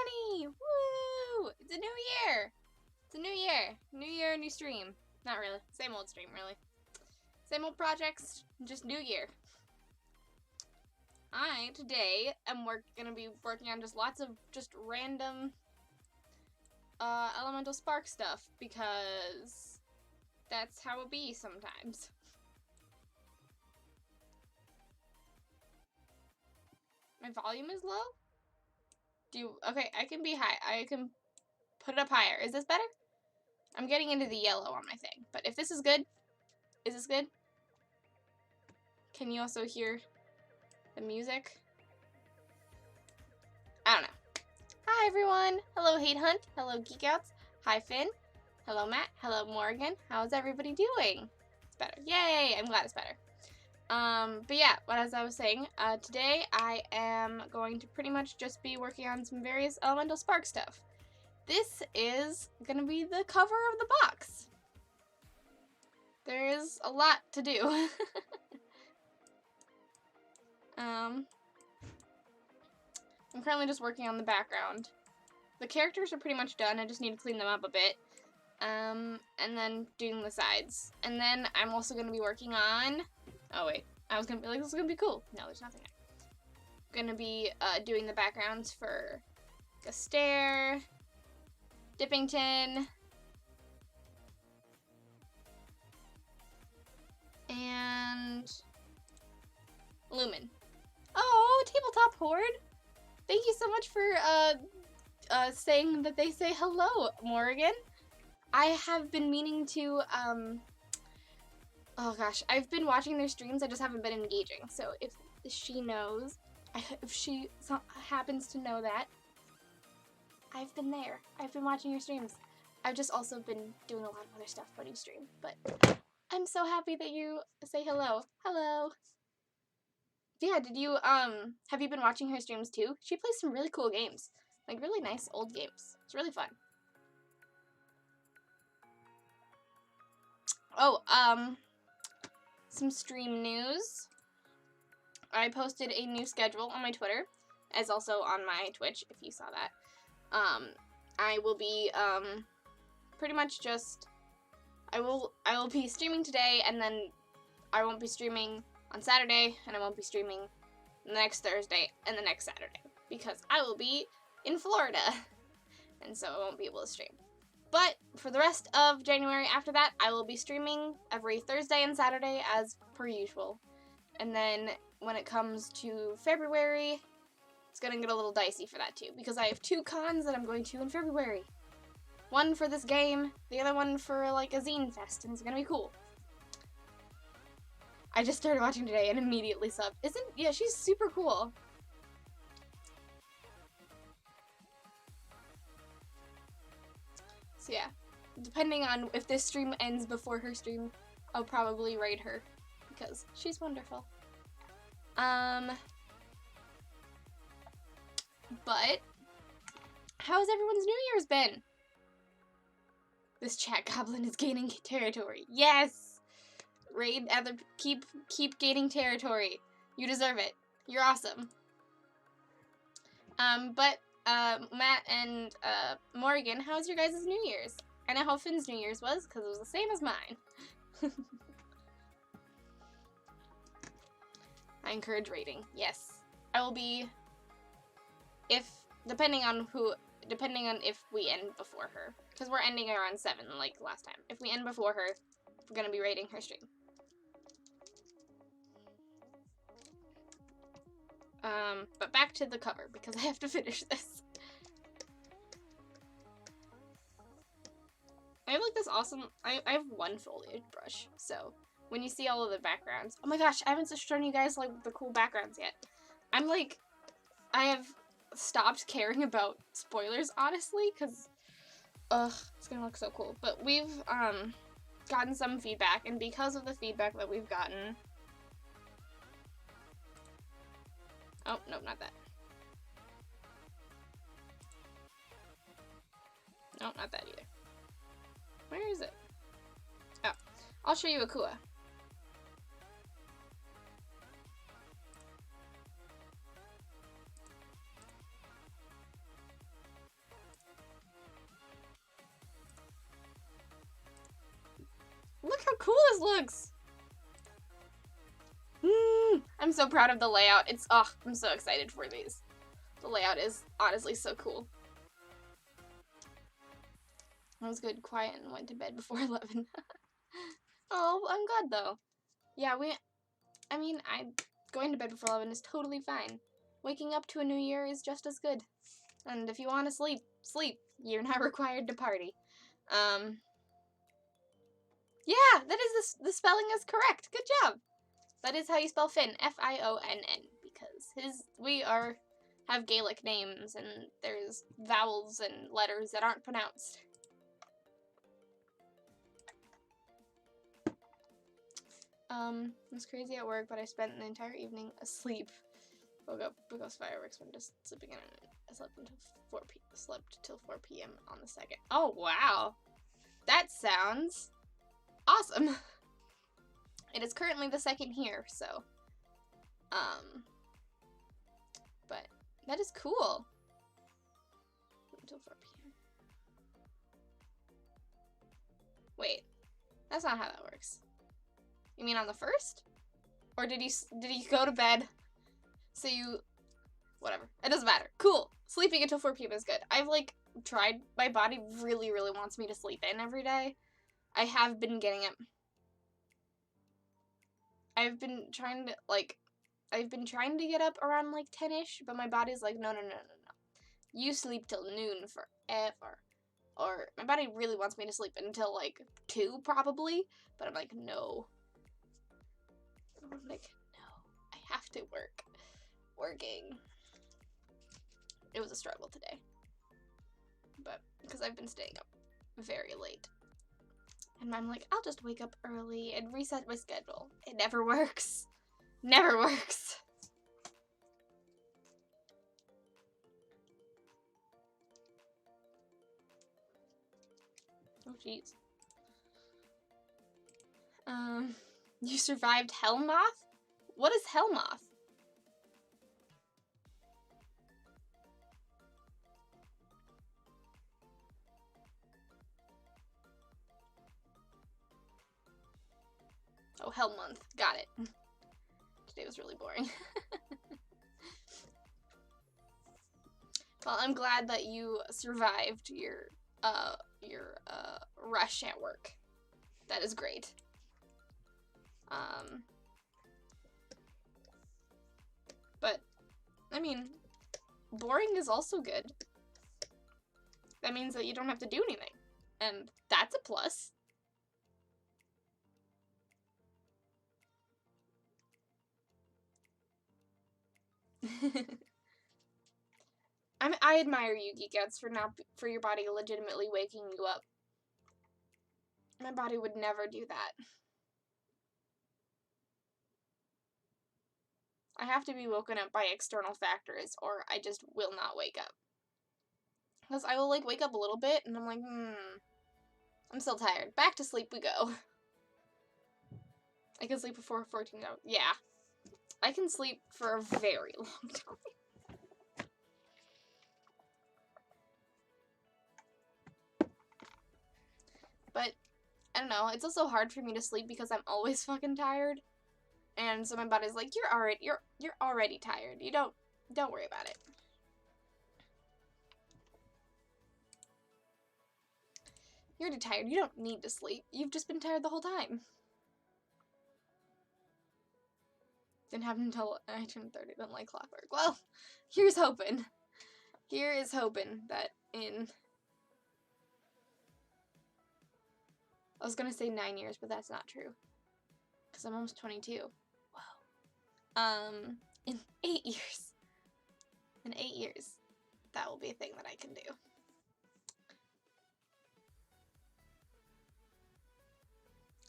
2020! Woo! It's a new year! It's a new year. New year, new stream. Not really. Same old stream, really. Same old projects, just new year. I, today, am gonna be working on just lots of just random Elemental Spark stuff, because that's how it be sometimes. My volume is low? Okay, I can be high. I can put it up higher. Is this better? I'm getting into the yellow on my thing, but if this is good, is this good? Can you also hear the music? I don't know. Hi everyone! Hello Hate Hunt, hello Geek Outs, hi Finn, hello Matt, hello Morgan. How's everybody doing? It's better. Yay! I'm glad it's better. But yeah, as I was saying, today I am going to pretty much just be working on some various Elemental Spark stuff. This is gonna be the cover of the box. There is a lot to do. I'm currently just working on the background. The characters are pretty much done. I just need to clean them up a bit. And then doing the sides. And then I'm also going to be working on... Oh, wait. I was going to be like, this is going to be cool. No, there's nothing there. I'm going to be doing the backgrounds for Gastair, Dippington, and Lumen. Oh, Tabletop Horde! Thank you so much for saying that they say hello, Morgan. I have been meaning to, oh gosh, I've been watching their streams, I just haven't been engaging. So if she knows, if she happens to know that, I've been there. I've been watching your streams. I've just also been doing a lot of other stuff when you stream, but I'm so happy that you say hello. Hello. Yeah, have you been watching her streams too? She plays some really cool games. Like, really nice old games. It's really fun. Oh, some stream news. I posted a new schedule on my Twitter, as also on my Twitch, if you saw that. I will be, pretty much just, I will be streaming today, and then I won't be streaming on Saturday, and I won't be streaming the next Thursday and the next Saturday, because I will be in Florida, and so I won't be able to stream. But for the rest of January after that, I will be streaming every Thursday and Saturday as per usual. And then when it comes to February, it's gonna get a little dicey for that too, because I have 2 cons that I'm going to in February. One for this game, the other one for like a zine fest, and it's gonna be cool. I just started watching today and immediately subbed. Yeah, she's super cool. So yeah, depending on if this stream ends before her stream, I'll probably raid her because she's wonderful. But how's everyone's New Year's been? This chat goblin is gaining territory. Yes! Raid keep gaining territory. You deserve it. You're awesome. But Matt and Morgan, how's your guys' New Year's? I know how Finn's New Year's was, because it was the same as mine. I encourage raiding. Yes. I will be, depending on if we end before her. Because we're ending around 7, like last time. If we end before her, we're going to be raiding her stream. But back to the cover, because I have to finish this. I have like this awesome, I have one foliage brush, so when you see all of the backgrounds, oh my gosh, I haven't shown you guys like the cool backgrounds yet. I have stopped caring about spoilers, honestly, because, it's gonna look so cool. But we've, gotten some feedback, and because of the feedback that we've gotten, oh, no, not that. No, not that either. Where is it? Oh, I'll show you Akua. this looks. I'm so proud of the layout. I'm so excited for these. The layout is honestly so cool. I was good, quiet, and went to bed before 11. Oh, I'm glad though. Yeah, going to bed before 11 is totally fine. Waking up to a new year is just as good. And if you want to sleep, sleep. You're not required to party. Yeah, the spelling is correct. Good job. That is how you spell Finn, F-I-O-N-N, because we have Gaelic names, and there's vowels and letters that aren't pronounced. It was crazy at work, but I spent the entire evening asleep. Woke up because fireworks when just sleeping in. I slept till 4 p.m. on the 2nd. Oh, wow. That sounds awesome. It is currently the 2nd here, so, but that is cool. Until 4 p.m. Wait, that's not how that works. You mean on the 1st? Or did you go to bed? So whatever. It doesn't matter. Cool. Sleeping until 4 p.m. is good. I've, tried. My body really, really wants me to sleep in every day. I have been getting it. I've been trying to get up around, 10-ish, but my body's like, no. You sleep till noon forever. Or, my body really wants me to sleep until, 2, probably. But I'm like, no. I'm like, no. I have to work. Working. It was a struggle today. But, because I've been staying up very late. And I'm like, I'll just wake up early and reset my schedule. It never works. Never works. Oh, jeez. You survived Hellmoth? What is Hellmoth? Oh, Hell Month. Got it. Today was really boring. Well, I'm glad that you survived your rush at work. That is great. But, I mean, boring is also good. That means that you don't have to do anything. And that's a plus. I admire you, Geek Outs, for your body legitimately waking you up. My body would never do that. I have to be woken up by external factors, or I just will not wake up. Because I will, wake up a little bit, and I'm like, I'm still tired. Back to sleep we go. I can sleep for 14 hours. Yeah. I can sleep for a very long time. But, I don't know, it's also hard for me to sleep because I'm always fucking tired. And so my body's like, you're already tired. You don't worry about it. You're already tired. You don't need to sleep. You've just been tired the whole time. Didn't happen until I turned 30, didn't like clockwork. Well, here's hoping. Here is hoping that in... I was gonna say 9 years, but that's not true. Because I'm almost 22. Wow. In 8 years. In 8 years, that will be a thing that I can do.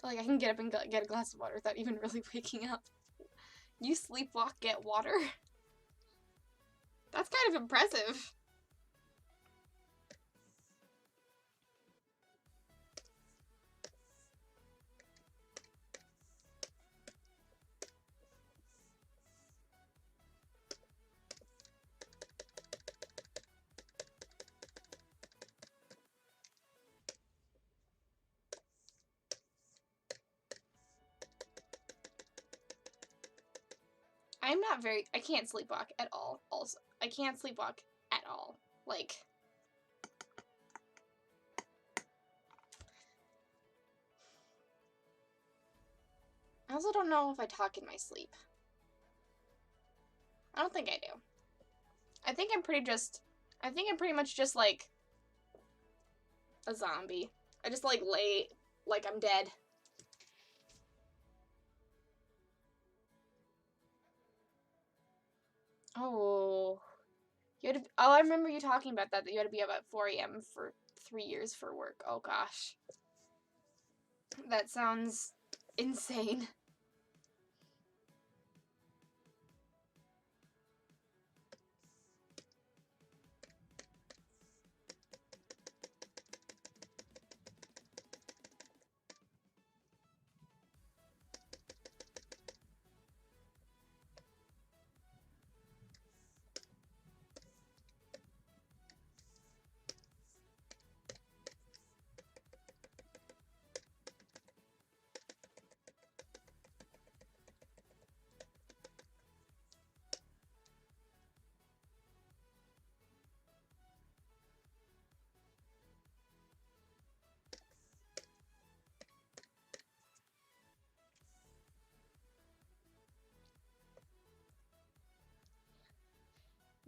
I can get up and get a glass of water without even really waking up. You sleepwalk, get water? That's kind of impressive. I can't sleepwalk at all, also. I can't sleepwalk at all. Like, I also don't know if I talk in my sleep. I don't think I do. I think I'm pretty much just, like, a zombie. I just, like, lay like I'm dead. Oh. I remember you talking about that you had to be up at 4 a.m. for 3 years for work. Oh, gosh. That sounds insane.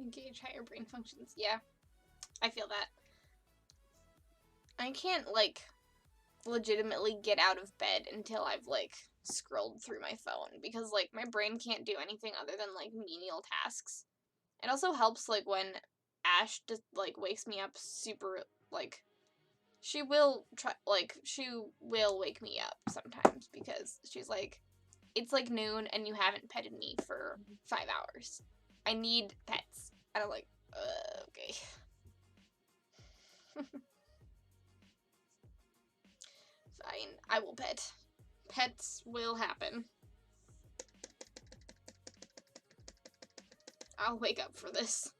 Engage higher brain functions. Yeah, I feel that. I can't, like, legitimately get out of bed until I've, like, scrolled through my phone because, like, my brain can't do anything other than, like, menial tasks. It also helps, like, when Ash just, like, wakes me up super, like, she will wake me up sometimes because she's like, it's like noon and you haven't petted me for 5 hours. I need pets. And I'm like, okay. Fine, I will pet. Pets will happen. I'll wake up for this.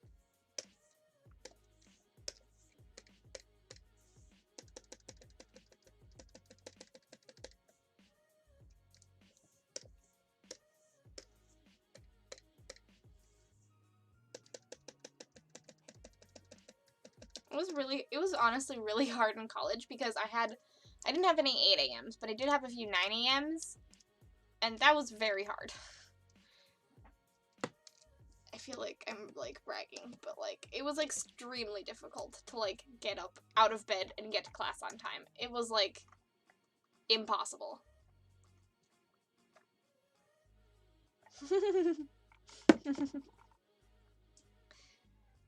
It was honestly really hard in college because I didn't have any 8 a.m.s, but I did have a few 9 a.m.s, and that was very hard. I feel like I'm, like, bragging, but, like, it was extremely difficult to, like, get up out of bed and get to class on time. It was, like, impossible.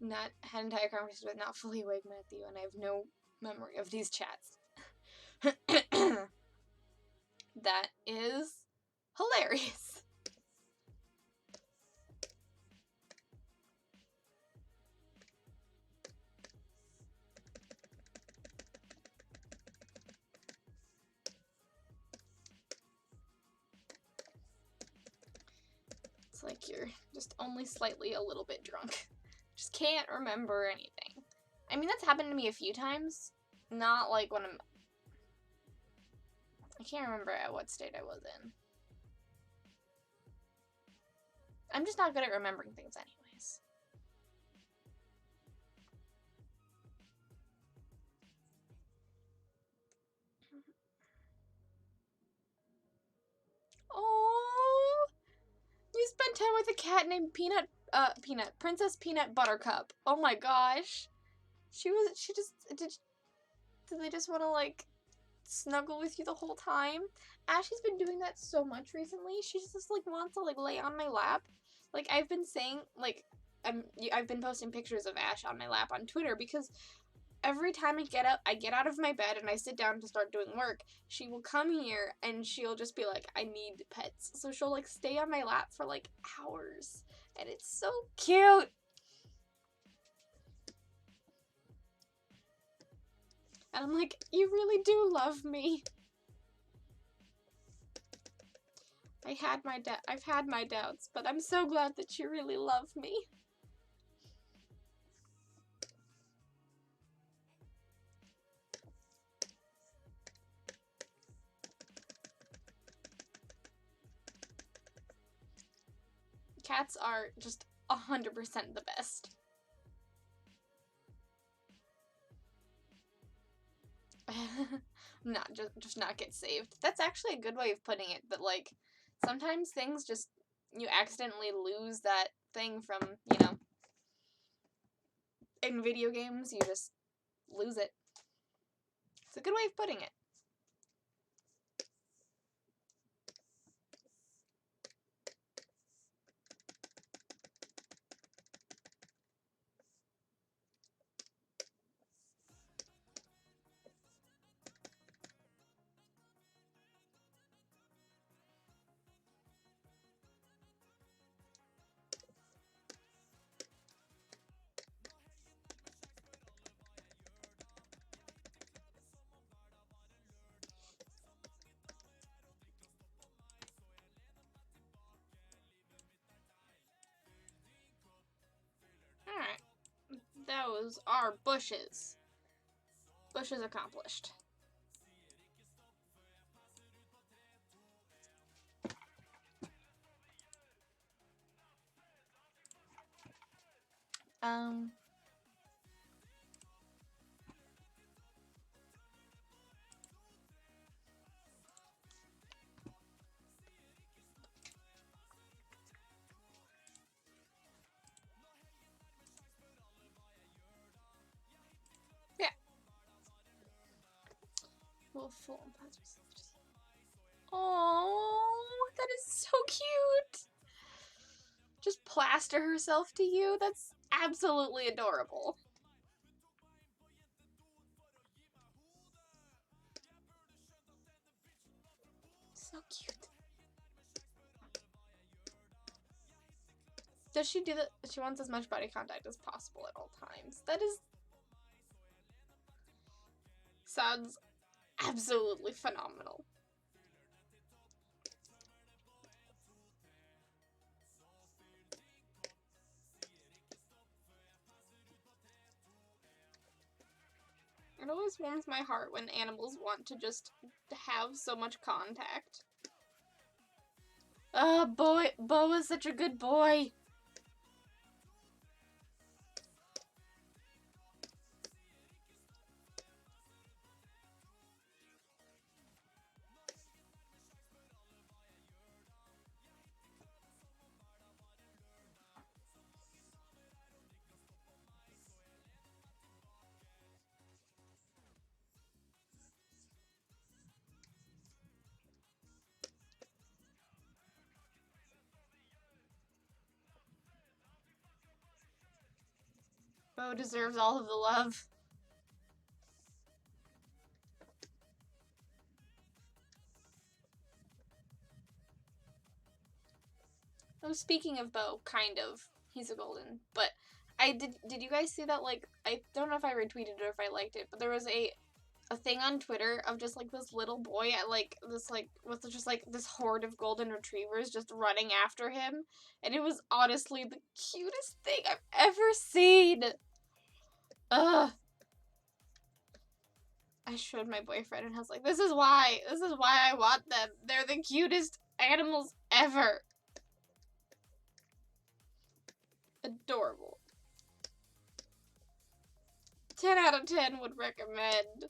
Not had entire conversations with not fully awake Matthew, and I have no memory of these chats. That is hilarious. It's like you're just only slightly a little bit drunk. Just can't remember anything. I mean, that's happened to me a few times. Not like when I can't remember at what state I was in. I'm just not good at remembering things anyways. Oh, you spent time with a cat named Princess Peanut Buttercup. Oh my gosh. Did they just want to, like, snuggle with you the whole time? Ashley's been doing that so much recently. She just, like, wants to, like, lay on my lap. Like, I've been saying, like, I've been posting pictures of Ash on my lap on Twitter because every time I get out of my bed and I sit down to start doing work, she will come here and she'll just be like, I need pets. So she'll, like, stay on my lap for, like, hours. And it's so cute. And I'm like, you really do love me. I've had my doubts, but I'm so glad that you really love me. cats are just 100% the best. Not just not get saved. That's actually a good way of putting it, but like sometimes things just you accidentally lose that thing from, you know, in video games you just lose it. It's a good way of putting it. Alright. Those are bushes. Bushes accomplished. Yeah. Well, full. Oh, that is so cute. Just plaster herself to you. That's absolutely adorable. So cute. Does she do that? She wants as much body contact as possible at all times. That is... sounds absolutely phenomenal. It always warms my heart when animals want to just have so much contact. Boy, Bo is such a good boy. Bo deserves all of the love. Oh, speaking of Bo, kind of. He's a golden. But did you guys see that, like, I don't know if I retweeted it or if I liked it, but there was a thing on Twitter of just, like, this little boy at, like, this, like, with just, like, this horde of golden retrievers just running after him. And it was honestly the cutest thing I've ever seen. Ugh. I showed my boyfriend and I was like, this is why I want them. They're the cutest animals ever. Adorable. 10 out of 10 would recommend.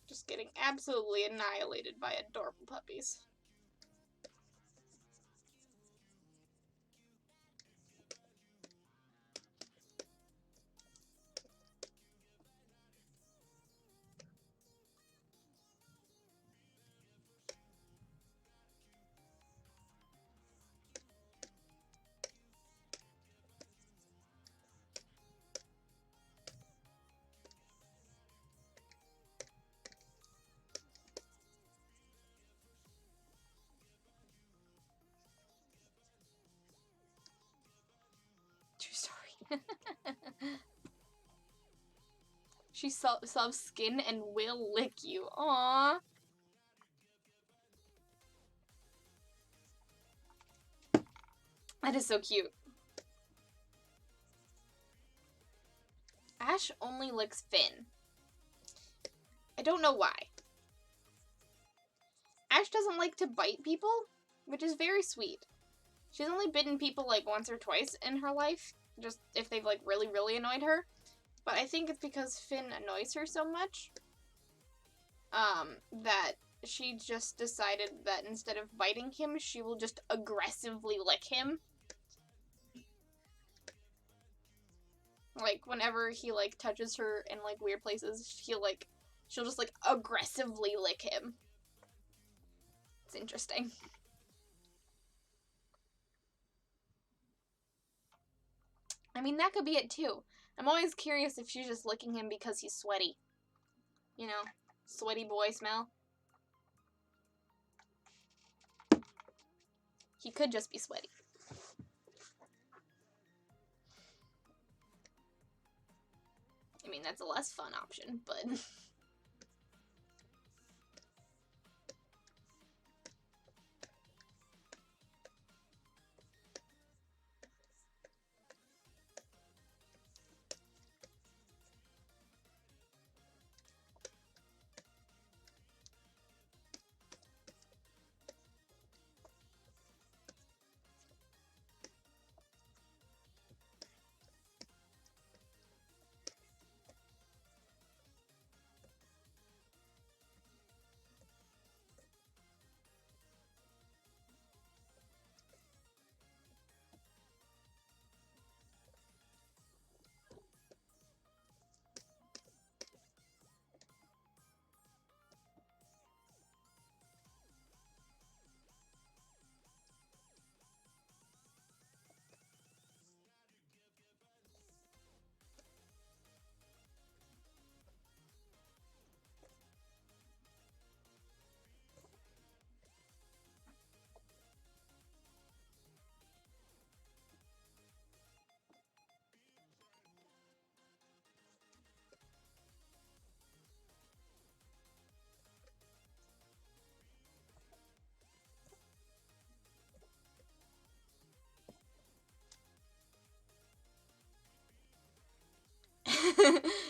Just getting absolutely annihilated by adorable puppies. True story. She loves skin and will lick you. Aww. That is so cute. Ash only licks Finn. I don't know why. Ash doesn't like to bite people, which is very sweet. She's only bitten people like once or twice in her life, just if they've like really, really annoyed her. But I think it's because Finn annoys her so much, that she just decided that instead of biting him, she will just aggressively lick him. Like, whenever he, like, touches her in, like, weird places, she'll just, like, aggressively lick him. It's interesting. I mean, that could be it, too. I'm always curious if she's just licking him because he's sweaty. You know, sweaty boy smell. He could just be sweaty. I mean, that's a less fun option, but...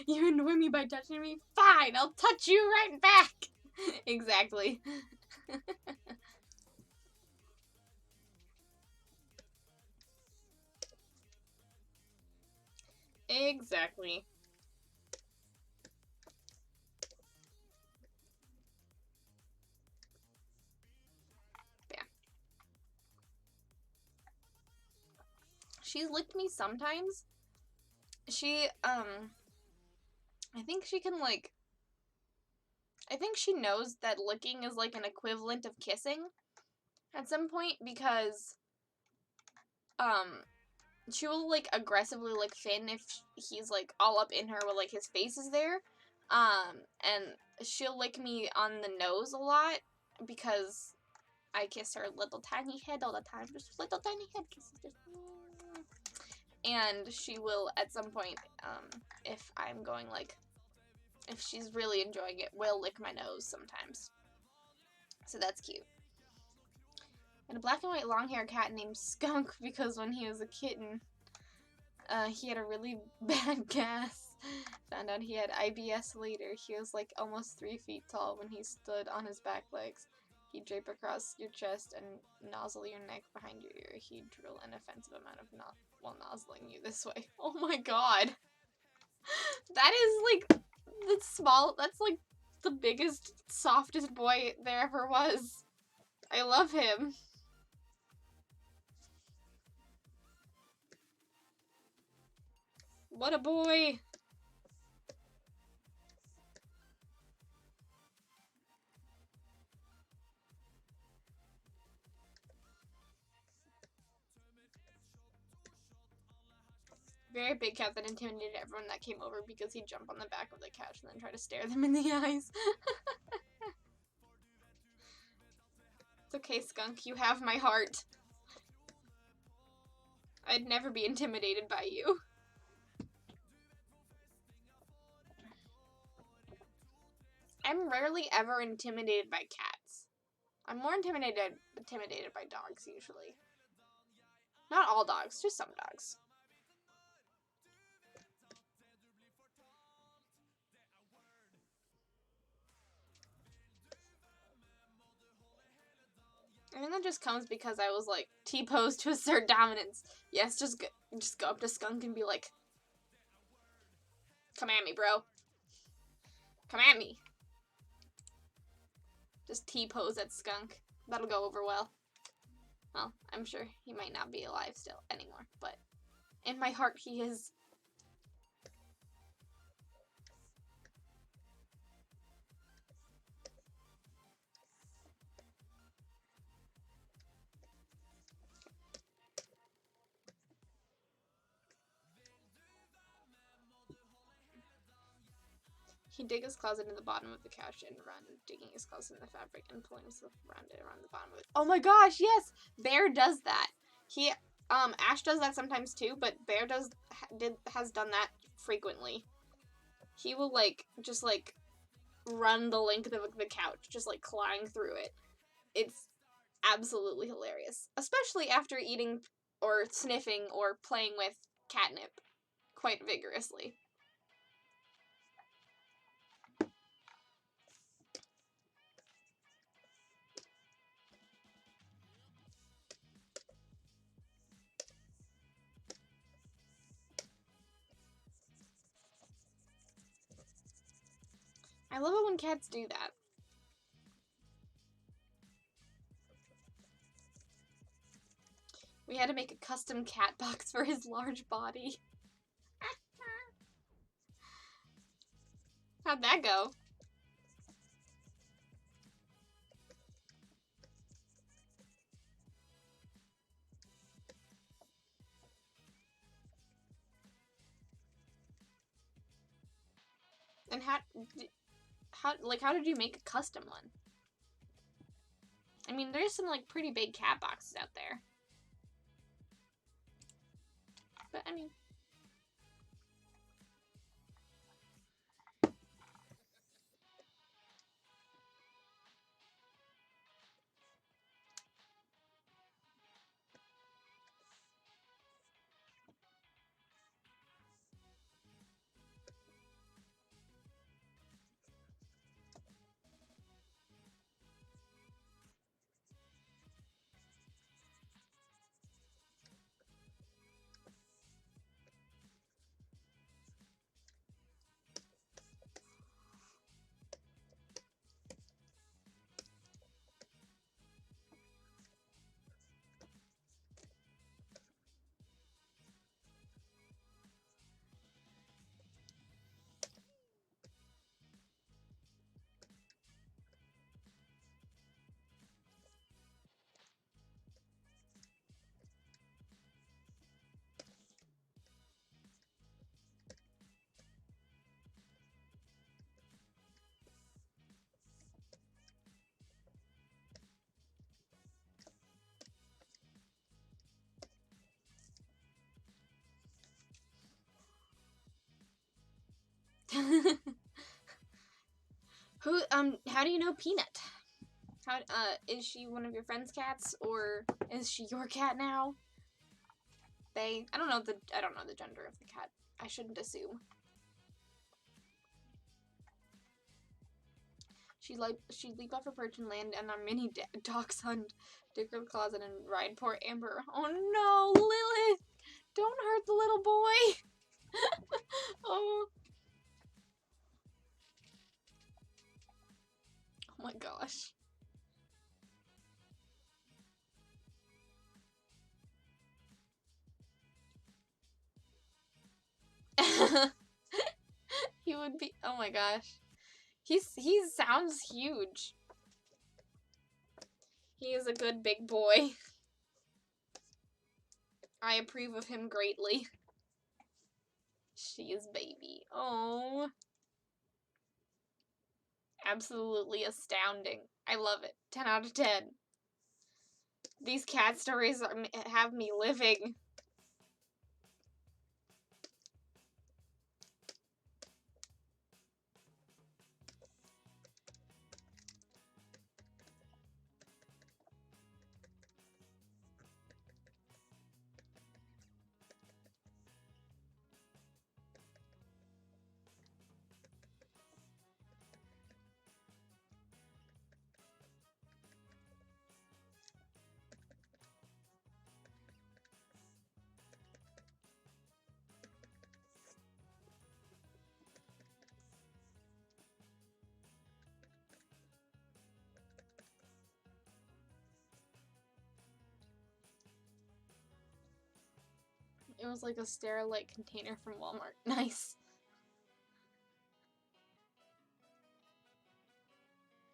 You annoy me by touching me? Fine, I'll touch you right back! Exactly. Exactly. Yeah. She's licked me sometimes. She, I think she can, like... I think she knows that licking is, like, an equivalent of kissing at some point, because, she will, like, aggressively lick Finn if he's, like, all up in her where, like, his face is there. And she'll lick me on the nose a lot, because I kiss her little tiny head all the time. Just little tiny head kisses. Just... And she will, at some point, if I'm going, like... If she's really enjoying it, will lick my nose sometimes. So that's cute. And a black and white long hair cat named Skunk, because when he was a kitten, he had a really bad gas. Found out he had IBS later. He was like almost 3 feet tall when he stood on his back legs. He'd drape across your chest and nozzle your neck behind your ear. He'd drill an offensive amount of while nozzling you this way. Oh my god. That is like... That's small. That's like the biggest, softest boy there ever was. I love him. What a boy. Very big cat that intimidated everyone that came over because he'd jump on the back of the couch and then try to stare them in the eyes. It's okay, Skunk. You have my heart. I'd never be intimidated by you. I'm rarely ever intimidated by cats. I'm more intimidated by dogs, usually. Not all dogs, just some dogs. I think that just comes because I was like T-posed to assert dominance. Yes, just go up to Skunk and be like, "Come at me, bro. Come at me." Just T-pose at Skunk. That'll go over well. Well, I'm sure he might not be alive still anymore, but in my heart he is. He dig his claws into the bottom of the couch and run, digging his claws in the fabric and pulling himself around the bottom of it. Oh my gosh, yes! Bear does that. Ash does that sometimes too, but Bear has done that frequently. He will, just run the length of the couch, just, clawing through it. It's absolutely hilarious. Especially after eating or sniffing or playing with catnip quite vigorously. I love it when cats do that. We had to make a custom cat box for his large body. How'd that go? And how did you make a custom one? I mean, there's some, pretty big cat boxes out there. But, I mean... How do you know Peanut? Is she one of your friend's cats, or is she your cat now? I don't know the gender of the cat. I shouldn't assume. She'd leap off her perch and land on our mini dachshund hunt, dig her closet and ride poor Amber. Oh no, Lilith! Don't hurt the little boy! Oh. Oh my gosh. He would be, oh my gosh. He sounds huge. He is a good big boy. I approve of him greatly. She is baby. Oh. Absolutely astounding. I love it. 10 out of 10. These cat stories have me living. It was like a Sterilite container from Walmart. Nice.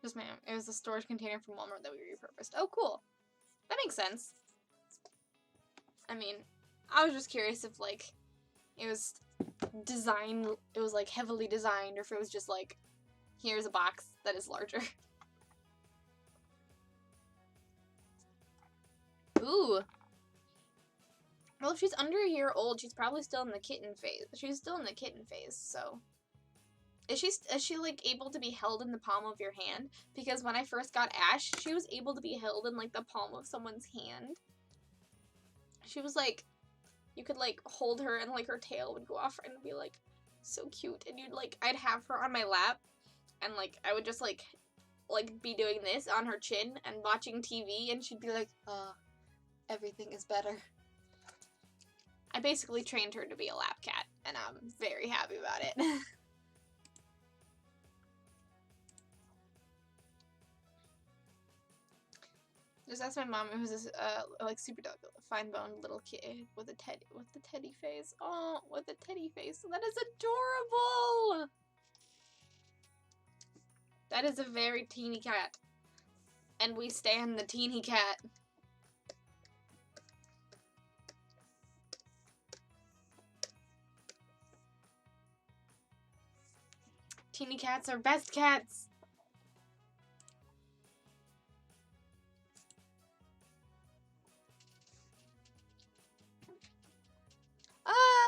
Just ma'am. It was a storage container from Walmart that we repurposed. Oh, cool. That makes sense. I mean, I was just curious if, like, it was designed, it was, like, heavily designed, or if it was just, like, here's a box that is larger. Ooh. Well, if she's under a year old, she's probably still in the kitten phase. She's still in the kitten phase, so... Is she, like, able to be held in the palm of your hand? Because when I first got Ash, she was able to be held in, like, the palm of someone's hand. She was, like... You could, like, hold her and, like, her tail would go off and be, like, so cute. And you'd, like, I'd have her on my lap. And, like, I would just, like, be doing this on her chin and watching TV. And she'd be like, everything is better. I basically trained her to be a lap cat. And I'm very happy about it. Just asked my mom. It was this like super fine-boned little kid with the teddy face. Oh, with the teddy face. That is adorable. That is a very teeny cat, and we stand the teeny cat. Teeny cats are best cats.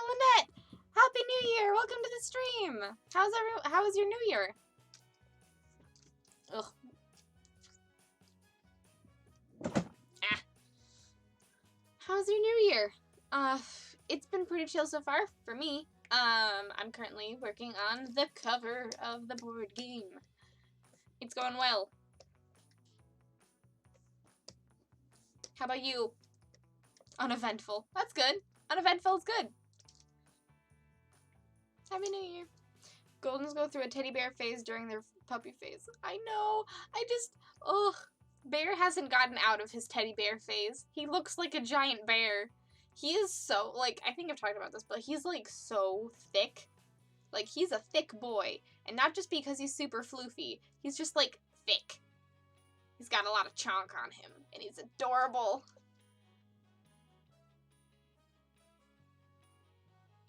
Lynette! Happy New Year! Welcome to the stream! How was your New Year? Ugh. Ah. How's your New Year? It's been pretty chill so far, for me. I'm currently working on the cover of the board game. It's going well. How about you? Uneventful. That's good. Uneventful is good. Happy New Year. Goldens go through a teddy bear phase during their puppy phase. I know. Ugh. Bear hasn't gotten out of his teddy bear phase. He looks like a giant bear. He is so, like, I think I've talked about this, but he's, like, so thick. Like, he's a thick boy. And not just because he's super floofy. He's just, like, thick. He's got a lot of chonk on him. And he's adorable.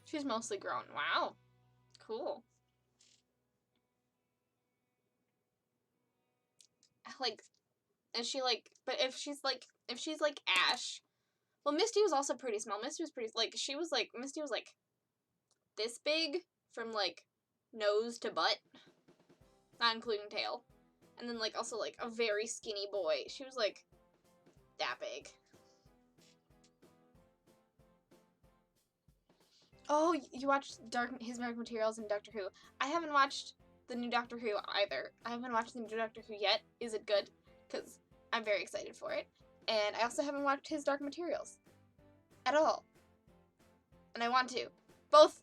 She's mostly grown. Wow. Cool. Like, is she, like, but if she's, like Ash, well, Misty was also pretty small. Misty was pretty, like, Misty was, like, this big from, like, nose to butt, not including tail. And then, like, also, like, a very skinny boy. She was, like, that big. Oh, you watched His Dark Materials and Doctor Who. I haven't watched the new Doctor Who either. I haven't watched the new Doctor Who yet. Is it good? Because I'm very excited for it. And I also haven't watched His Dark Materials at all. And I want to. Both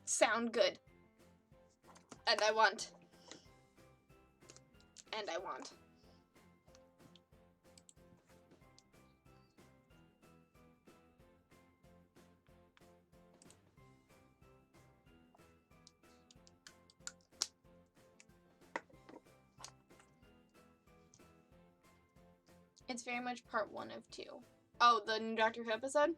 sound good. And I want. And I want. It's very much part 1 of 2. Oh, the new Doctor Who episode?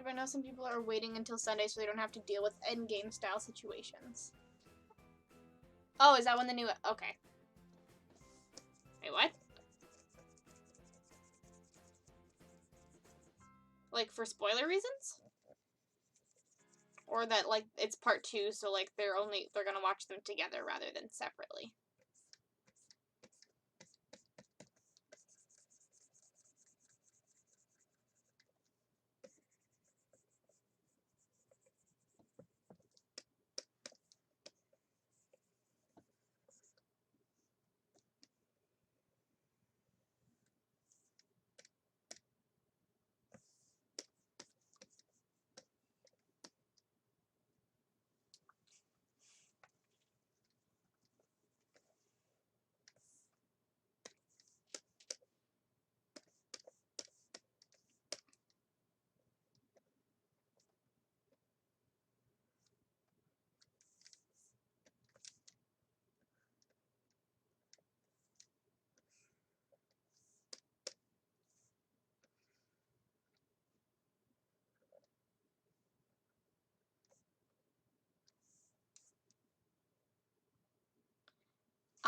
I know some people are waiting until Sunday so they don't have to deal with endgame style situations. Oh, is that when the new... Okay. Wait, what? Like, for spoiler reasons? Or that, like, it's part 2, so, like, they're gonna watch them together rather than separately.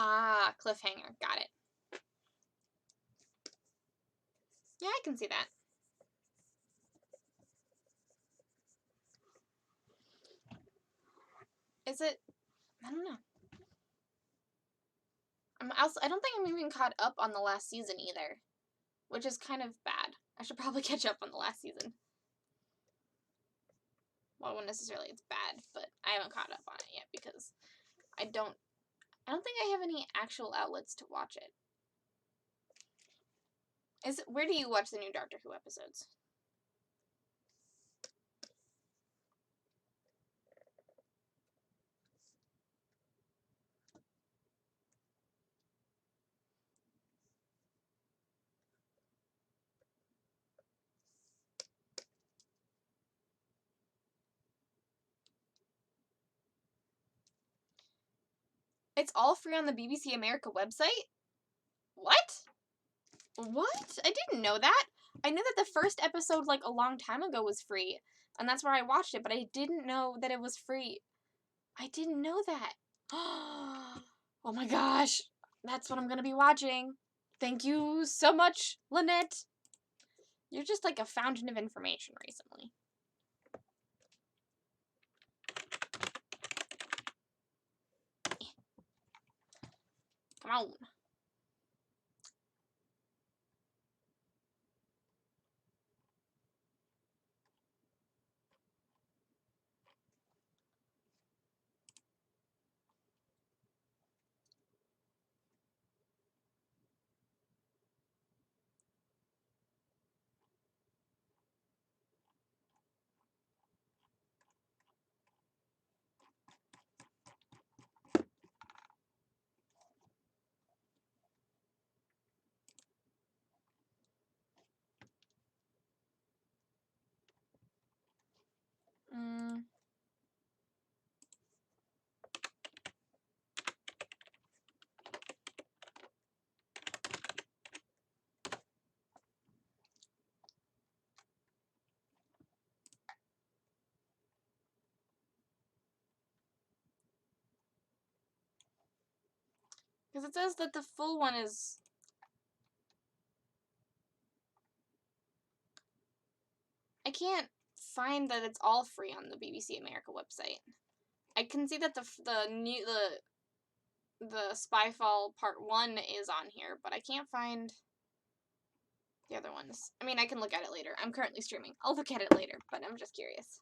Ah, cliffhanger. Got it. Yeah, I can see that. Is it? I don't know. I don't think I'm even caught up on the last season either, which is kind of bad. I should probably catch up on the last season. Well, not necessarily it's bad, but I haven't caught up on it yet because I don't think I have any actual outlets to watch it. Where do you watch the new Doctor Who episodes? It's all free on the BBC America website? What? What? I didn't know that. I knew that the first episode, like, a long time ago was free, and that's where I watched it, but I didn't know that it was free. I didn't know that. Oh my gosh. That's what I'm gonna be watching. Thank you so much, Lynette. You're just like a fountain of information recently. Come on. Because it says that the full one is... I can't find that it's all free on the BBC America website. I can see that the Spyfall Part 1 is on here, but I can't find the other ones. I mean, I can look at it later. I'm currently streaming. I'll look at it later, but I'm just curious.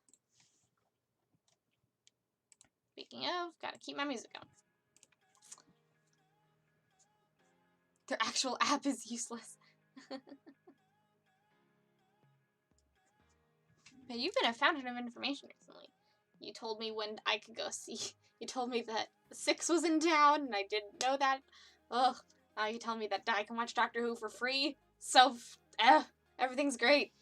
Speaking of, gotta keep my music going. Their actual app is useless. But you've been a fountain of information recently. You told me when I could go see. You told me that 6 was in town, and I didn't know that. Ugh. Now you tell me that I can watch Doctor Who for free. So, everything's great.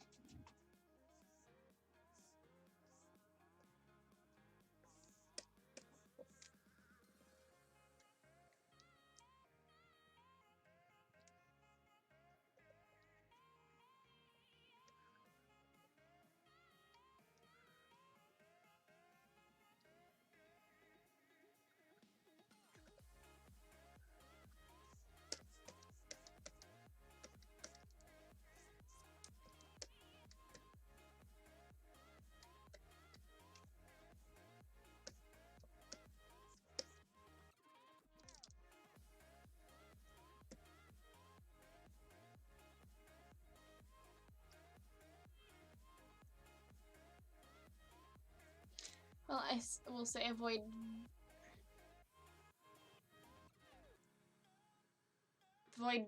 Well, I will say avoid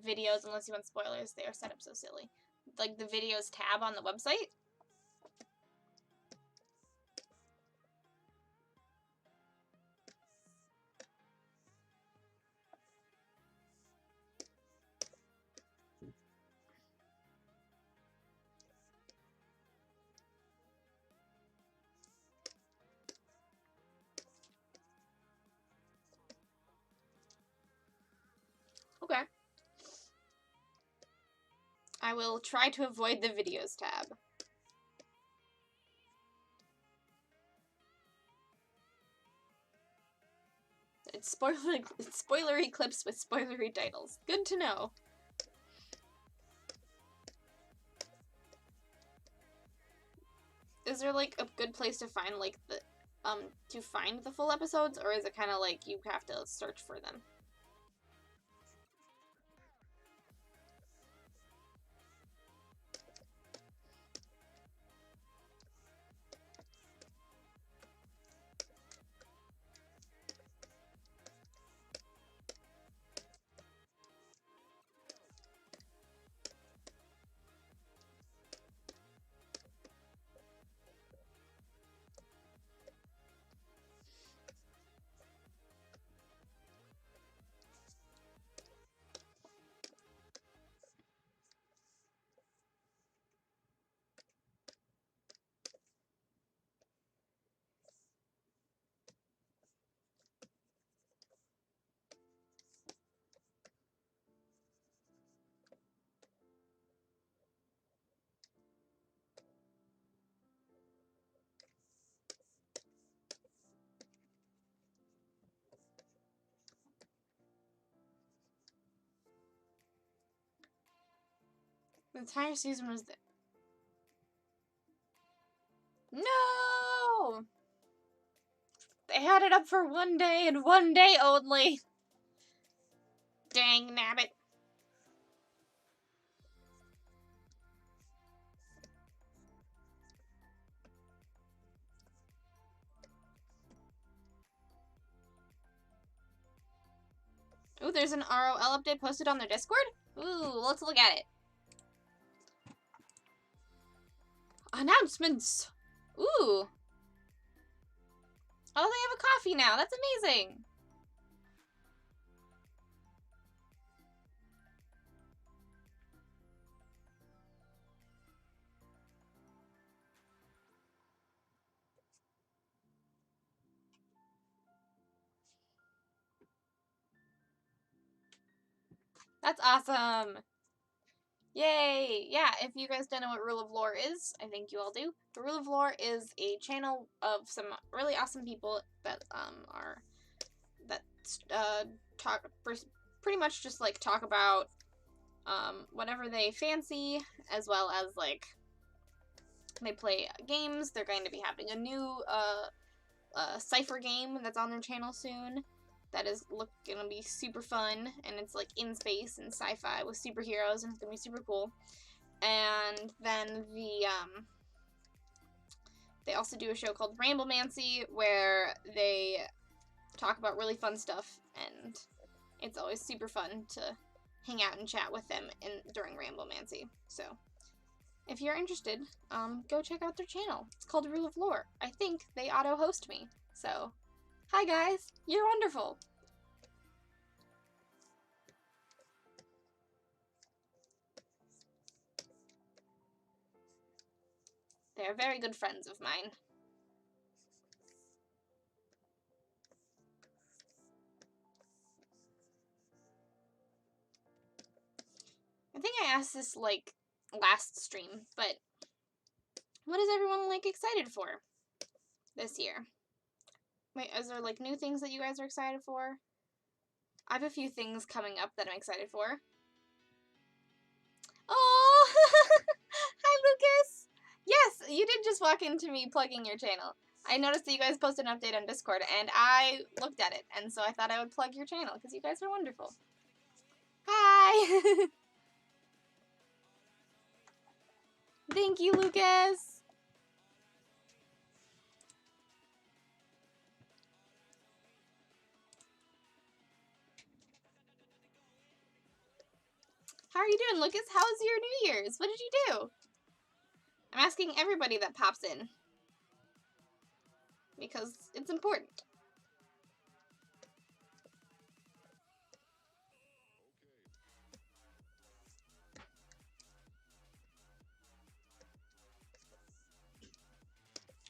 videos unless you want spoilers. They are set up so silly. Like the videos tab on the website. Okay. I will try to avoid the videos tab. It's spoilery clips with spoilery titles. Good to know. Is there like a good place to find like the full episodes, or is it kind of like you have to search for them? The entire season was there. No! They had it up for one day and one day only. Dang nabbit. Ooh, there's an ROL update posted on their Discord? Ooh, let's look at it. Announcements! Ooh. Oh, they have a coffee now. That's amazing. That's awesome. Yay! Yeah, if you guys don't know what Rule of Lore is, I think you all do. The Rule of Lore is a channel of some really awesome people that talk pretty much just like talk about whatever they fancy, as well as like they play games. They're going to be having a new Cypher game that's on their channel soon. That is gonna be super fun, and it's like in space and sci-fi with superheroes, and it's gonna be super cool. And then they also do a show called Ramblemancy, where they talk about really fun stuff, and it's always super fun to hang out and chat with them during Ramblemancy. So if you're interested, go check out their channel. It's called Rule of Lore. I think they auto-host me, so hi guys, you're wonderful. They're very good friends of mine. I think I asked this like last stream, but what is everyone like excited for this year? Wait, is there like new things that you guys are excited for? I have a few things coming up that I'm excited for. Oh, hi Lucas. Yes, you did just walk into me plugging your channel. I noticed that you guys posted an update on Discord, and I looked at it, and so I thought I would plug your channel because you guys are wonderful. Hi. Thank you, Lucas. How are you doing, Lucas? How was your New Year's? What did you do? I'm asking everybody that pops in because it's important.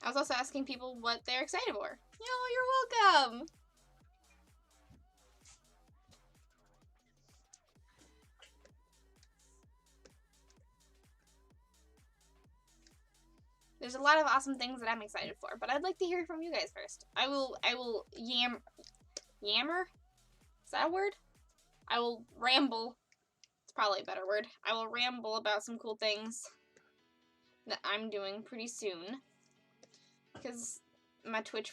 I was also asking people what they're excited for. Yo, you're welcome. There's a lot of awesome things that I'm excited for, but I'd like to hear from you guys first. I will Yammer? Is that a word? I will ramble. It's probably a better word. I will ramble about some cool things that I'm doing pretty soon. Because my Twitch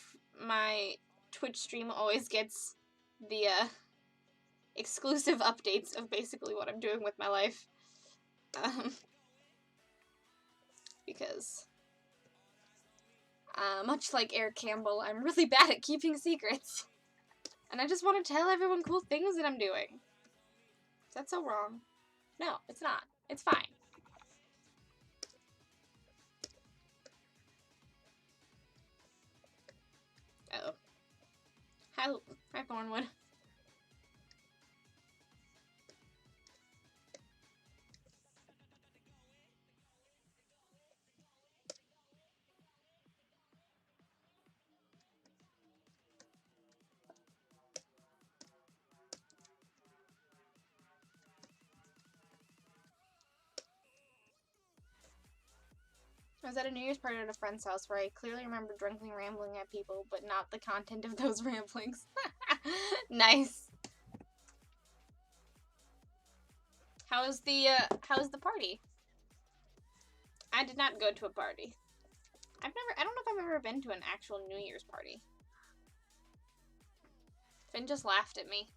stream always gets the exclusive updates of basically what I'm doing with my life. Because much like Eric Campbell, I'm really bad at keeping secrets. And I just want to tell everyone cool things that I'm doing. Is that so wrong? No, it's not. It's fine. Uh-oh. Hi, Thornwood. I was at a New Year's party at a friend's house where I clearly remember drunkenly rambling at people, but not the content of those ramblings. Nice. How was the party? I did not go to a party. I don't know if I've ever been to an actual New Year's party. Finn just laughed at me.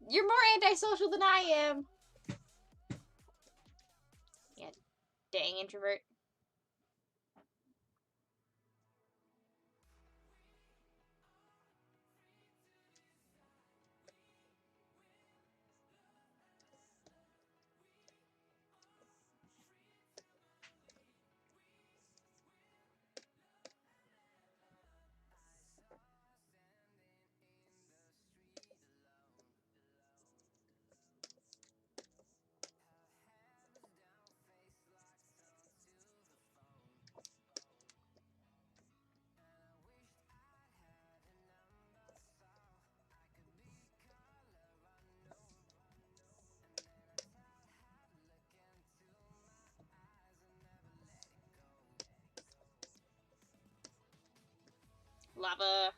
You're more antisocial than I am. Yeah, dang introvert. Lava.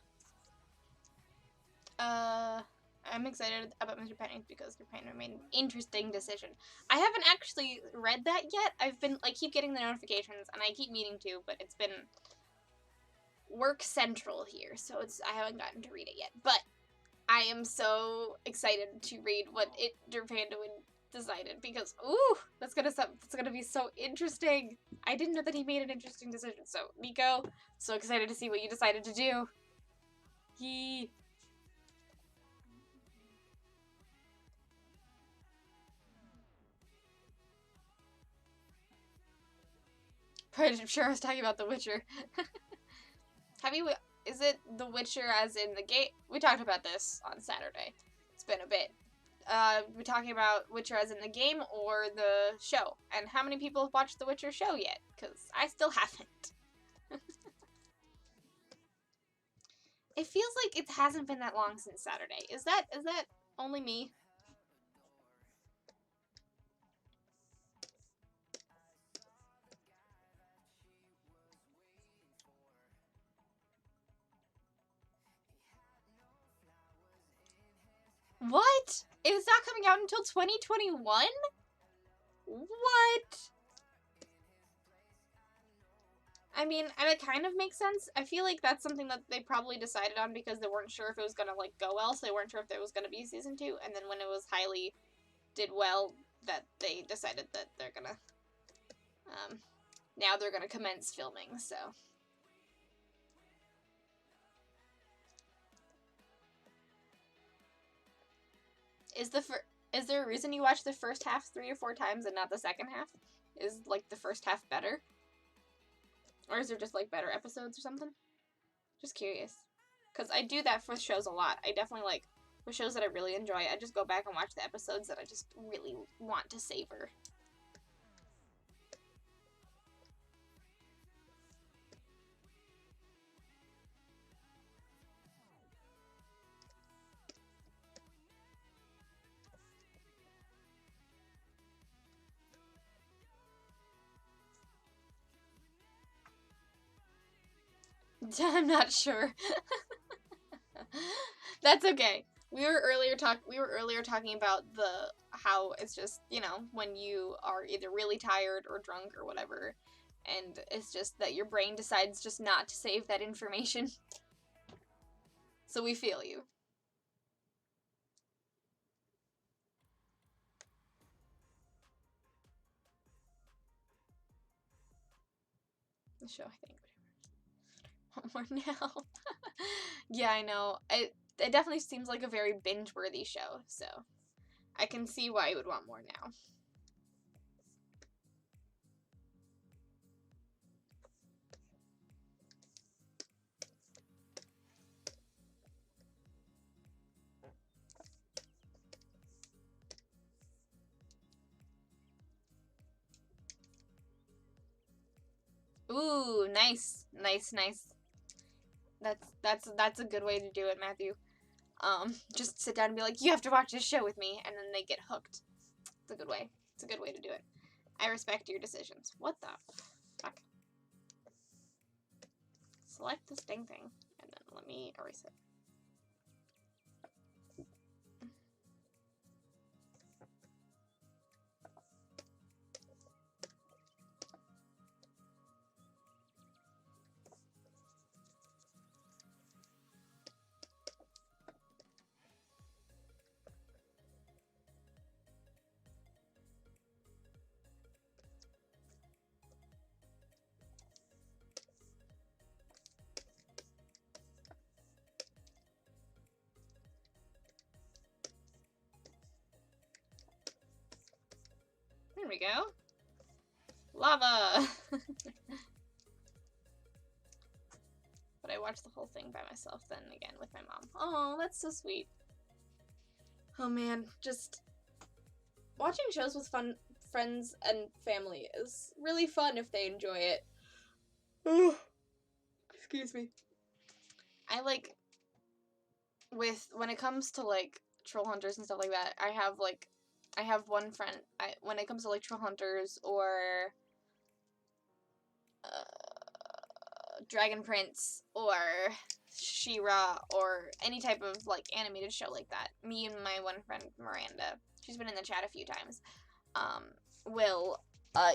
I'm excited about Mr. Panic because your parent made an interesting decision. I haven't actually read that yet. I keep getting the notifications, and I keep meaning to, but it's been work central here, so I haven't gotten to read it yet. But I am so excited to read what Derpanduin decided because that's gonna be so interesting. I didn't know that he made an interesting decision. So Nico, so excited to see what you decided to do. I'm sure I was talking about The Witcher. Is it The Witcher as in the game? We talked about this on Saturday. It's been a bit. We're talking about Witcher as in the game or the show. And how many people have watched The Witcher show yet? Because I still haven't. It feels like it hasn't been that long since Saturday. Is that only me? What? It's not coming out until 2021? What? I mean, and it kind of makes sense. I feel like that's something that they probably decided on because they weren't sure if it was gonna, like, go well, so they weren't sure if there was gonna be season 2, and then when it was did well, that they decided that they're gonna, now they're gonna commence filming, so. Is there a reason you watch the first half 3 or 4 times and not the second half? Is, like, the first half better? Or is there just, like, better episodes or something? Just curious. Because I do that for shows a lot. I definitely, like, for shows that I really enjoy, I just go back and watch the episodes that I just really want to savor. I'm not sure. That's okay. We were earlier talking about how it's just, you know, when you are either really tired or drunk or whatever, and it's just that your brain decides just not to save that information. So we feel you. The show, I think. Want more now? Yeah, I know. It definitely seems like a very binge-worthy show, so I can see why you would want more now. Ooh, nice, nice, nice. That's a good way to do it, Matthew. Just sit down and be like, you have to watch this show with me, and then they get hooked. It's a good way. It's a good way to do it. I respect your decisions. What the fuck? Select this dang thing, and then let me erase it. There we go. Lava! But I watched the whole thing by myself then again with my mom. Oh, that's so sweet. Oh man, just watching shows with fun friends and family is really fun if they enjoy it. Oh, excuse me. I like when it comes to like troll hunters and stuff like that, I have one friend. When it comes to like troll hunters or Dragon Prince or She-Ra or any type of like animated show like that, me and my one friend Miranda, she's been in the chat a few times, will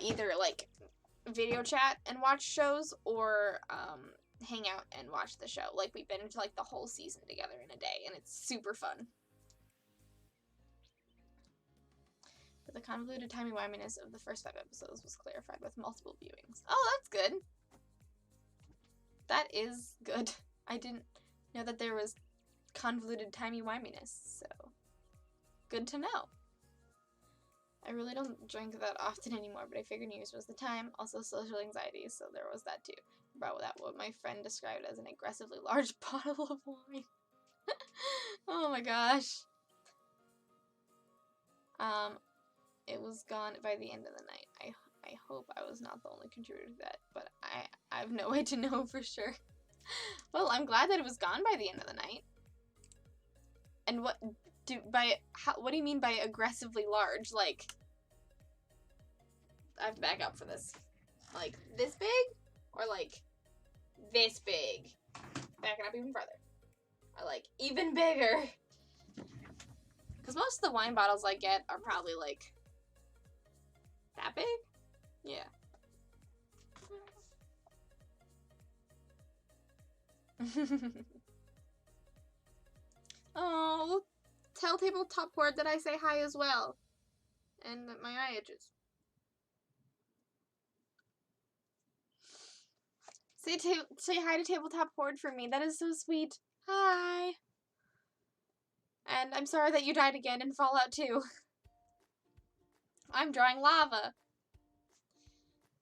either like video chat and watch shows or hang out and watch the show. Like we've been into like the whole season together in a day, and it's super fun. But the convoluted timey-wiminess of the first 5 episodes was clarified with multiple viewings. Oh, that's good. That is good. I didn't know that there was convoluted timey-wiminess, so good to know. I really don't drink that often anymore, but I figured New Year's was the time. Also social anxiety, so there was that too. About that, what my friend described as an aggressively large bottle of wine. Oh my gosh. It was gone by the end of the night. I hope I was not the only contributor to that, but I have no way to know for sure. Well, I'm glad that it was gone by the end of the night. And what do you mean by aggressively large? Like, I have to back up for this. Like this big, or like this big? Backing up even further, or like even bigger? Because most of the wine bottles I get are probably like that big. Yeah. Oh, tell Tabletop Horde that I say hi as well. And that my eye itches. Say hi to Tabletop Horde for me. That is so sweet. Hi. And I'm sorry that you died again in Fallout 2. I'm drawing lava.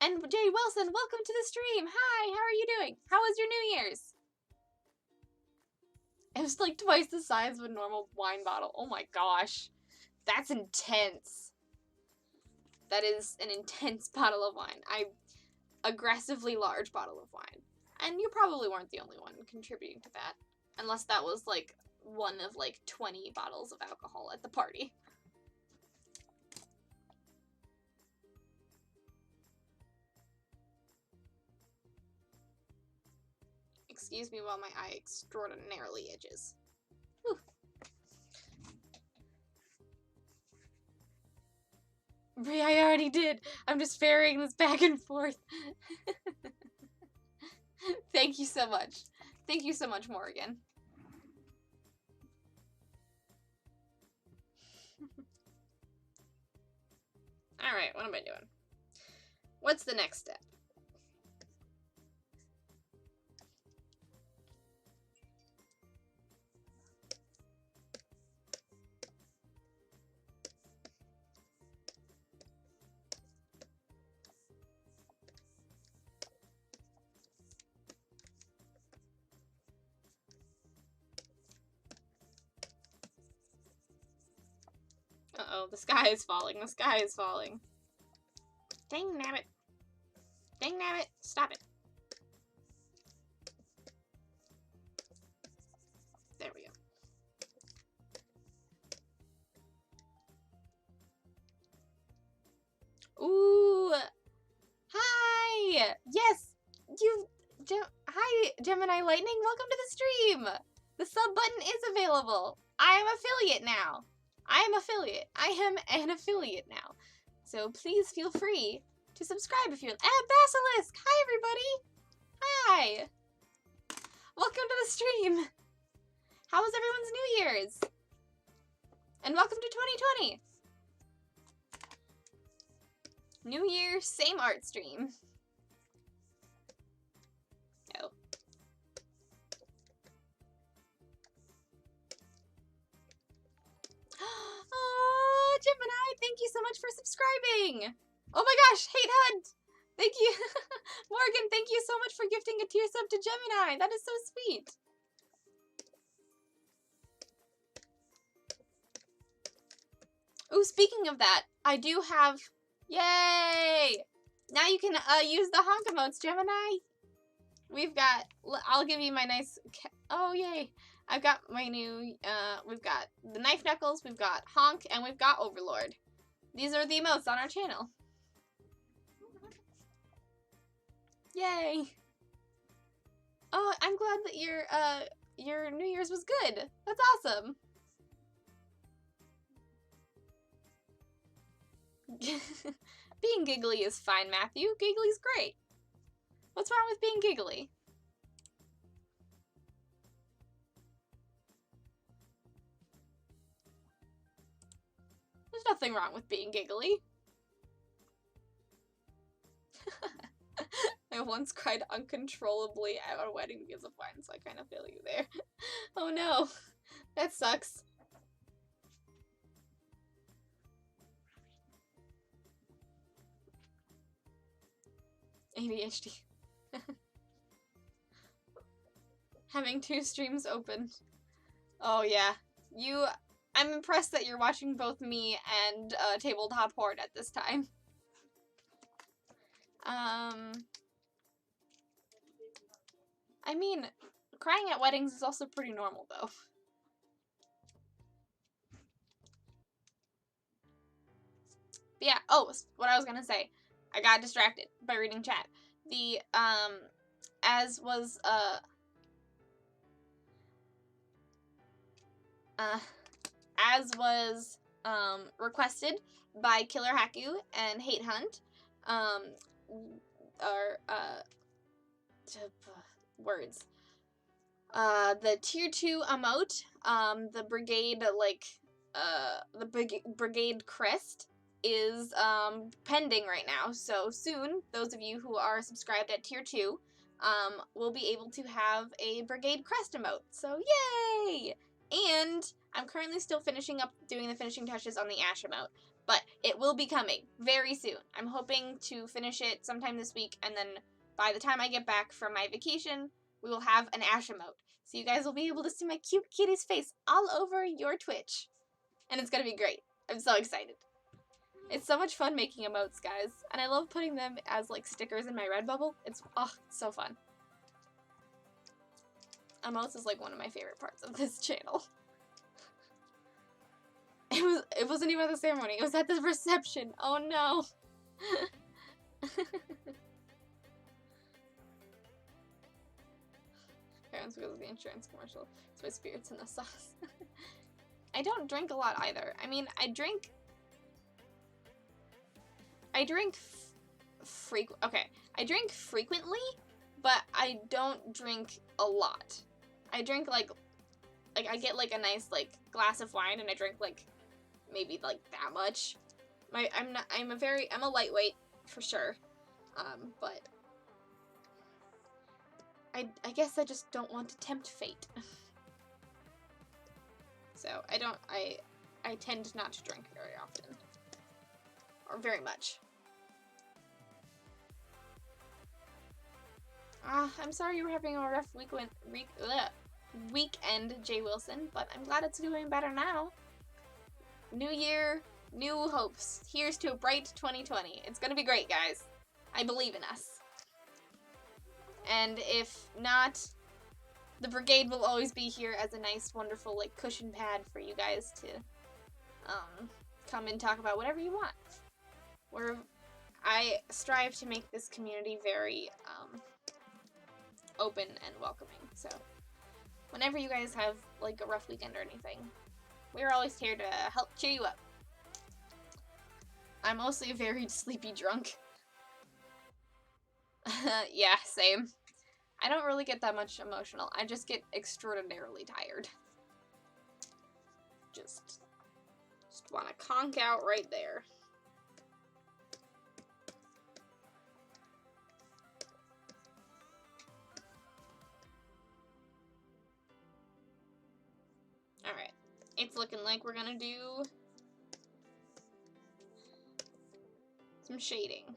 And Jay Wilson, welcome to the stream. Hi, how are you doing? How was your New Year's? It was like twice the size of a normal wine bottle. Oh my gosh. That's intense. That is an intense bottle of wine. Aggressively large bottle of wine. And you probably weren't the only one contributing to that. Unless that was like one of like 20 bottles of alcohol at the party. Excuse me while my eye extraordinarily itches. Whew. Brie, I already did. I'm just ferrying this back and forth. Thank you so much. Thank you so much, Morgan. Alright, what am I doing? What's the next step? Uh-oh, the sky is falling. The sky is falling. Dang nabbit. Dang nabbit. Stop it. There we go. Ooh. Hi. Yes. Hi, Gemini Lightning. Welcome to the stream. The sub button is available. I am affiliate now. I am an affiliate now. So please feel free to subscribe if you're... Basilisk! Hi, everybody! Hi! Welcome to the stream! How was everyone's New Year's? And welcome to 2020! New Year, same art stream. Oh. Oh, Gemini, thank you so much for subscribing! Oh my gosh, Hate Hunt! Thank you! Morgan, thank you so much for gifting a tier sub to Gemini! That is so sweet! Ooh, speaking of that, I do have... Yay! Now you can use the honk emotes, Gemini. We've got... I'll give you my nice... Oh, yay. I've got my new... we've got the Knife Knuckles, we've got Honk, and we've got Overlord. These are the emotes on our channel. Yay! Oh, I'm glad that your New Year's was good. That's awesome. Being giggly is fine, Matthew. Giggly's great. What's wrong with being giggly? There's nothing wrong with being giggly. I once cried uncontrollably at a wedding because of wine, so I kind of feel you there. Oh no, that sucks. ADHD. Having 2 streams open. Oh yeah, I'm impressed that you're watching both me and Tabletop Horde at this time. I mean, crying at weddings is also pretty normal, though. But yeah, oh, what I was gonna say. I got distracted by reading chat. The, as was requested by Killer Haku and Hate Hunt, words. The tier 2 emote, the brigade, brigade crest is, pending right now. So soon, those of you who are subscribed at tier 2, will be able to have a brigade crest emote. So yay! And I'm currently still finishing up doing the finishing touches on the Ash emote, but it will be coming very soon. I'm hoping to finish it sometime this week, and then by the time I get back from my vacation, we will have an Ash emote. So you guys will be able to see my cute kitty's face all over your Twitch. And it's gonna be great. I'm so excited. It's so much fun making emotes, guys. And I love putting them as, like, stickers in my Redbubble. It's so fun. Emotes is, like, one of my favorite parts of this channel. It wasn't even at the ceremony. It was at the reception. Oh, no. Parents because of the insurance commercial. It's my spirits in the sauce. I don't drink a lot either. I mean, I drink... I drink I drink frequently, but I don't drink a lot. I drink like I get like a nice like glass of wine and I drink like maybe like that much. I'm a lightweight for sure. But I guess I just don't want to tempt fate. So I tend not to drink very often. Or very much. I'm sorry you were having a rough weekend, Jay Wilson, but I'm glad it's doing better now. New year, new hopes. Here's to a bright 2020. It's gonna be great, guys. I believe in us. And if not, the brigade will always be here as a nice, wonderful, like, cushion pad for you guys to, come and talk about whatever you want. I strive to make this community very, open and welcoming, so whenever you guys have, like, a rough weekend or anything, we're always here to help cheer you up. I'm mostly a very sleepy drunk. Yeah, same. I don't really get that much emotional. I just get extraordinarily tired. Just want to conk out right there. Alright. It's looking like we're gonna do some shading.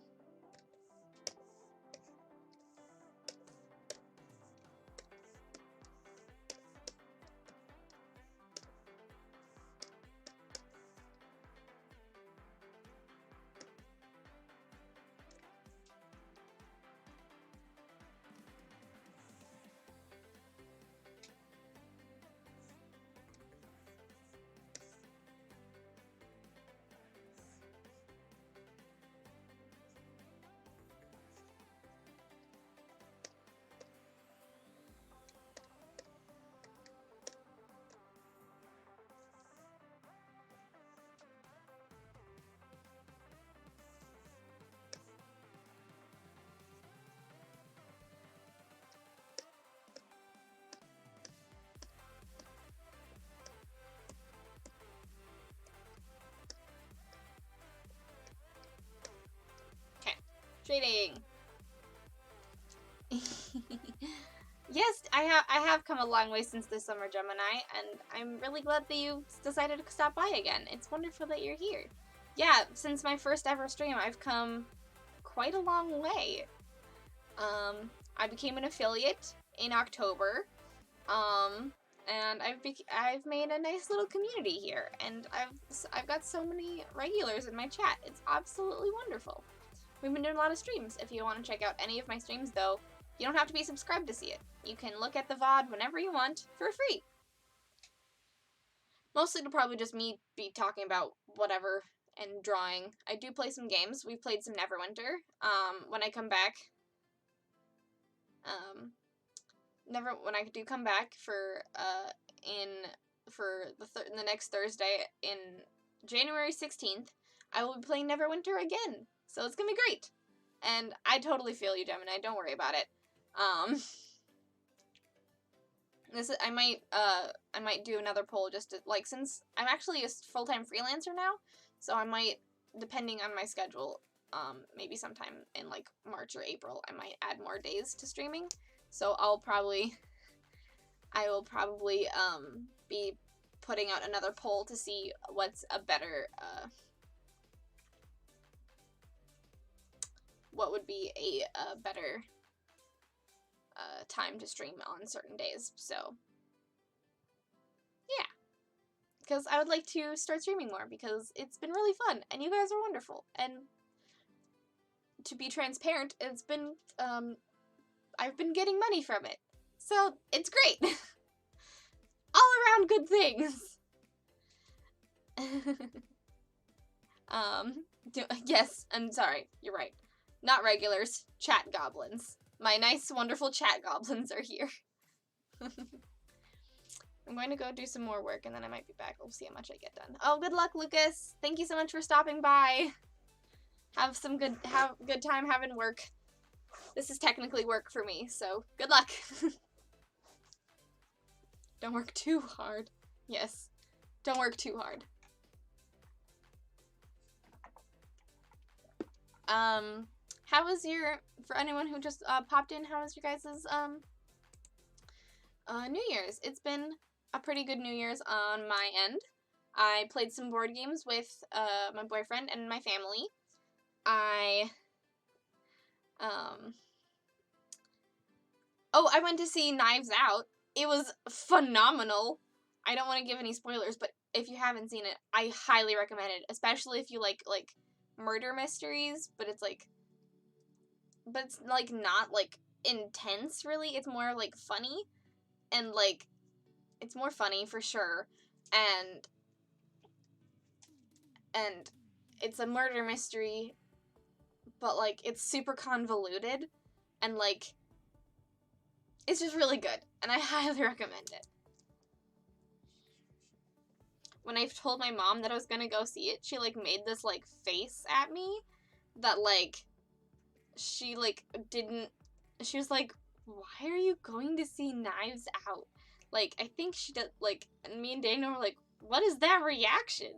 Shading. Yes, I have come a long way since this summer, Gemini, and I'm really glad that you decided to stop by again. It's wonderful that you're here. Yeah, since my first ever stream, I've come quite a long way. I became an affiliate in October, and I've made a nice little community here, and I've got so many regulars in my chat. It's absolutely wonderful. We've been doing a lot of streams. If you want to check out any of my streams, though, you don't have to be subscribed to see it. You can look at the VOD whenever you want for free. Mostly it'll probably just me be talking about whatever and drawing. I do play some games. We've played some Neverwinter. When I come back, when I do come back for the next Thursday in January 16th, I will be playing Neverwinter again. So it's gonna be great. And I totally feel you, Gemini. Don't worry about it. I might do another poll just to, like, since I'm actually a full-time freelancer now, so I might, depending on my schedule, maybe sometime in like March or April, I might add more days to streaming. So I will probably be putting out another poll to see what's a better what would be a better time to stream on certain days. So yeah, because I would like to start streaming more because it's been really fun and you guys are wonderful. And to be transparent, it's been I've been getting money from it, so it's great. All around good things. Yes, I'm sorry, you're right. Not regulars, chat goblins. My nice, wonderful chat goblins are here. I'm going to go do some more work and then I might be back. We'll see how much I get done. Oh, good luck, Lucas. Thank you so much for stopping by. have a good time having work. This is technically work for me, so good luck. Don't work too hard. Yes. Don't work too hard. How was your, for anyone who just popped in, how was your guys' New Year's? It's been a pretty good New Year's on my end. I played some board games with my boyfriend and my family. I went to see Knives Out. It was phenomenal. I don't want to give any spoilers, but if you haven't seen it, I highly recommend it, especially if you like murder mysteries, but it's not like intense really. It's more like funny, and like it's more funny for sure, and it's a murder mystery, but like it's super convoluted, and like it's just really good, and I highly recommend it. When I told my mom that I was gonna go see it, she like made this like face at me that like she like didn't, she was like, why are you going to see Knives Out? Like, I think she did, like, and me and Dana were like, what is that reaction?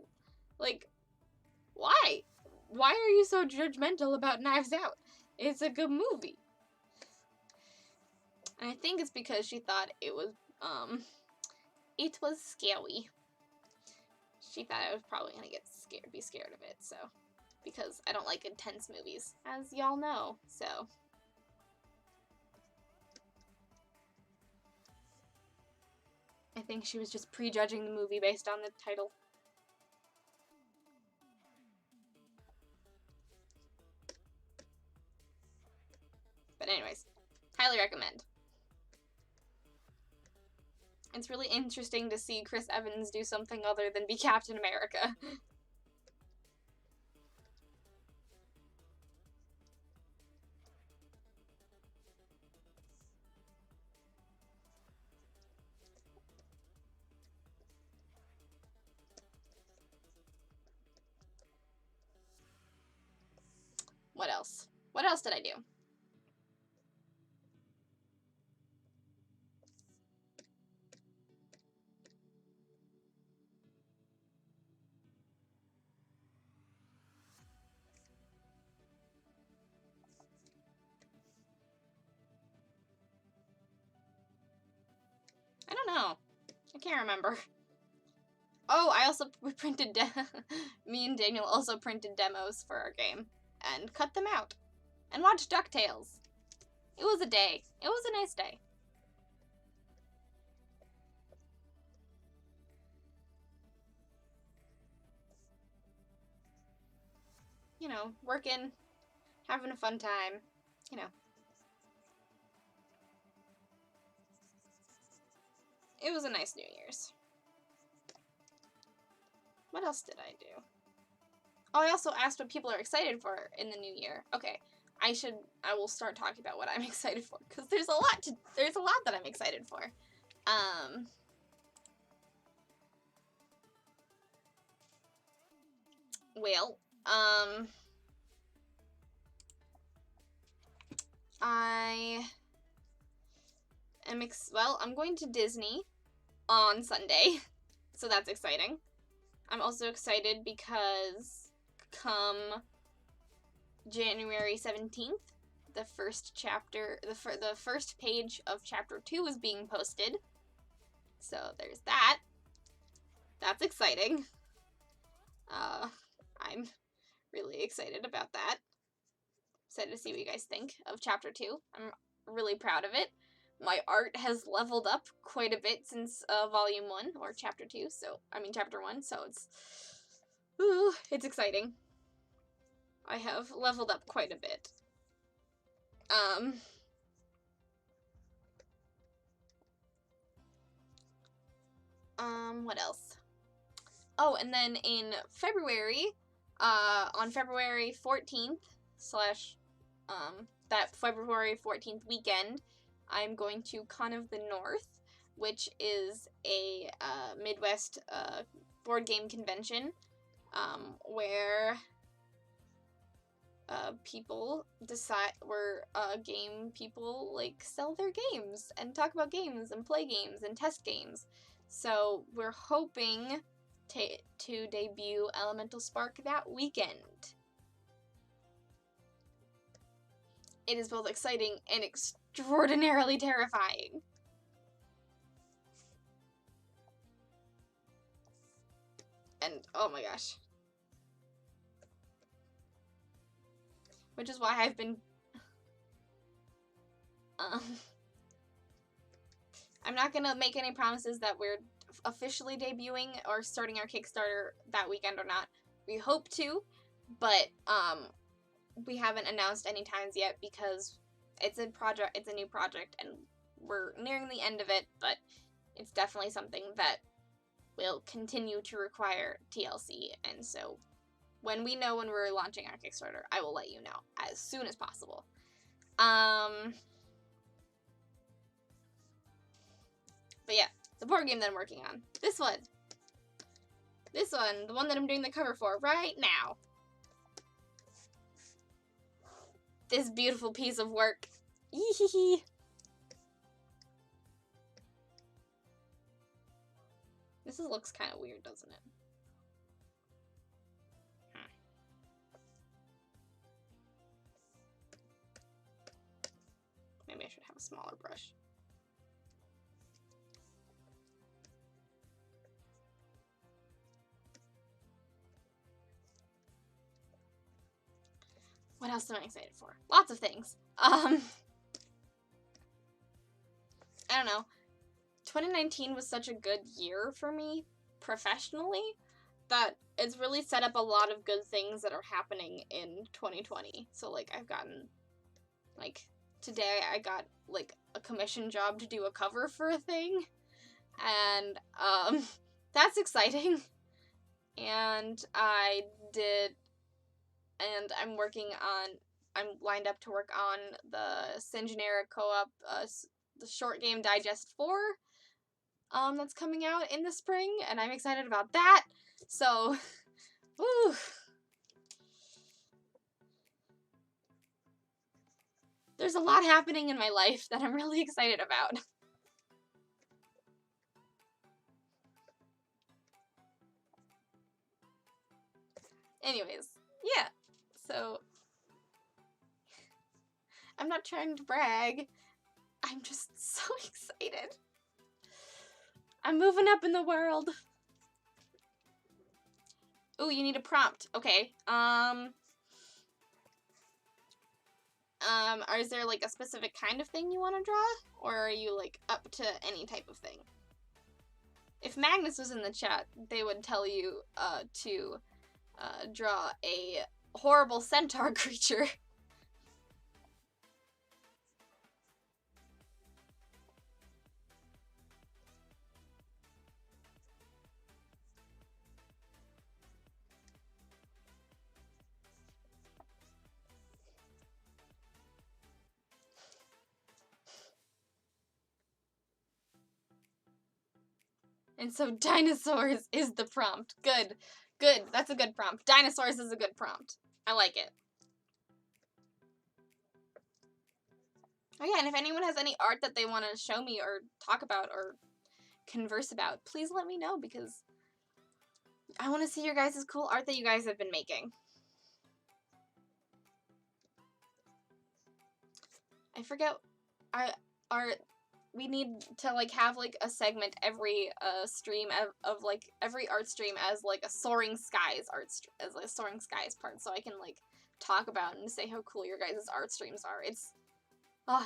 Like, why? Why are you so judgmental about Knives Out? It's a good movie. And I think it's because she thought it was scary. She thought I was probably gonna be scared of it, so, because I don't like intense movies, as y'all know, so. I think she was just prejudging the movie based on the title. But anyways, highly recommend. It's really interesting to see Chris Evans do something other than be Captain America. What else? What else did I do? I don't know. I can't remember. Oh, we printed, me and Daniel also printed demos for our game and cut them out and watched DuckTales. It was a day. It was a nice day. You know, working, having a fun time, you know. It was a nice New Year's. What else did I do? Oh, I also asked what people are excited for in the new year. Okay, I will start talking about what I'm excited for, because there's a lot that I'm excited for. Well, I'm going to Disney on Sunday, so that's exciting. I'm also excited because come January 17th, the first chapter, the first page of chapter 2 is being posted. So there's that. That's exciting. I'm really excited about that. Excited to see what you guys think of chapter 2. I'm really proud of it. My art has leveled up quite a bit since volume 1, or chapter 2, chapter 1, so it's exciting. I have leveled up quite a bit. What else? Oh, and then in February, on February 14th, that February 14th weekend, I'm going to Con of the North, which is a Midwest board game convention, where people decide where game people like sell their games and talk about games and play games and test games. So we're hoping to debut Elemental Spark that weekend. It is both exciting and extraordinarily terrifying. And oh my gosh. Which is why I've been I'm not gonna make any promises that we're officially debuting or starting our Kickstarter that weekend or not. We hope to, but we haven't announced any times yet because it's a new project, and we're nearing the end of it, but it's definitely something that will continue to require TLC, and so when we know when we're launching our Kickstarter, I will let you know as soon as possible. But yeah, the board game that I'm working on. This one, the one that I'm doing the cover for right now. This beautiful piece of work. Eehehe. This looks kind of weird, doesn't it? Maybe I should have a smaller brush. What else am I excited for? Lots of things. I don't know. 2019 was such a good year for me professionally that it's really set up a lot of good things that are happening in 2020. So like I've gotten like today I got like a commission job to do a cover for a thing, and that's exciting. And I'm lined up to work on the Syngeneric co-op, the short game Digest 4, that's coming out in the spring, and I'm excited about that. So, woo. There's a lot happening in my life that I'm really excited about. Anyways, yeah, so I'm not trying to brag. I'm just so excited. I'm moving up in the world. Ooh, you need a prompt. Okay. Is there like a specific kind of thing you want to draw? Or are you like up to any type of thing? If Magnus was in the chat, they would tell you to draw a horrible centaur creature. And so dinosaurs is the prompt. Good. Good. That's a good prompt. Dinosaurs is a good prompt. I like it. Oh yeah, and if anyone has any art that they want to show me or talk about or converse about, please let me know, because I want to see your guys' cool art that you guys have been making. I forget, we need to like have like a segment every stream of like every art stream as like a Soaring Skies as like a Soaring Skies part, so I can like talk about and say how cool your guys' art streams are. It's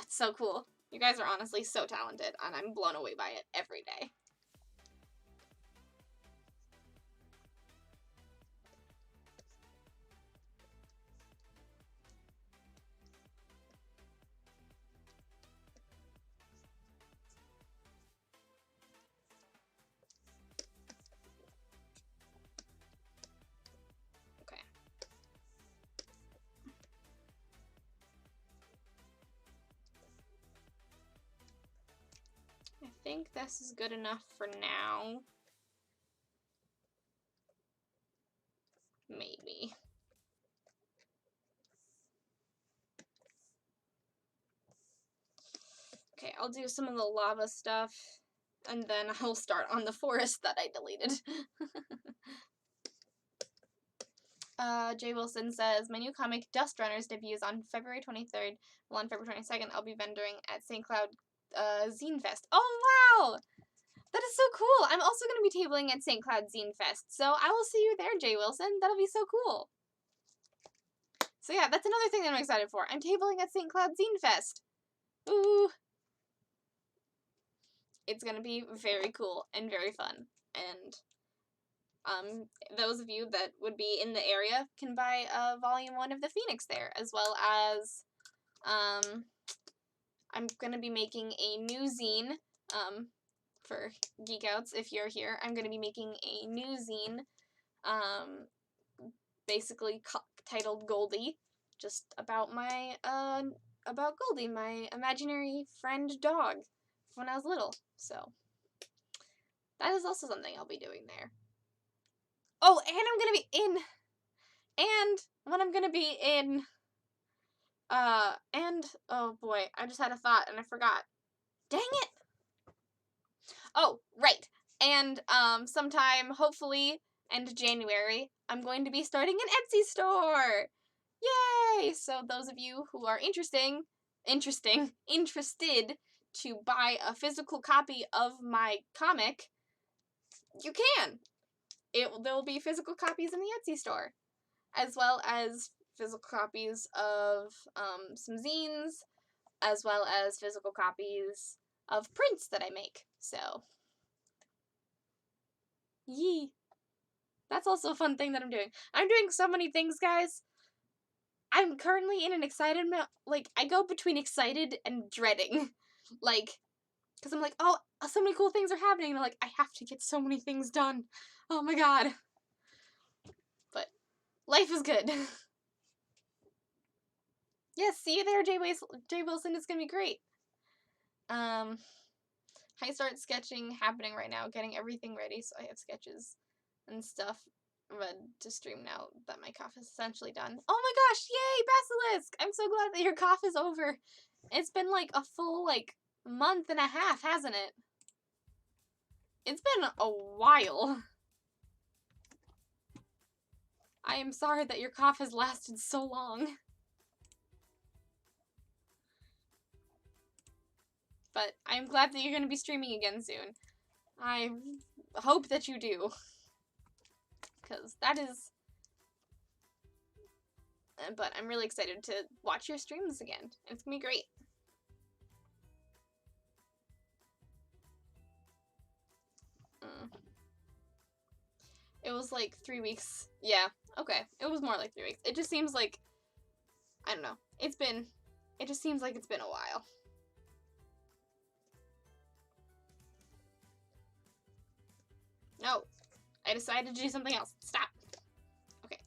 so cool. You guys are honestly so talented, and I'm blown away by it every day. I think this is good enough for now. Maybe. Okay, I'll do some of the lava stuff, and then I'll start on the forest that I deleted. Jay Wilson says, my new comic, Dust Runners, debuts on February 23rd. Well, on February 22nd, I'll be vendoring at St. Cloud Zine Fest. Oh, wow! That is so cool! I'm also going to be tabling at St. Cloud Zine Fest, so I will see you there, Jay Wilson. That'll be so cool. So yeah, that's another thing that I'm excited for. I'm tabling at St. Cloud Zine Fest. Ooh! It's going to be very cool and very fun, and those of you that would be in the area can buy volume 1 of the Phoenix there, as well as I'm gonna be making a new zine for Geek Outs. If you're here, I'm gonna be making a new zine, basically titled Goldie, just about my about Goldie, my imaginary friend dog when I was little. So that is also something I'll be doing there. Oh, and I'm gonna be in, and when I'm gonna be in, and, oh boy, I just had a thought and I forgot. Dang it! Oh, right, and, sometime, hopefully, end of January, I'm going to be starting an Etsy store! Yay! So those of you who are interested to buy a physical copy of my comic, you can! There will be physical copies in the Etsy store, as well as physical copies of some zines, as well as physical copies of prints that I make. So, yee. That's also a fun thing that I'm doing. I'm doing so many things, guys. I'm currently in an excited like, I go between excited and dreading. Like, because I'm like, oh, so many cool things are happening. And I'm like, I have to get so many things done. Oh my god. But life is good. Yes, see you there, Jay Wilson. It's gonna be great. I start sketching happening right now, getting everything ready so I have sketches and stuff ready to stream now that my cough is essentially done. Oh my gosh, yay, Basilisk! I'm so glad that your cough is over. It's been like a full, like, month and a half, hasn't it? It's been a while. I am sorry that your cough has lasted so long. But I'm glad that you're going to be streaming again soon. I hope that you do. Because that is... But I'm really excited to watch your streams again. It's going to be great. It was like 3 weeks. Yeah, okay. It was more like 3 weeks. It just seems like... I don't know. It just seems like it's been a while. No. I decided to do something else. Stop. Okay.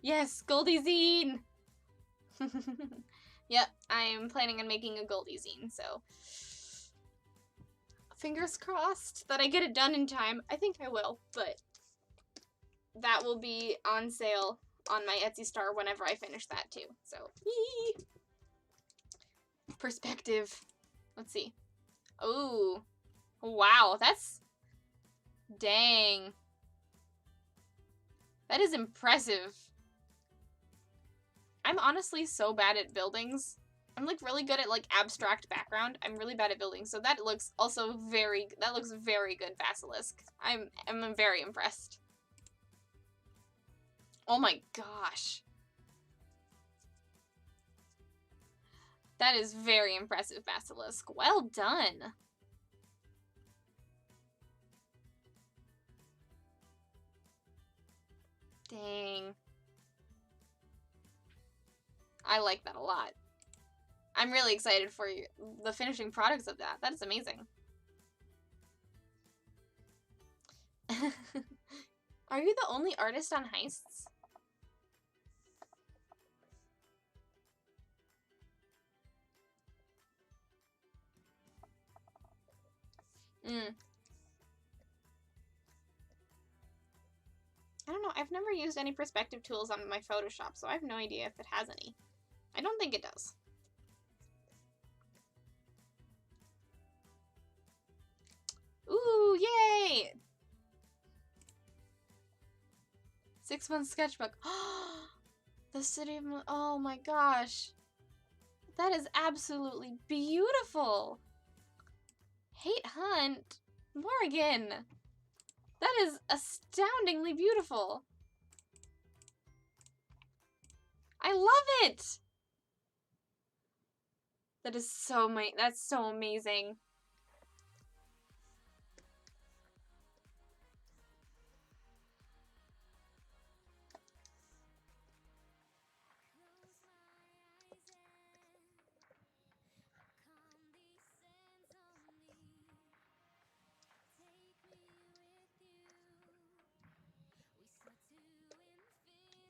Yes, Goldie Zine! Yep, I'm planning on making a Goldie Zine, so... Fingers crossed that I get it done in time. I think I will, but... that will be on sale on my Etsy store whenever I finish that, too. So, yee! Perspective. Let's see. Ooh. Wow, that's... Dang. That is impressive. I'm honestly so bad at buildings. I'm like really good at like abstract background. I'm really bad at buildings. So that looks also that looks very good, Basilisk. I'm very impressed. Oh my gosh. That is very impressive, Basilisk. Well done. Dang. I like that a lot. I'm really excited for the finishing products of that. That is amazing. Are you the only artist on Heists? I don't know. I've never used any perspective tools on my Photoshop, so I have no idea if it has any. I don't think it does. Ooh, yay! 6-month sketchbook. The city of... Oh my gosh. That is absolutely beautiful. Hate Hunt. Morgan. That is astoundingly beautiful. I love it. That is so that's so amazing.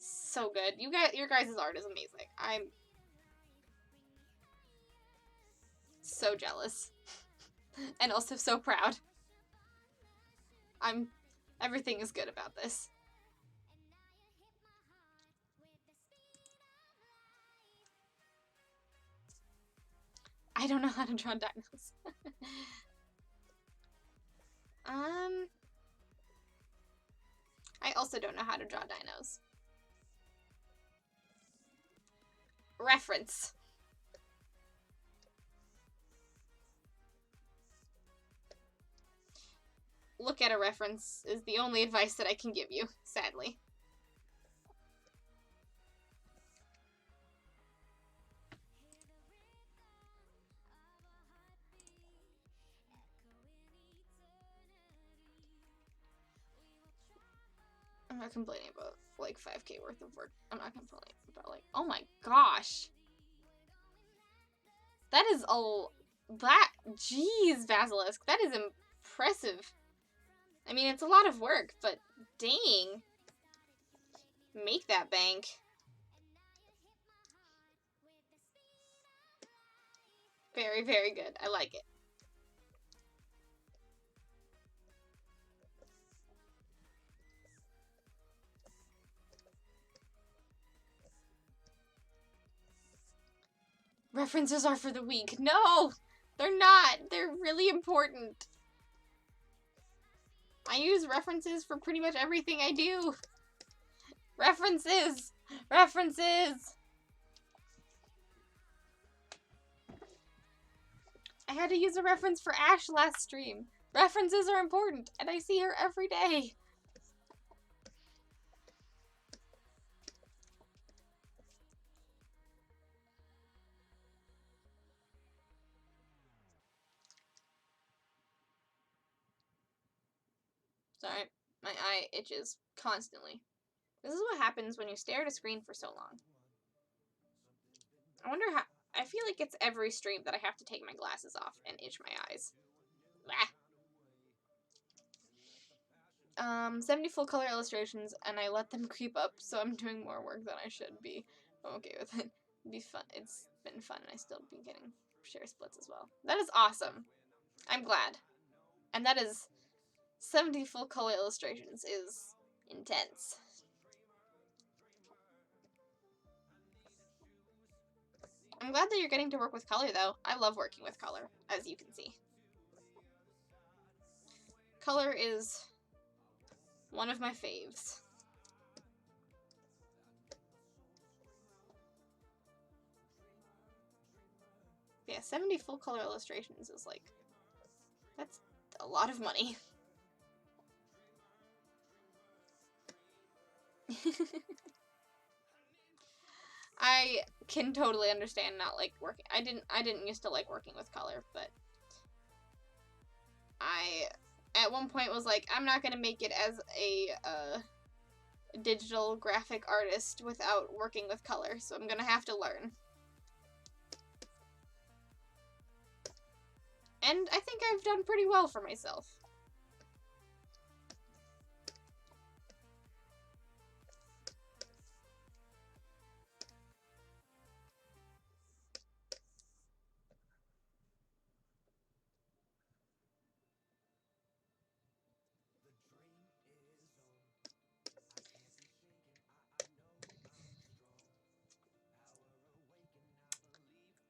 So good. Your guys' art is amazing. I'm so jealous. And also so proud. Everything is good about this. I don't know how to draw dinos. I also don't know how to draw dinos. Reference. Look at a reference is the only advice that I can give you, sadly. I'm not complaining about like 5K worth of work. I'm not complaining about like, oh my gosh. That is jeez, Basilisk, that is impressive. I mean, it's a lot of work, but dang. Make that bank. Very, very good. I like it. References are for the weak. No! They're not. They're really important. I use references for pretty much everything I do. References! References! I had to use a reference for Ash last stream. References are important, and I see her every day. Sorry, my eye itches constantly. This is what happens when you stare at a screen for so long. I wonder how... I feel like it's every stream that I have to take my glasses off and itch my eyes. Blah. 70 full color illustrations, and I let them creep up, so I'm doing more work than I should be. I'm okay with it. It'd be fun. It's been fun, and I still be getting share splits as well. That is awesome. I'm glad. And that is 70 full color illustrations is intense. I'm glad that you're getting to work with color, though. I love working with color, as you can see. Color is one of my faves. Yeah, 70 full color illustrations is like, that's a lot of money. I can totally understand not like working. I didn't used to like working with color, but I at one point was like, I'm not gonna make it as a digital graphic artist without working with color, so I'm gonna have to learn. And I think I've done pretty well for myself.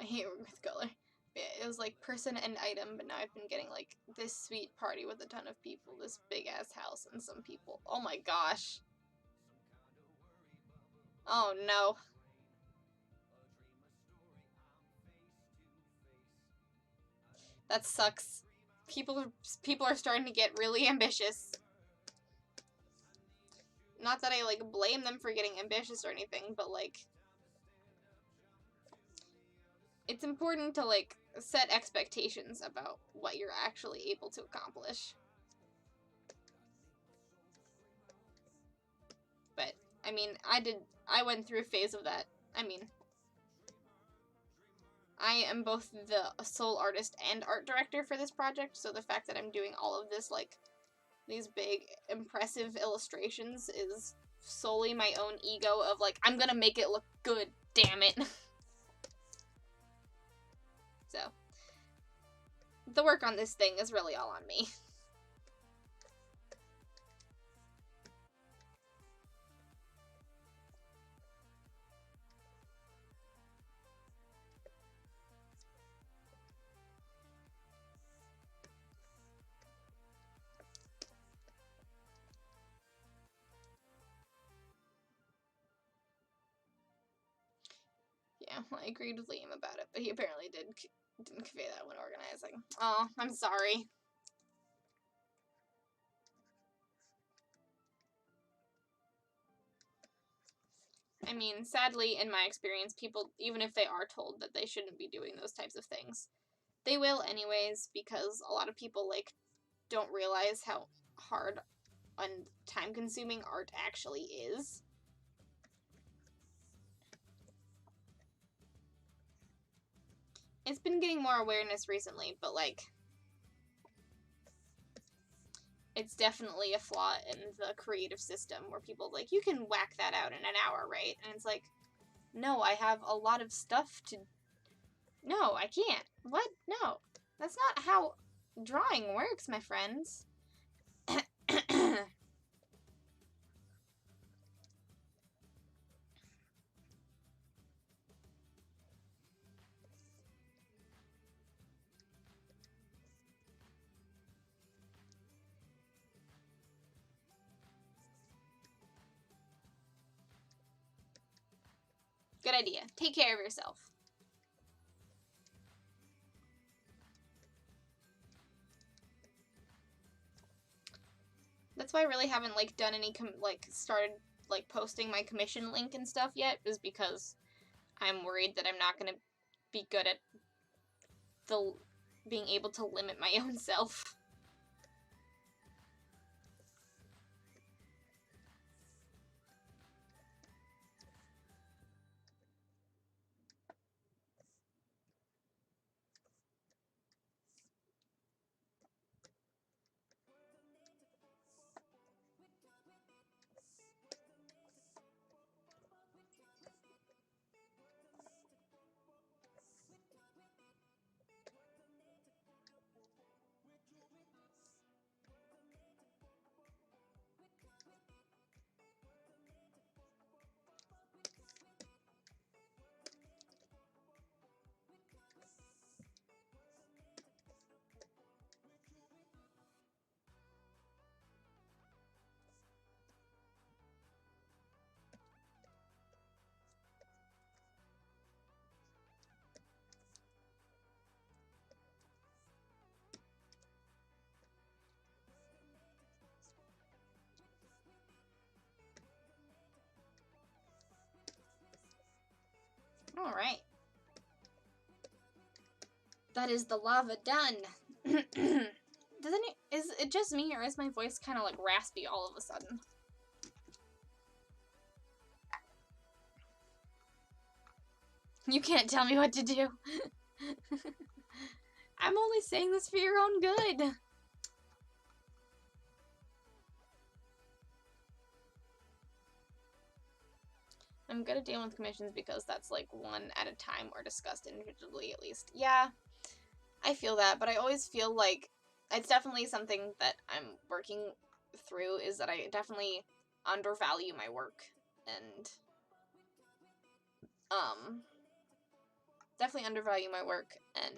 I hate with color. It was like person and item, but now I've been getting like this sweet party with a ton of people, this big ass house and some people. Oh my gosh. Oh no. That sucks. People are starting to get really ambitious. Not that I like blame them for getting ambitious or anything, but like it's important to like set expectations about what you're actually able to accomplish. But I mean, I went through a phase of that. I mean, I am both the sole artist and art director for this project, so the fact that I'm doing all of this, like, these big, impressive illustrations is solely my own ego of, like, I'm gonna make it look good, damn it. So, the work on this thing is really all on me. Yeah, I agreed with Liam about it, but he apparently didn't convey that when organizing. Oh, I'm sorry. I mean, sadly, in my experience, people, even if they are told that they shouldn't be doing those types of things, they will anyways, because a lot of people, like, don't realize how hard and time-consuming art actually is. It's been getting more awareness recently, but, like, it's definitely a flaw in the creative system where people, like, you can whack that out in an hour, right? And it's like, no, I have a lot of stuff to... No, I can't. What? No. That's not how drawing works, my friends. Good idea. Take care of yourself. That's why I really haven't, like, done any, started, like, posting my commission link and stuff yet, is because I'm worried that I'm not gonna be good at being able to limit my own self. Alright. That is the lava done. Is it just me, or is my voice kind of, like, raspy all of a sudden? You can't tell me what to do. I'm only saying this for your own good. I'm good at dealing with commissions because that's, like, one at a time or discussed individually, at least. Yeah, I feel that, but I always feel like it's definitely something that I'm working through, is that I definitely undervalue my work, and, definitely undervalue my work and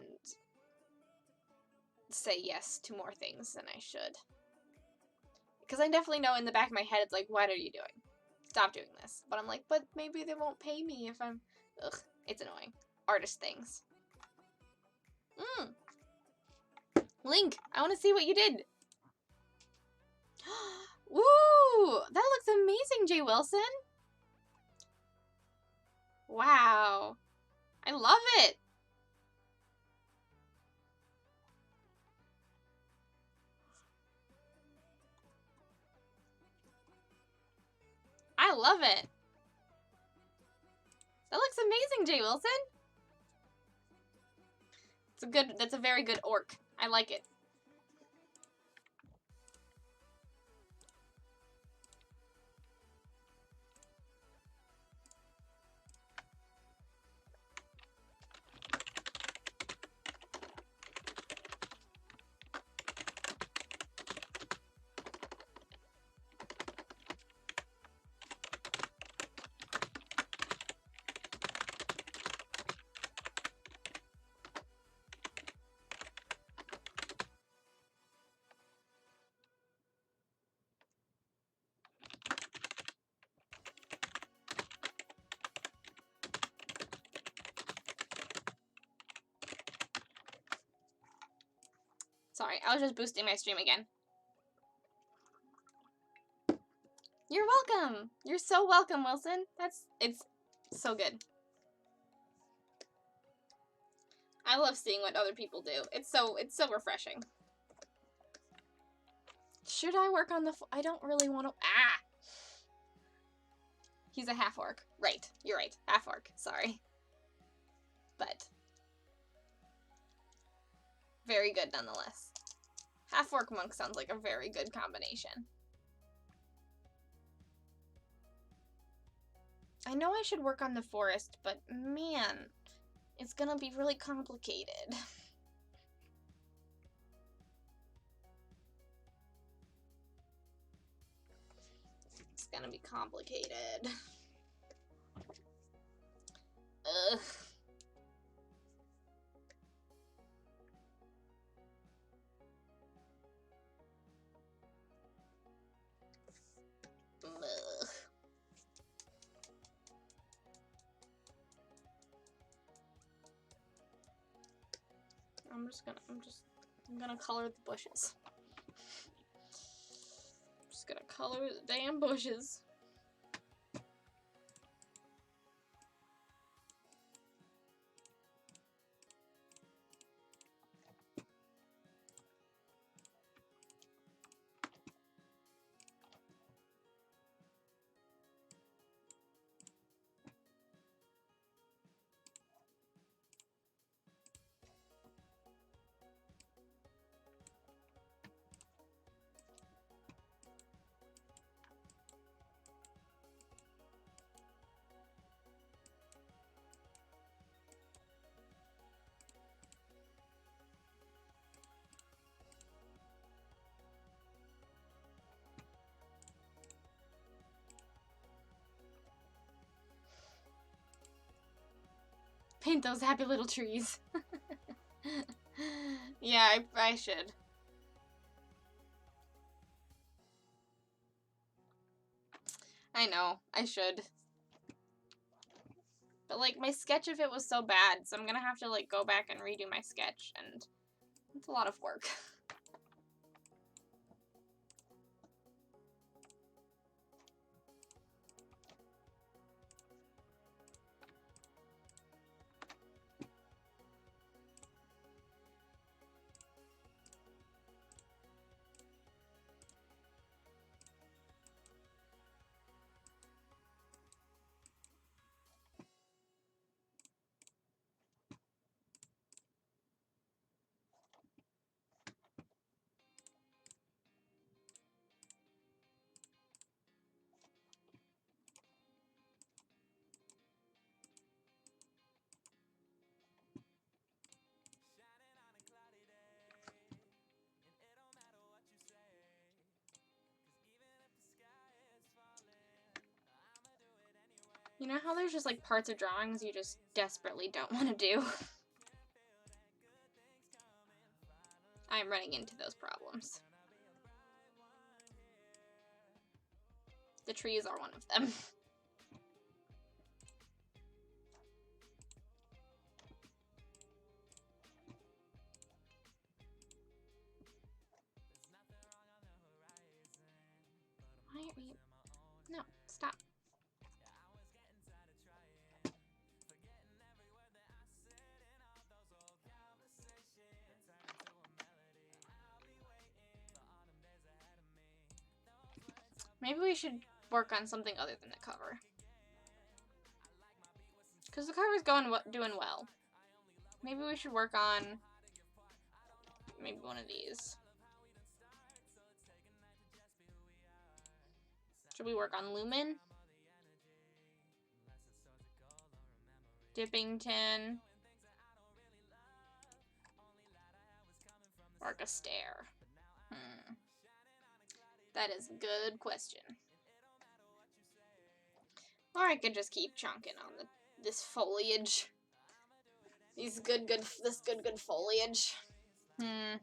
say yes to more things than I should. Because I definitely know in the back of my head, it's like, what are you doing? Stop doing this. But I'm like, but maybe they won't pay me if I'm... Ugh, it's annoying. Artist things. Link, I want to see what you did. Woo! That looks amazing, Jay Wilson. Wow. I love it. I love it. That looks amazing, Jay Wilson. That's a very good orc. I like it. Sorry, I was just boosting my stream again. You're welcome. You're so welcome, Wilson. It's so good. I love seeing what other people do. It's so refreshing. Should I work on the... I don't really want to... Ah! He's a half-orc. Right. You're right. Half-orc. Sorry. But... very good nonetheless. Half-orc monk sounds like a very good combination. I know I should work on the forest, but man, it's gonna be really complicated. It's gonna be complicated. Ugh. Ugh. I'm gonna color the bushes. I'm just gonna color the damn bushes. Paint those happy little trees. Yeah, I should. I know, I should. But, like, my sketch of it was so bad, so I'm gonna have to, like, go back and redo my sketch, and it's a lot of work. You know how there's just like parts of drawings you just desperately don't want to do? I'm running into those problems. The trees are one of them. Why are you? No, stop. Maybe we should work on something other than the cover. Because the cover's doing well. Maybe we should work on maybe one of these. Should we work on Lumen? Dippington. Orca-Stare. That is a good question. Or I could just keep chunking on this foliage. This good foliage. I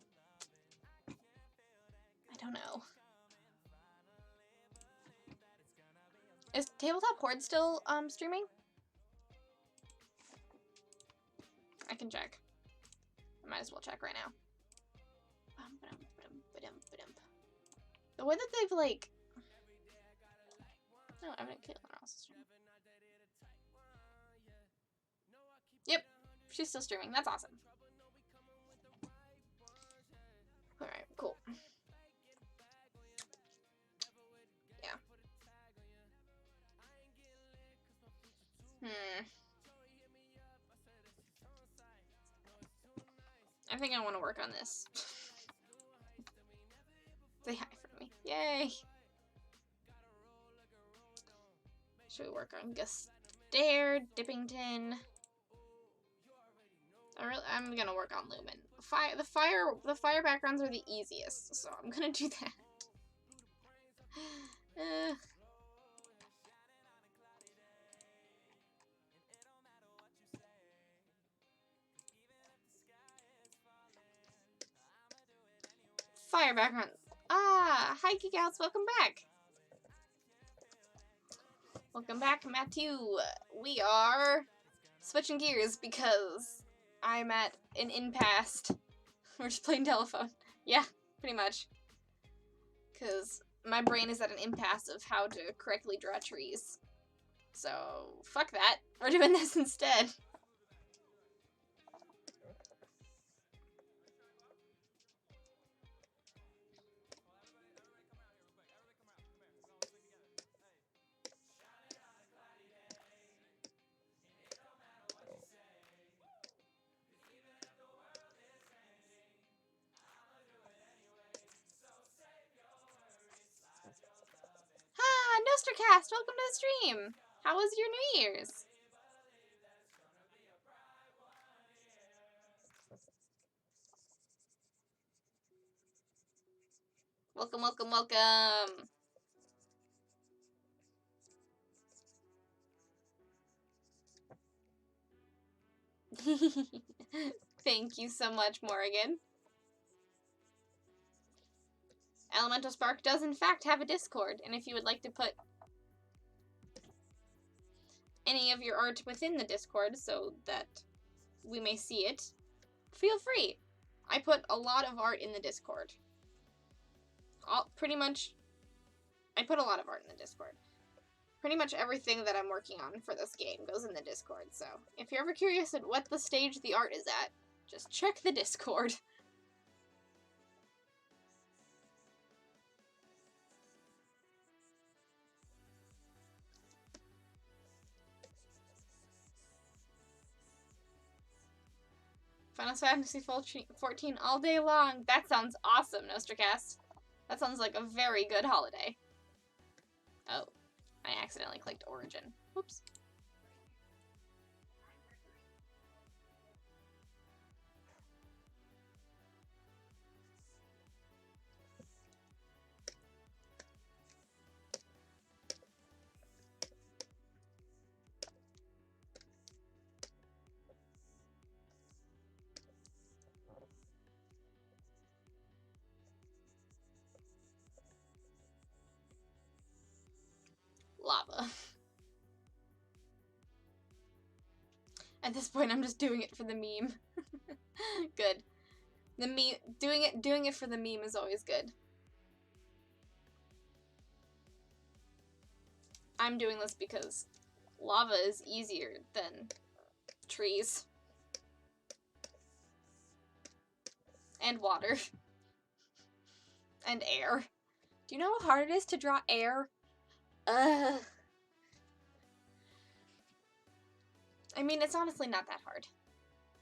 don't know. Is Tabletop Horde still streaming? I can check. I might as well check right now. The way that they've like... No, I haven't killed anyone else streaming. Yep, she's still streaming. That's awesome. Alright, cool. Yeah. I think I want to work on this. Say hi for me. Yay! Should we work on Orca-Stare, Dippington? I'm gonna work on Lumen. The fire backgrounds are the easiest, so I'm gonna do that. Fire background. Ah, hi Geek Outs, welcome back. Welcome back, Matthew. We are switching gears because I'm at an impasse. We're just playing telephone. Yeah, pretty much. Because my brain is at an impasse of how to correctly draw trees. So, fuck that. We're doing this instead. Ah, Nostracast, welcome to the stream. How was your New Year's? Welcome, welcome, welcome. Thank you so much, Morgan. Elemental Spark does in fact have a Discord, and if you would like to put any of your art within the Discord so that we may see it, feel free. I put a lot of art in the Discord. I put a lot of art in the Discord. Pretty much everything that I'm working on for this game goes in the Discord, so if you're ever curious at what the stage the art is at, just check the Discord. Final Fantasy 14 all day long. That sounds awesome, Nostracast. That sounds like a very good holiday. Oh, I accidentally clicked Origin. Whoops. At this point, I'm just doing it for the meme. Good. The meme, doing it for the meme is always good. I'm doing this because lava is easier than trees. And water. And air. Do you know how hard it is to draw air? Ugh. I mean, it's honestly not that hard.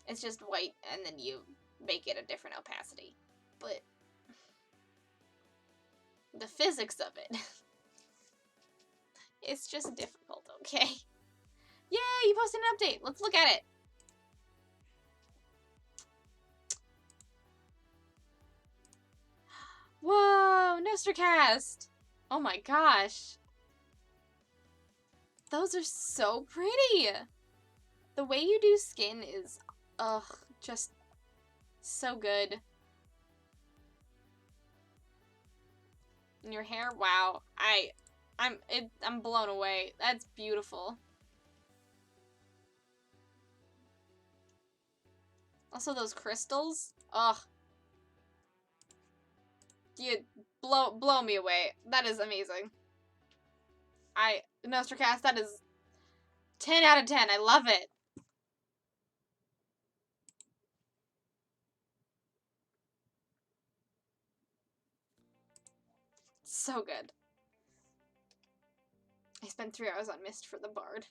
It's just white, and then you make it a different opacity. But the physics of it, it's just difficult, okay? Yay, you posted an update. Let's look at it. Whoa, Nostrcast. Oh my gosh. Those are so pretty. The way you do skin is, ugh, just so good. And your hair, wow. I'm blown away. That's beautiful. Also those crystals, ugh. You blow me away. That is amazing. Nostrcast, that is 10 out of 10. I love it. So good. I spent 3 hours on Mist for the Bard.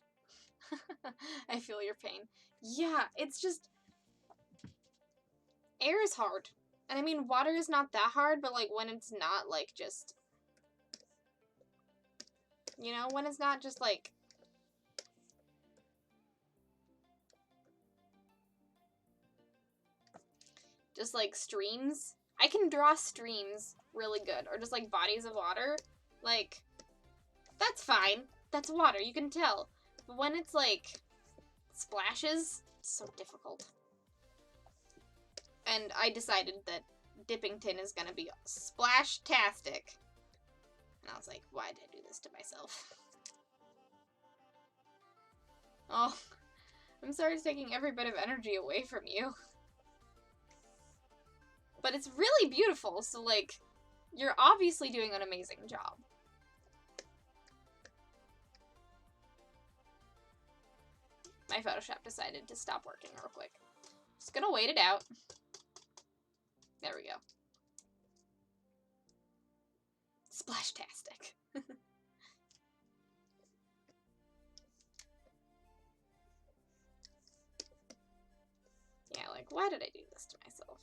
I feel your pain. Yeah, it's just... Air is hard. And I mean, water is not that hard, but like when it's not like just... You know, when it's not just like... Just like streams. I can draw streams really good. Or just like bodies of water. Like, that's fine. That's water, you can tell. But when it's like splashes, it's so difficult. And I decided that Dippington is gonna be splash-tastic. And I was like, why did I do this to myself? Oh, I'm sorry it's taking every bit of energy away from you. But it's really beautiful, so like, you're obviously doing an amazing job. My Photoshop decided to stop working real quick. Just gonna wait it out. There we go. Splashtastic. Yeah, like, why did I do this to myself?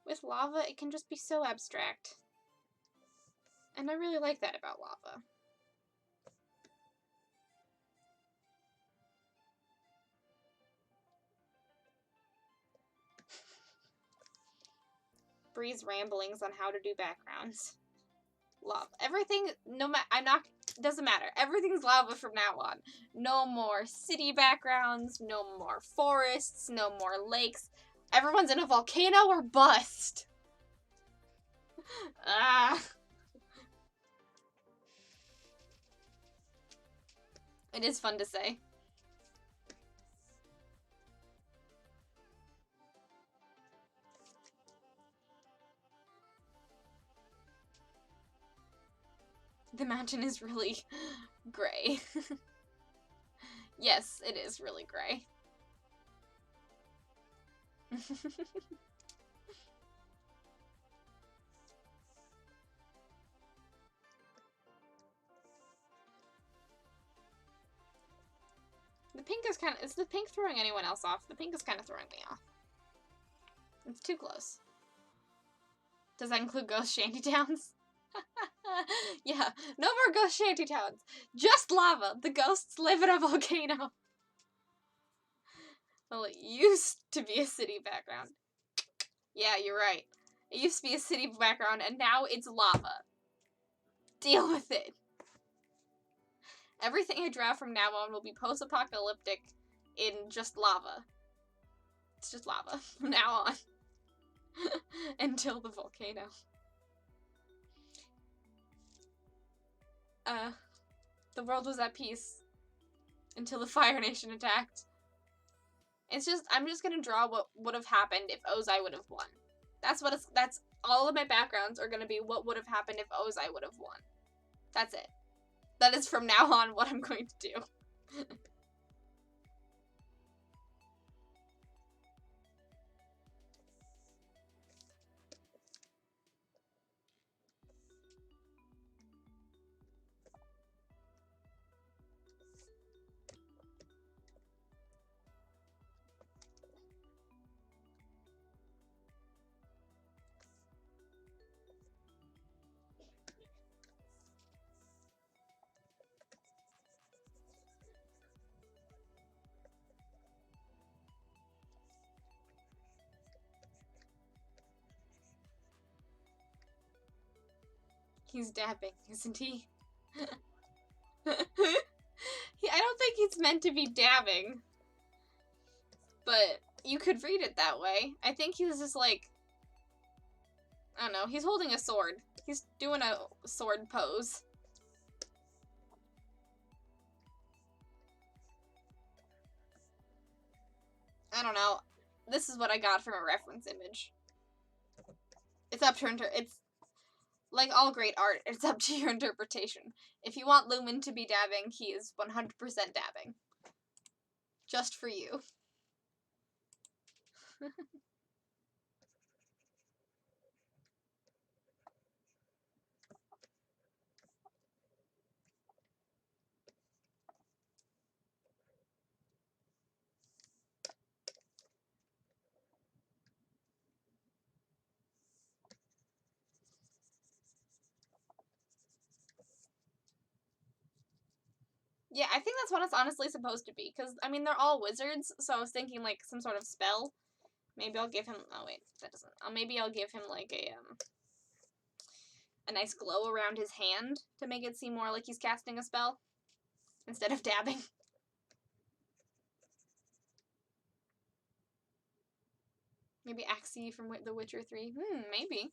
With lava, it can just be so abstract. And I really like that about lava. Bree's ramblings on how to do backgrounds. Lava. Everything, doesn't matter. Everything's lava from now on. No more city backgrounds, no more forests, no more lakes. Everyone's in a volcano or bust. Ah. It is fun to say. The mountain is really gray. Yes, it is really gray. The pink is kind of... Is the pink throwing anyone else off? The pink is kind of throwing me off. It's too close. Does that include ghost shantytowns? Yeah, no more ghost shantytowns. Just lava. The ghosts live in a volcano. Well, it used to be a city background. Yeah, you're right. It used to be a city background, and now it's lava. Deal with it. Everything I draw from now on will be post-apocalyptic in just lava. It's just lava from now on. Until the volcano. The world was at peace until the Fire Nation attacked. I'm just gonna draw what would have happened if Ozai would have won. That's all of my backgrounds are gonna be what would have happened if Ozai would have won. That's it. That is from now on what I'm going to do. He's dabbing, isn't he? I don't think he's meant to be dabbing. But you could read it that way. I think he's just like... I don't know. He's holding a sword. He's doing a sword pose. I don't know. This is what I got from a reference image. It's up to it's like all great art, it's up to your interpretation. If you want Lumen to be dabbing, he is 100% dabbing. Just for you. Yeah, I think that's what it's honestly supposed to be. Because, I mean, they're all wizards, so I was thinking, like, some sort of spell. Maybe I'll give him... Oh, wait, that doesn't... maybe I'll give him, like, a nice glow around his hand to make it seem more like he's casting a spell. Instead of dabbing. Maybe Axie from The Witcher 3. Maybe.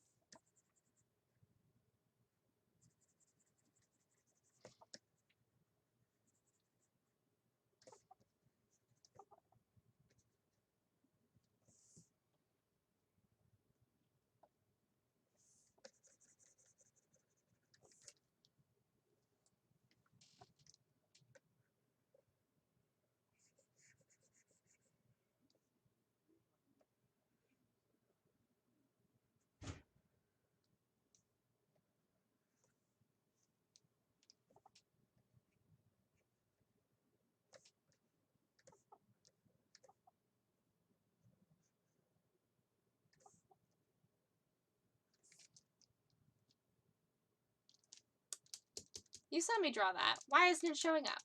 You saw me draw that. Why isn't it showing up?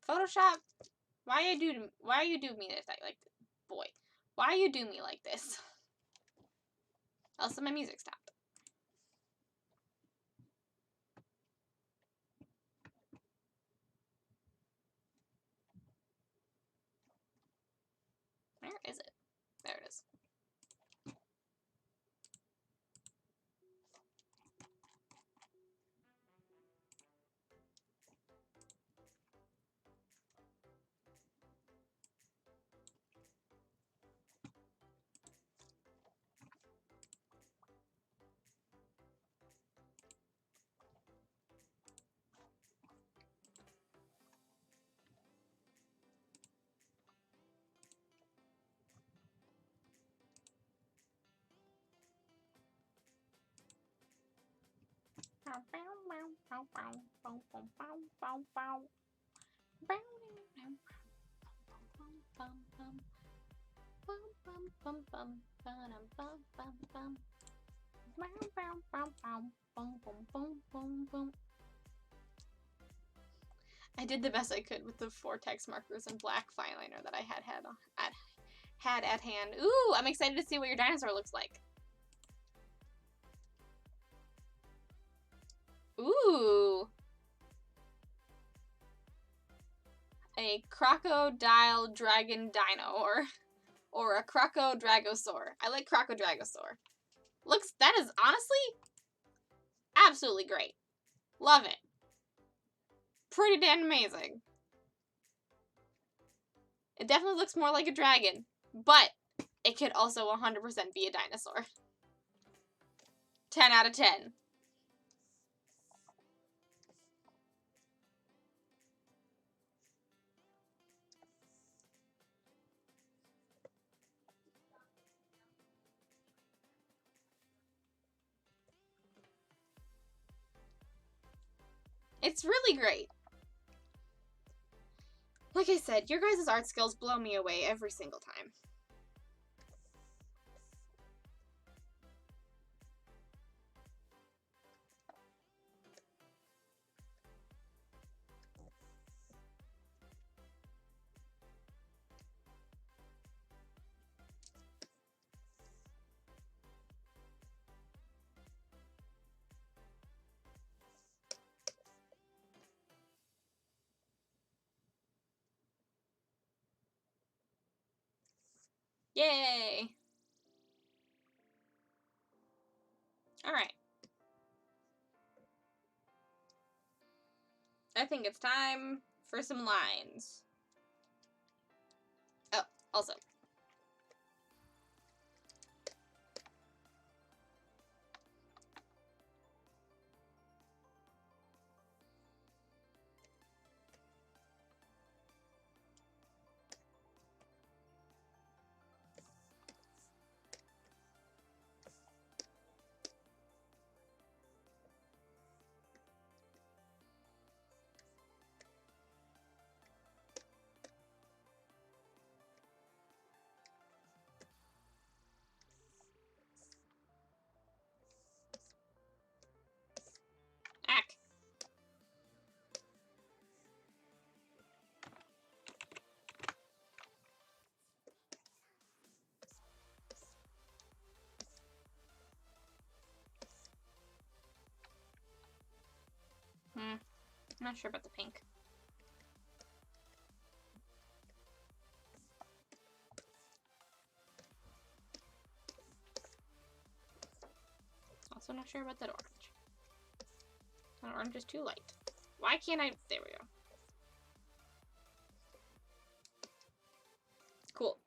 Photoshop? Why you do me this like this? Boy. Why you do me like this? Also, my music stopped. Where is it? There it is. I did the best I could with the Vortex markers and black fineliner that I had at hand. Ooh, I'm excited to see what your dinosaur looks like. Ooh. a crocodile dragon dino or a crocodragosaur. I like crocodragosaur. That is honestly absolutely great. Love it. Pretty damn amazing. It definitely looks more like a dragon, but it could also 100% be a dinosaur. 10 out of 10. It's really great. Like I said, your guys' art skills blow me away every single time. Yay! Alright. I think it's time for some lines. Oh, also. Ack. I'm not sure about the pink. Also not sure about that orange. That orange is too light. Why can't I? There we go. Cool.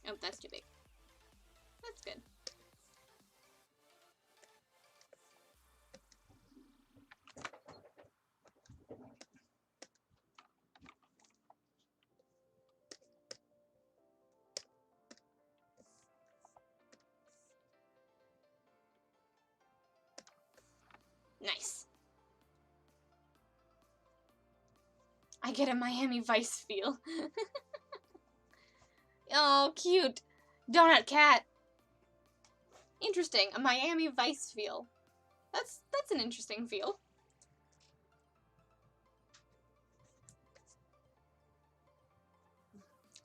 Oh, that's too big. That's good. Nice. I get a Miami Vice feel. Oh, cute. Donut cat. Interesting. A Miami Vice feel. That's an interesting feel.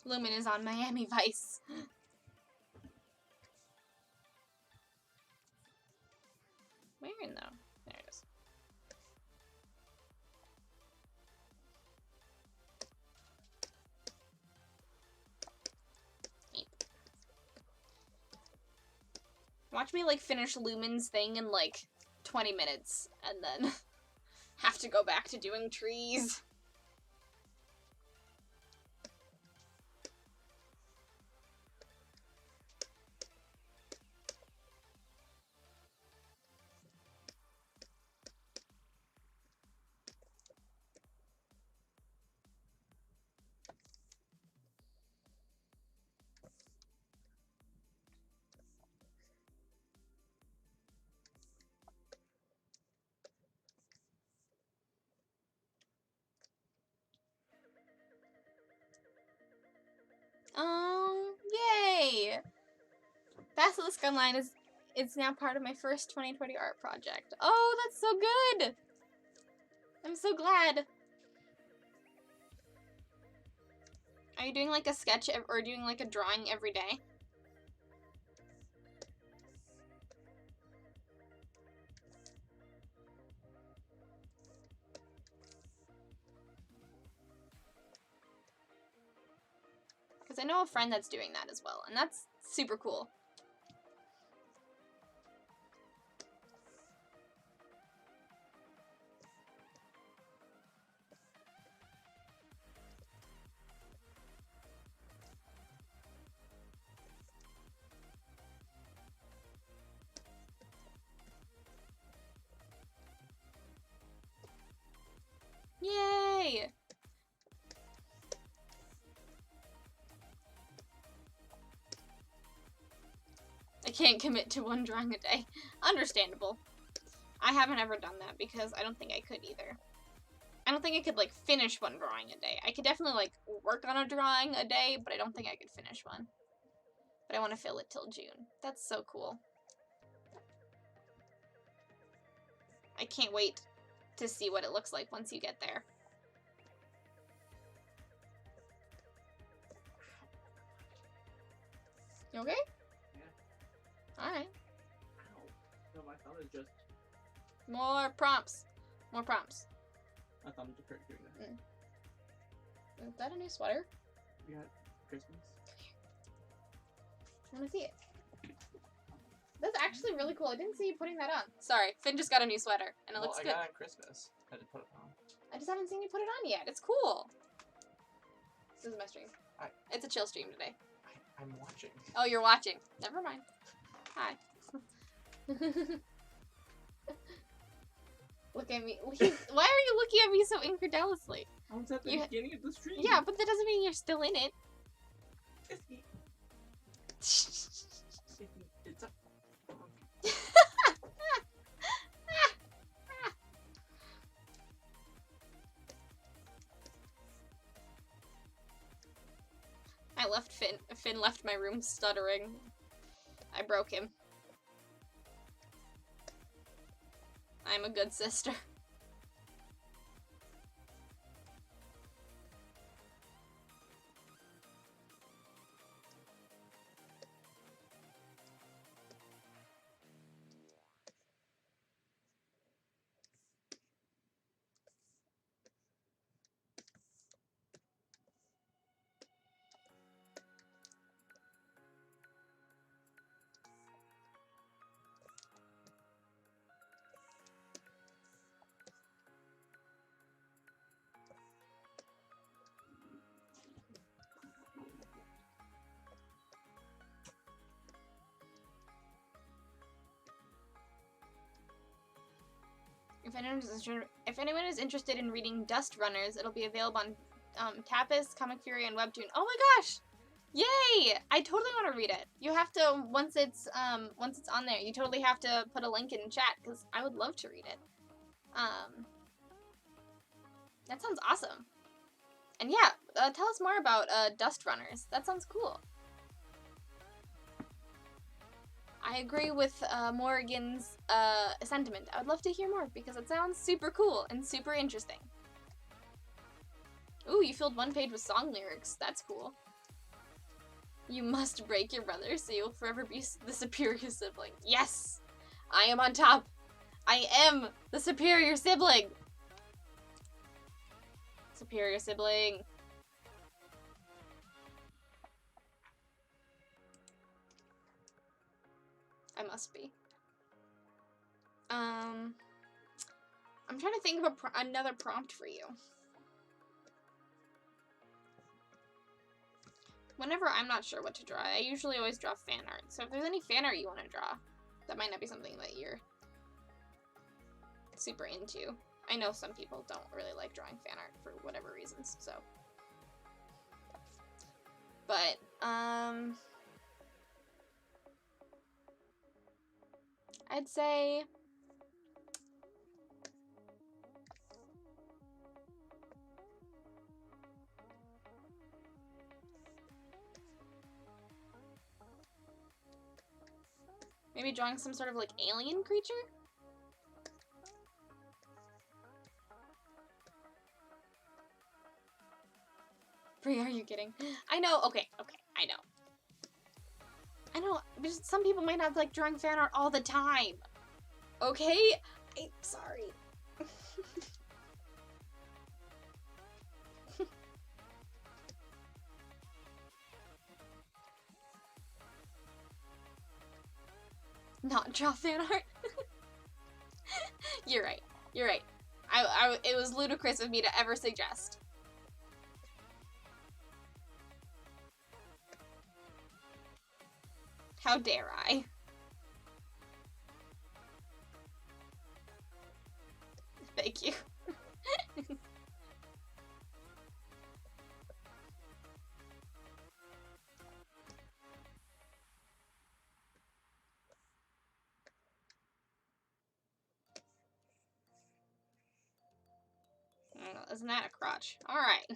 Lumen is on Miami Vice. Where in though? There it is. Watch me like finish Lumen's thing in like 20 minutes and then have to go back to doing trees. Oh, yay! Basilisk Online is now part of my first 2020 art project. Oh, that's so good! I'm so glad. Are you doing like a sketch or doing like a drawing every day? Because I know a friend that's doing that as well, and that's super cool. Yay! I can't commit to one drawing a day. Understandable. I haven't ever done that because I don't think I could either. I don't think I could, like, finish one drawing a day. I could definitely, like, work on a drawing a day, but I don't think I could finish one. But I want to fill it till June. That's so cool. I can't wait to see what it looks like once you get there. You okay? Yeah. Alright. Ow. No, my thumb is just... More prompts. More prompts. My thumb is just doing that. Is that a new sweater? We got Christmas. I want to see it. That's actually really cool. I didn't see you putting that on. Sorry, Finn just got a new sweater, and it looks good. I got it on Christmas. I had to put it on. I just haven't seen you put it on yet. It's cool. This is my stream. It's a chill stream today. I'm watching. Oh, you're watching. Never mind. Hi. Look at me. Why are you looking at me so incredulously? I was at the beginning of the stream. Yeah, but that doesn't mean you're still in it. It's a... I left Finn. Finn left my room stuttering. I broke him. I'm a good sister. If anyone is interested in reading Dust Runners, it'll be available on Tapas, Comic Fury, and Webtoon. Oh my gosh! Yay! I totally want to read it. You have to once it's on there. You totally have to put a link in chat because I would love to read it. That sounds awesome. And yeah, tell us more about Dust Runners. That sounds cool. I agree with Morrigan's sentiment. I would love to hear more because it sounds super cool and super interesting. Ooh, you filled one page with song lyrics. That's cool. You must break your brother so you'll forever be the superior sibling. Yes! I am on top. I am the superior sibling. Superior sibling. I must be. I'm trying to think of another prompt for you. Whenever I'm not sure what to draw, I usually always draw fan art. So if there's any fan art you want to draw, that might not be something that you're super into. I know some people don't really like drawing fan art for whatever reasons, so. But, I'd say maybe drawing some sort of like alien creature? Brie, are you kidding? I know, okay, I know. I know, but some people might not like drawing fan art all the time. Okay? I'm sorry. not draw fan art. You're right. You're right. It was ludicrous of me to ever suggest. How dare I? Thank you. Isn't that a crotch? Alright.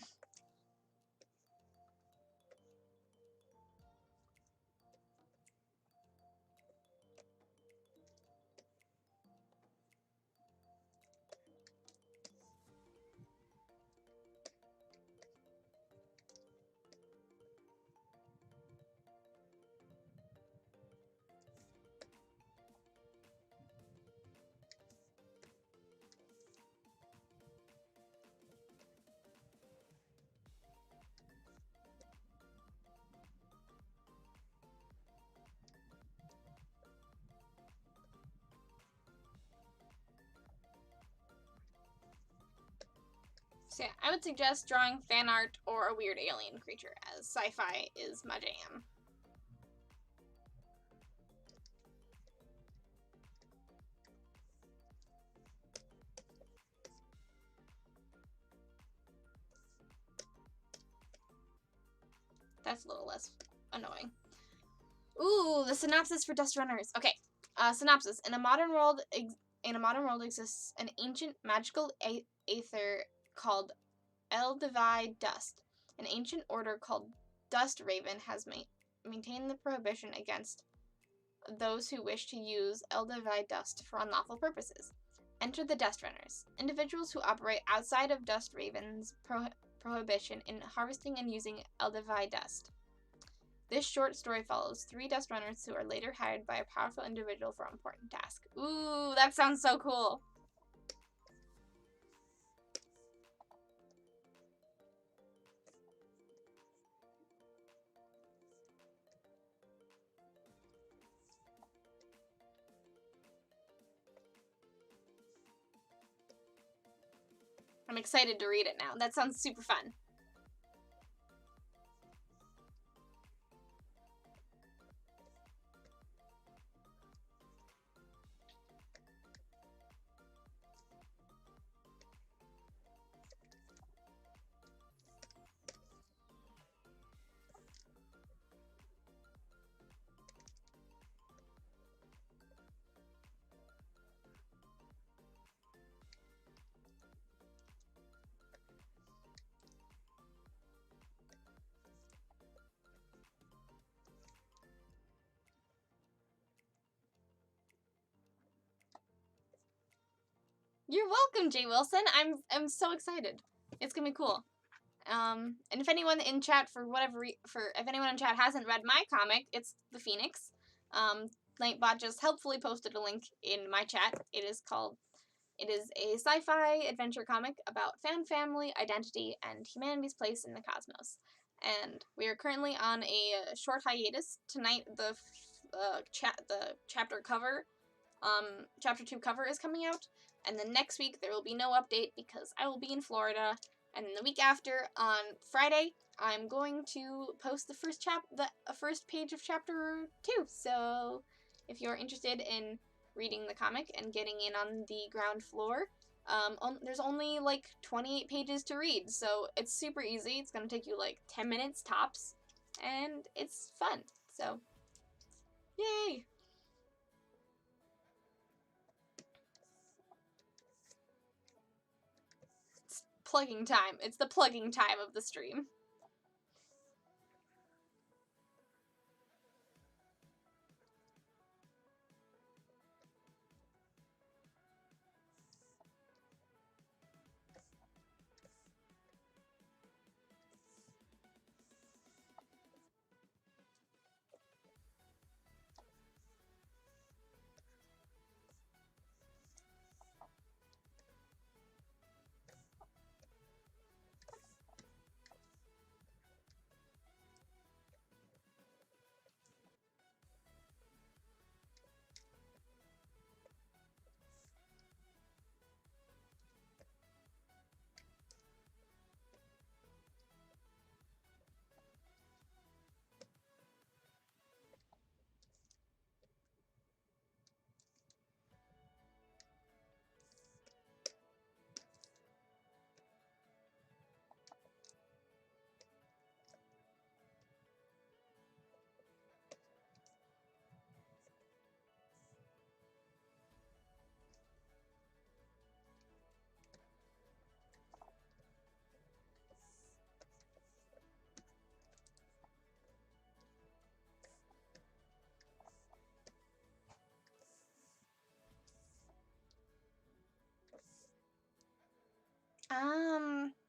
So yeah, I would suggest drawing fan art or a weird alien creature, as sci-fi is my jam. That's a little less annoying. Ooh, the synopsis for Dust Runners. Okay, synopsis: in a modern world exists an ancient magical aether called Eldivide Dust. An ancient order called Dust Raven has maintained the prohibition against those who wish to use Eldivide Dust for unlawful purposes. Enter the Dust Runners, individuals who operate outside of Dust Raven's prohibition in harvesting and using Eldivide Dust. This short story follows 3 Dust Runners who are later hired by a powerful individual for an important task. Ooh, that sounds so cool. I'm excited to read it now. That sounds super fun. You're welcome, Jay Wilson. I'm so excited. It's gonna be cool. And if anyone in chat if anyone in chat hasn't read my comic, it's The Phoenix. Nightbot just helpfully posted a link in my chat. It is a sci-fi adventure comic about fan family, identity, and humanity's place in the cosmos. And we are currently on a short hiatus. Tonight, the chapter cover, chapter 2 cover is coming out. And then next week, there will be no update because I will be in Florida. And then the week after, on Friday, I'm going to post the first page of chapter 2. So if you're interested in reading the comic and getting in on the ground floor, there's only like 28 pages to read. So it's super easy. It's going to take you like 10 minutes tops. And it's fun. So, yay! Plugging time. It's the plugging time of the stream.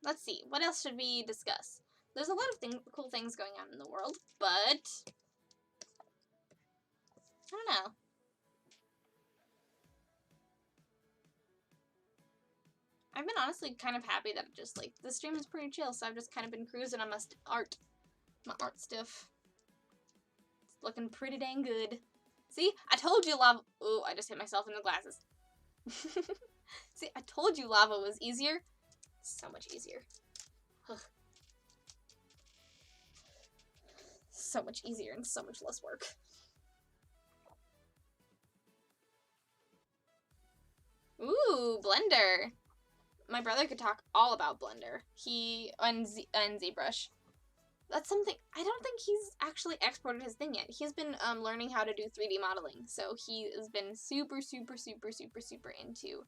Let's see. What else should we discuss? There's a lot of cool things going on in the world, but I don't know. I've been honestly kind of happy that just like the stream is pretty chill, so I've just kind of been cruising on my art stuff. It's looking pretty dang good. See, I told you lava. Ooh, I just hit myself in the glasses. See, I told you lava was easier. So much easier. Ugh. So much easier and so much less work. Ooh, Blender. My brother could talk all about Blender. And ZBrush. That's something, I don't think he's actually exported his thing yet. He's been learning how to do 3D modeling. So he has been super into,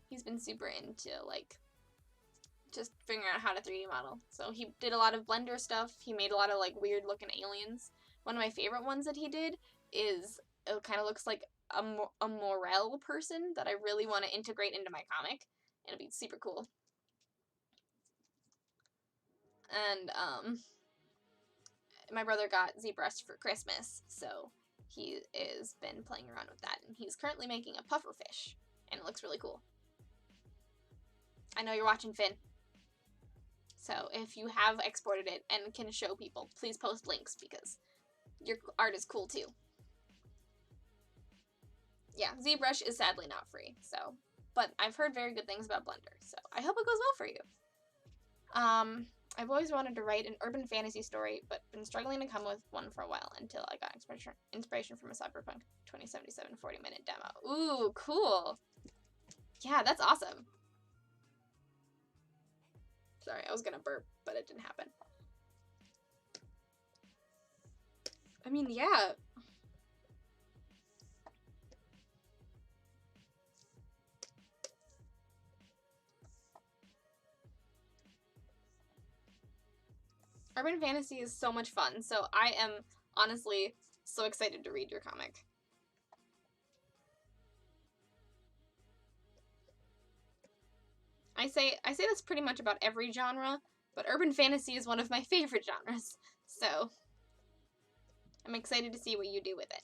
he's been super into, like, just figuring out how to 3D model. So he did a lot of Blender stuff. He made a lot of, like, weird looking aliens. One of my favorite ones that he did is, it kind of looks like a Morel person that I really want to integrate into my comic. It'll be super cool. And, my brother got ZBrush for Christmas, so he has been playing around with that, and he's currently making a puffer fish, and it looks really cool. I know you're watching, Finn. So if you have exported it and can show people, please post links, because your art is cool too. Yeah, ZBrush is sadly not free, so, but I've heard very good things about Blender, so I hope it goes well for you. I've always wanted to write an urban fantasy story, but been struggling to come with one for a while until I got inspiration from a Cyberpunk 2077 40-minute demo. Ooh, cool. Yeah, that's awesome. Sorry, I was gonna burp, but it didn't happen. I mean, yeah. Urban fantasy is so much fun, so I am honestly so excited to read your comic. I say this pretty much about every genre, but urban fantasy is one of my favorite genres, so I'm excited to see what you do with it.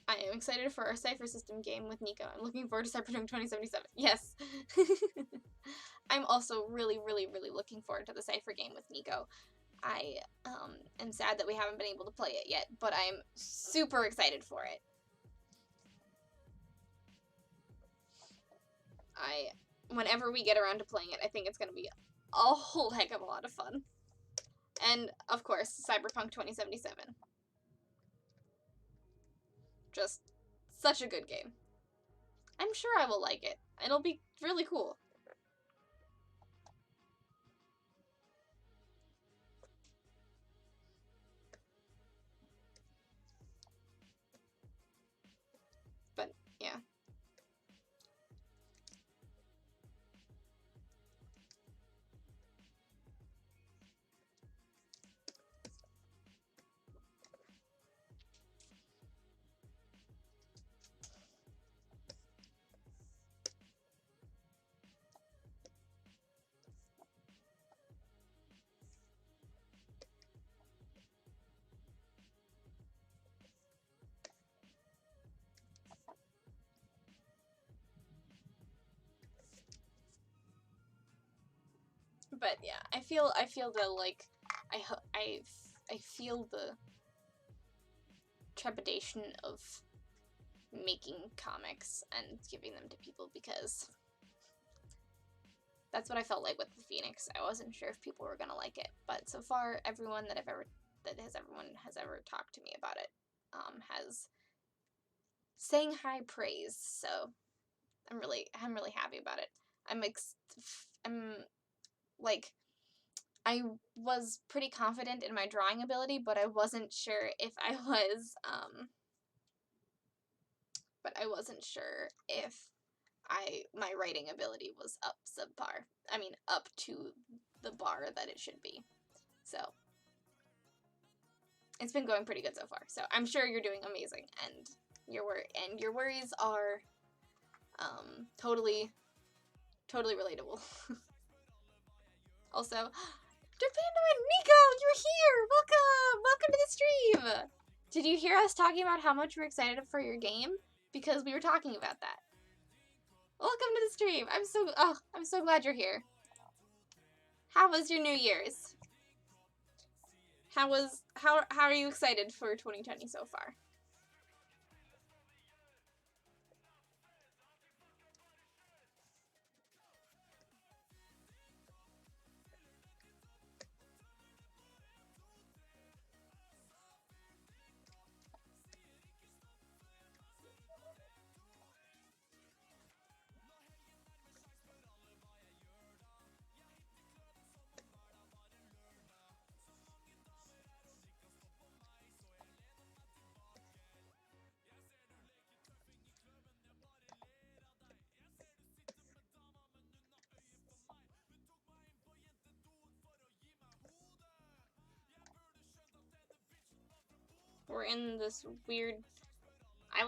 I am excited for our Cypher System game with Nico. I'm looking forward to Cyberpunk 2077. Yes. I'm also really looking forward to the Cypher game with Nico. I am sad that we haven't been able to play it yet, but I'm super excited for it. Whenever we get around to playing it, I think it's going to be a whole heck of a lot of fun. And, of course, Cyberpunk 2077. Just such a good game. I'm sure I will like it. It'll be really cool. But, yeah. But yeah, I feel the like I feel the trepidation of making comics and giving them to people, because that's what I felt like with the Phoenix. I wasn't sure if people were gonna like it, but so far everyone that everyone has ever talked to me about it has sang high praise. So I'm really happy about it. Like, I was pretty confident in my drawing ability, but I wasn't sure if I was, but I wasn't sure if my writing ability was up subpar. I mean, up to the bar that it should be. So it's been going pretty good so far. So I'm sure you're doing amazing, and your worries are totally relatable. Also, Derpando and Nico, you're here! Welcome to the stream! Did you hear us talking about how much we're excited for your game? Because we were talking about that. Welcome to the stream. I'm so glad you're here. How was your New Year's? How are you excited for 2020 so far? We're in this weird... I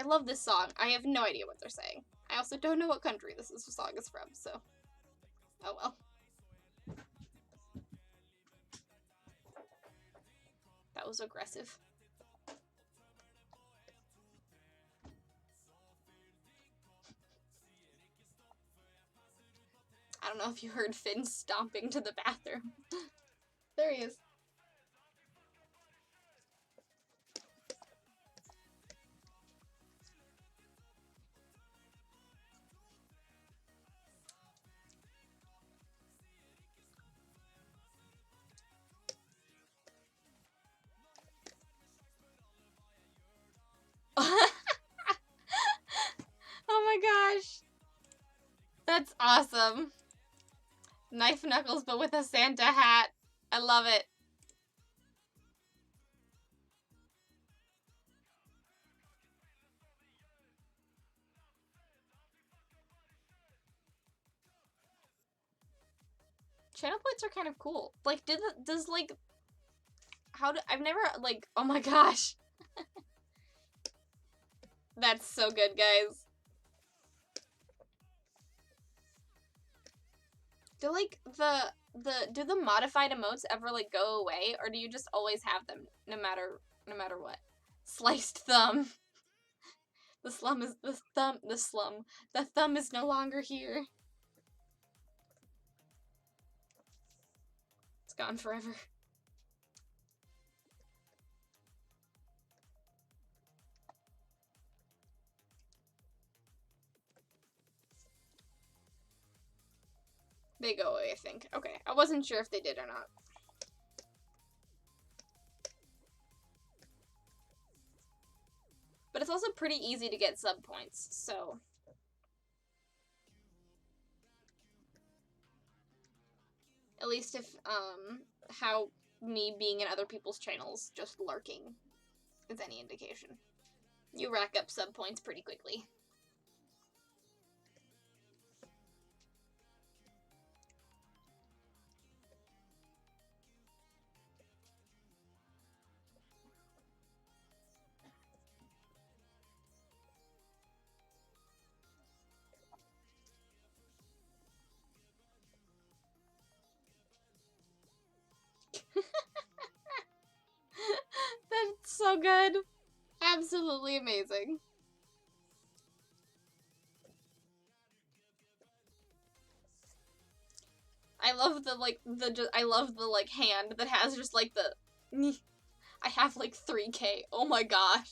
love this song. I have no idea what they're saying. I also don't know what country this song is from, so... Oh well. That was aggressive. I don't know if you heard Finn stomping to the bathroom. There he is. Oh my gosh. That's awesome. Knife Knuckles, but with a Santa hat. I love it. Channel points are kind of cool. Like, I've never, like, oh my gosh. That's so good, guys. Do, like, do the modified emotes ever, like, go away? Or do you just always have them, no matter what? Sliced thumb. The thumb is no longer here. It's gone forever. They go away, I think. Okay, I wasn't sure if they did or not. But it's also pretty easy to get sub points, so... At least if, how me being in other people's channels just lurking is any indication. You rack up sub points pretty quickly. That's so good. Absolutely amazing. I love the, like, hand that has just, like, the... I have, like, 3K. Oh my gosh.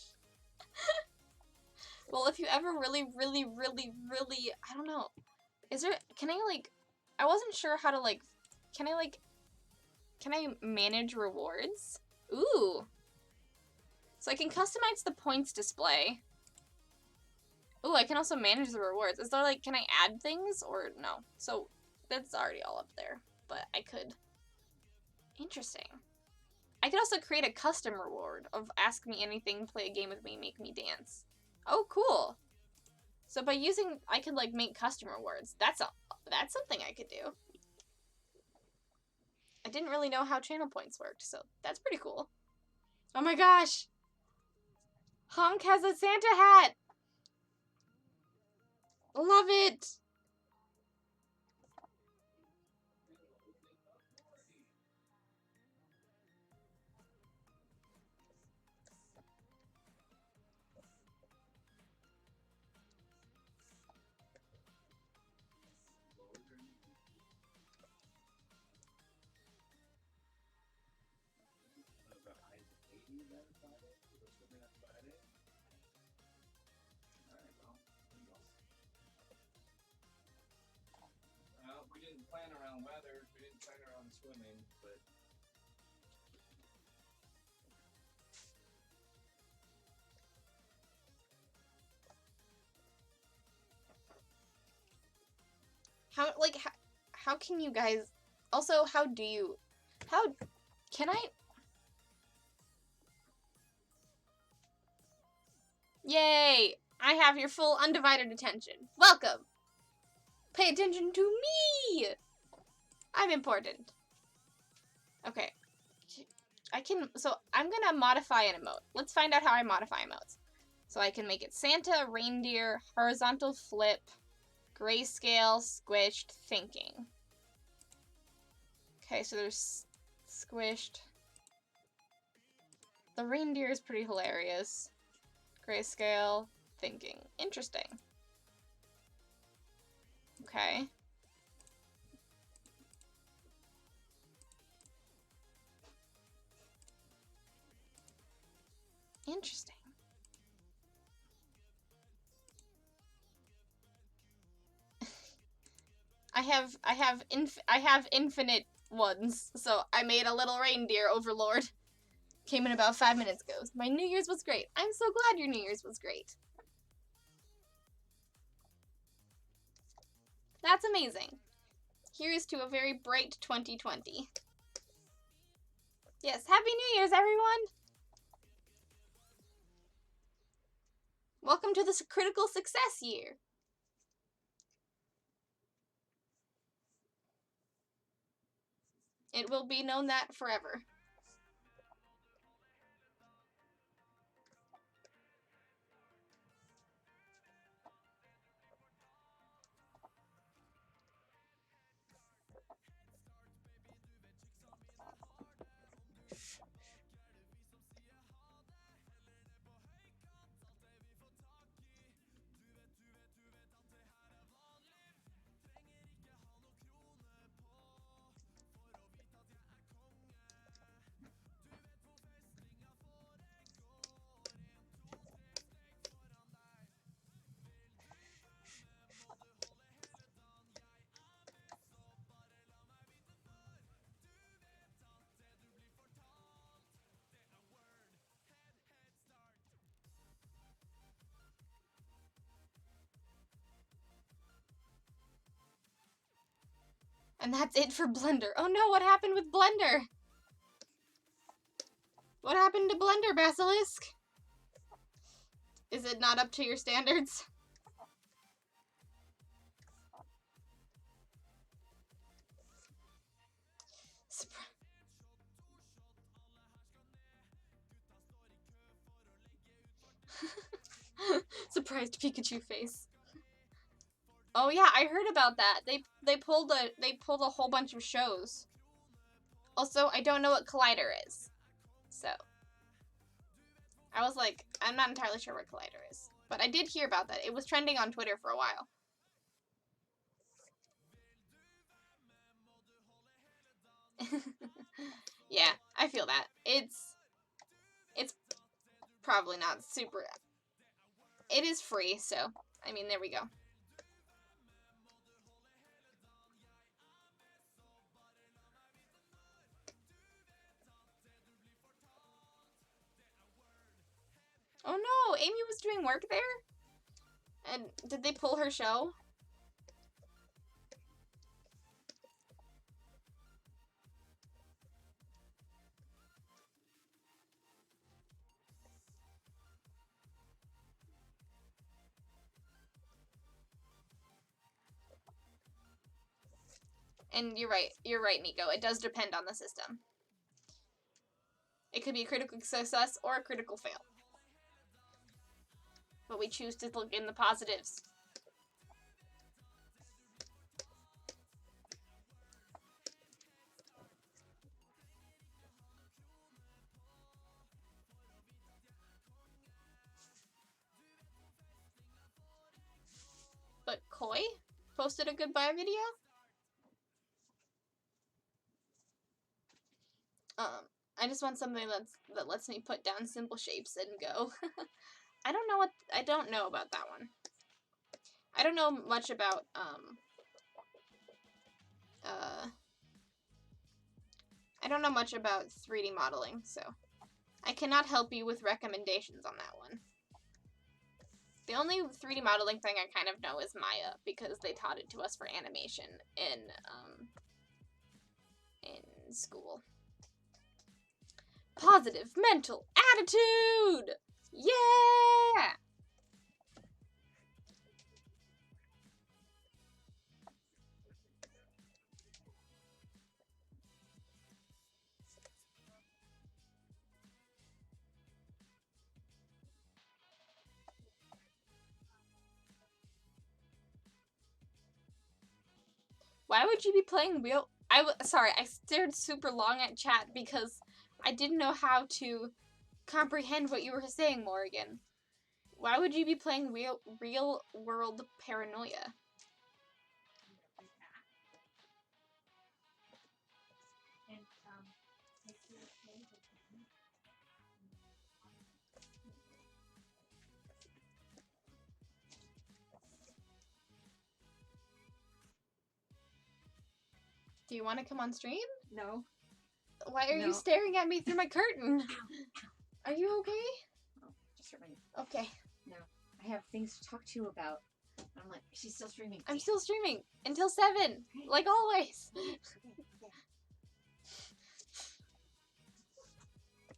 Well, if you ever really, I don't know. Can I, like... I wasn't sure how to, like... Can I manage rewards? Ooh. So I can customize the points display. Ooh, I can also manage the rewards. Is there, like, can I add things or no? So that's already all up there, but I could. Interesting. I could also create a custom reward of ask me anything, play a game with me, make me dance. Oh, cool. So by using, I could like make custom rewards. That's something I could do. I didn't really know how channel points worked, so that's pretty cool. Oh my gosh! Honk has a Santa hat! Love it! We didn't plan around weather. We didn't plan around swimming, but. How can you guys, also, how can I, yay, I have your full undivided attention. Welcome. Pay attention to me. I'm important. Okay. So I'm gonna modify an emote. Let's find out how I modify emotes. So I can make it Santa, reindeer, horizontal flip, grayscale, squished, thinking. Okay, so there's squished. The reindeer is pretty hilarious. Grayscale, thinking. Interesting. Okay. Interesting. I have infinite ones, so I made a little reindeer overlord. Came in about 5 minutes ago. My New Year's was great. I'm so glad your New Year's was great. That's amazing. Here's to a very bright 2020. Yes, Happy New Year's, everyone! Welcome to this critical success year. It will be known that forever. And that's it for Blender. Oh no, what happened with Blender? What happened to Blender, Basilisk? Is it not up to your standards? Surprised Pikachu face. Oh yeah, I heard about that. They pulled a whole bunch of shows. Also, I don't know what Collider is. So I was like, I'm not entirely sure what Collider is. But I did hear about that. It was trending on Twitter for a while. Yeah, I feel that. It's probably not super. It is free, so I mean, there we go. Oh no, Amy was doing work there? And did they pull her show? And you're right, Nico. It does depend on the system. It could be a critical success or a critical fail. But we choose to look in the positives. But Koi posted a goodbye video? I just want something that lets me put down simple shapes and go. I don't know about that one. I don't know much about I don't know much about 3D modeling, so I cannot help you with recommendations on that one. The only 3D modeling thing I kind of know is Maya, because they taught it to us for animation in school. Positive mental attitude! Yeah! Why would you be playing wheel? Sorry, I stared super long at chat because I didn't know how to comprehend what you were saying, Morgan. Why would you be playing real world paranoia? Do you want to come on stream? No. Why are you staring at me through my curtain? Are you okay? Oh, just hurt my. Okay. No. I have things to talk to you about. I'm like, she's still streaming. I'm still streaming until 7, like always.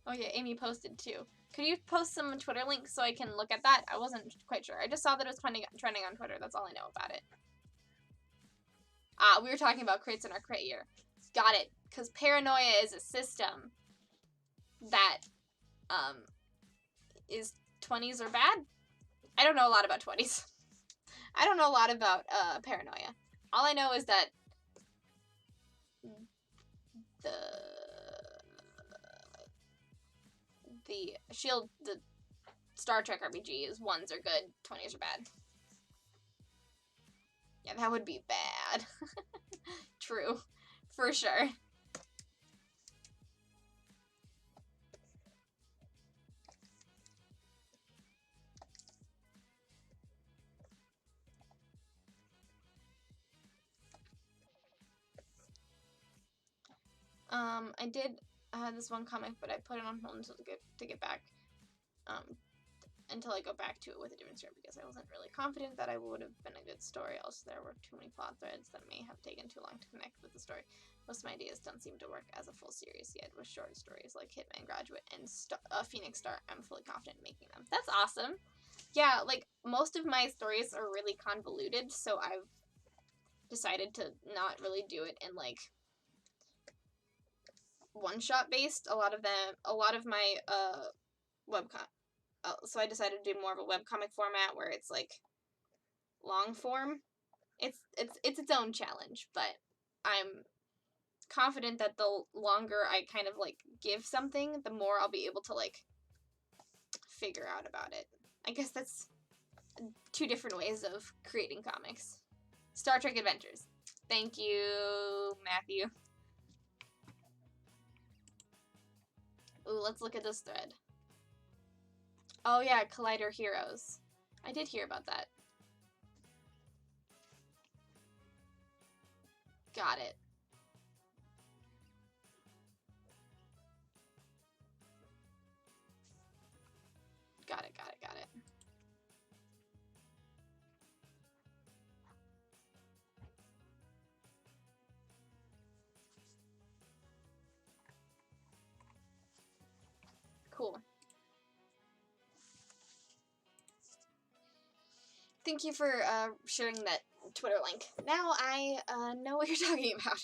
Oh yeah, Amy posted too. Could you post some Twitter links so I can look at that? I wasn't quite sure. I just saw that it was trending on Twitter. That's all I know about it. We were talking about crates in our crate year. Got it. Because paranoia is a system that is 20s are bad. I don't know a lot about 20s. I don't know a lot about paranoia. All I know is that the Shield, the Star Trek RPGs, 1s are good, 20s are bad. Yeah, that would be bad. True. For sure. I did this one comic, but I put it on hold until to get back, until I go back to it with a different story, because I wasn't really confident that I would have been a good story. Also, there were too many plot threads that may have taken too long to connect with the story. Most of my ideas don't seem to work as a full series yet. With short stories like Hitman, Graduate, and Phoenix Star, I'm fully confident in making them. That's awesome. Yeah, like, most of my stories are really convoluted, so I've decided to not really do it in, like, one-shot based. A lot of my webcomic. So I decided to do more of a webcomic format where it's like long form. It's its own challenge, but I'm confident that the longer I kind of like give something, the more I'll be able to like figure out about it. I guess that's 2 different ways of creating comics. Star Trek Adventures. Thank you, Matthew. Ooh, let's look at this thread. Oh yeah, Collider Heroes. I did hear about that. Got it. Got it. Cool. Thank you for sharing that Twitter link. Now I know what you're talking about.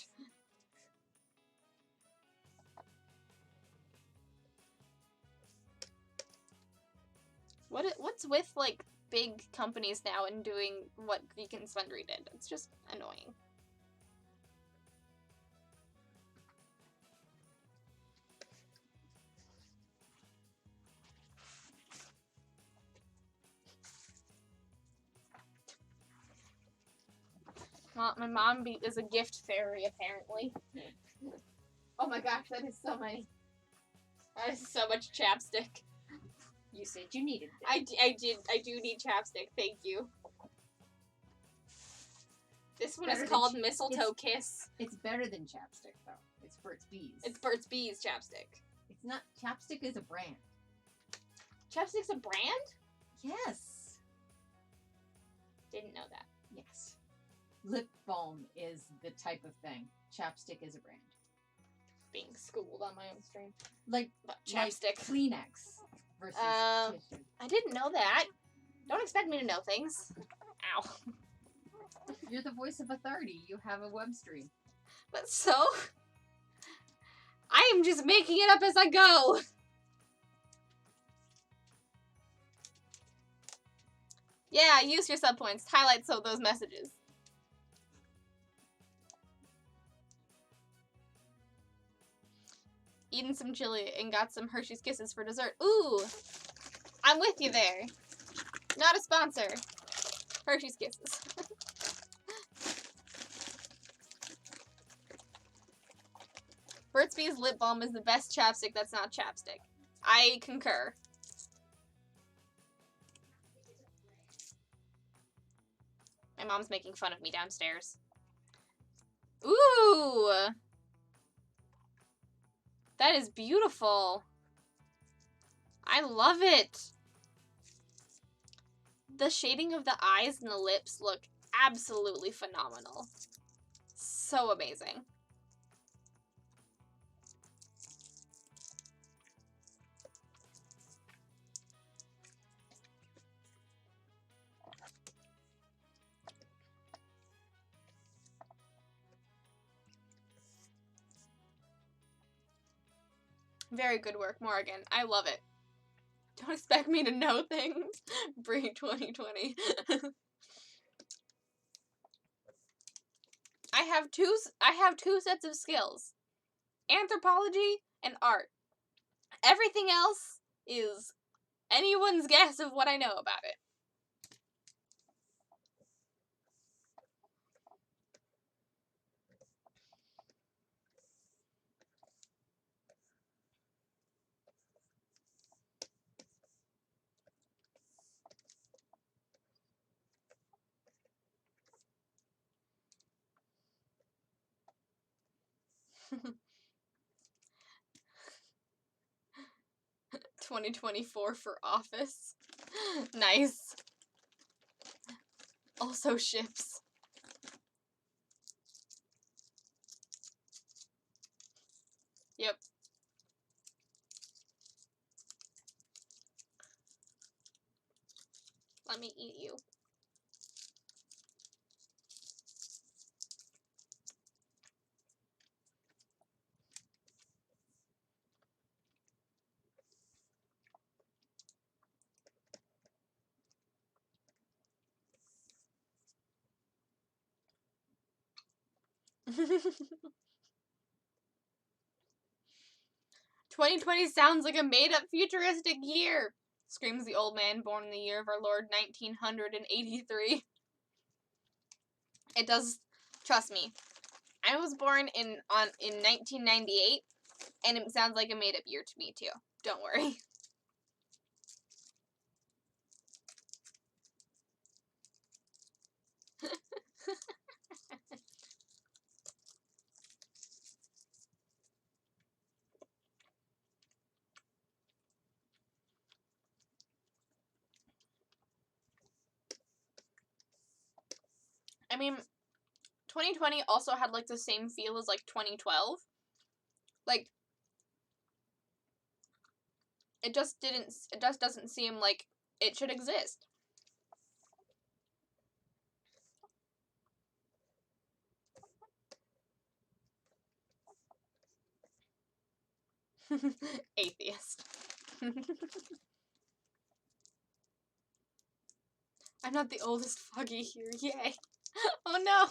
What's with like big companies now and doing what Greek and Sundry did? It's just annoying. Well, my mom is a gift fairy, apparently. Oh my gosh, that is so many. That is so much chapstick. You said you needed it. I do need chapstick, thank you. This one is called Mistletoe Kiss. It's better than chapstick, though. It's Burt's Bees. It's Burt's Bees chapstick. It's not... Chapstick is a brand. Chapstick's a brand? Yes. Didn't know that. Yes. Lip balm is the type of thing. Chapstick is a brand. Being schooled on my own stream. Like chapstick. Like Kleenex versus tissue. I didn't know that. Don't expect me to know things. Ow. You're the voice of authority. You have a web stream. But so? I am just making it up as I go. Yeah, use your sub points. Highlight some of those messages. Eating some chili and got some Hershey's Kisses for dessert. Ooh! I'm with you there. Not a sponsor. Hershey's Kisses. Burt's Bees lip balm is the best chapstick that's not chapstick. I concur. My mom's making fun of me downstairs. Ooh! That is beautiful. I love it. The shading of the eyes and the lips look absolutely phenomenal. So amazing. Very good work, Morgan. I love it. Don't expect me to know things. Brie 2020. I have two sets of skills. Anthropology and art. Everything else is anyone's guess of what I know about it. $2024 for office. Nice. Also ships. Yep. Let me eat you. "2020 sounds like a made-up futuristic year," screams the old man born in the year of our Lord 1983. It does, trust me. I was born in 1998, and it sounds like a made-up year to me too. Don't worry. I mean, 2020 also had like the same feel as like 2012. Like, it just doesn't seem like it should exist. Atheist. I'm not the oldest Foggy here. Yay. Oh no.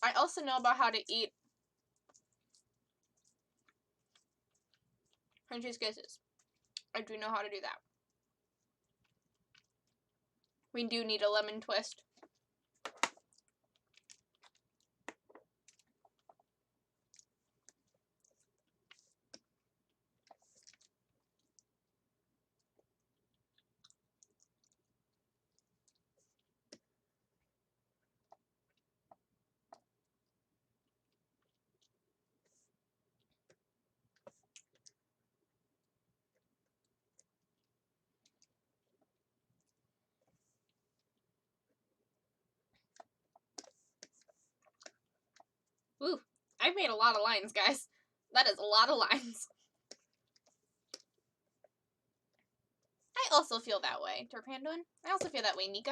I also know about how to eat Frenchie's Kisses. I do know how to do that. We do need a lemon twist. Ooh, I've made a lot of lines, guys. That is a lot of lines. I also feel that way, Terpanduin. I also feel that way, Nico.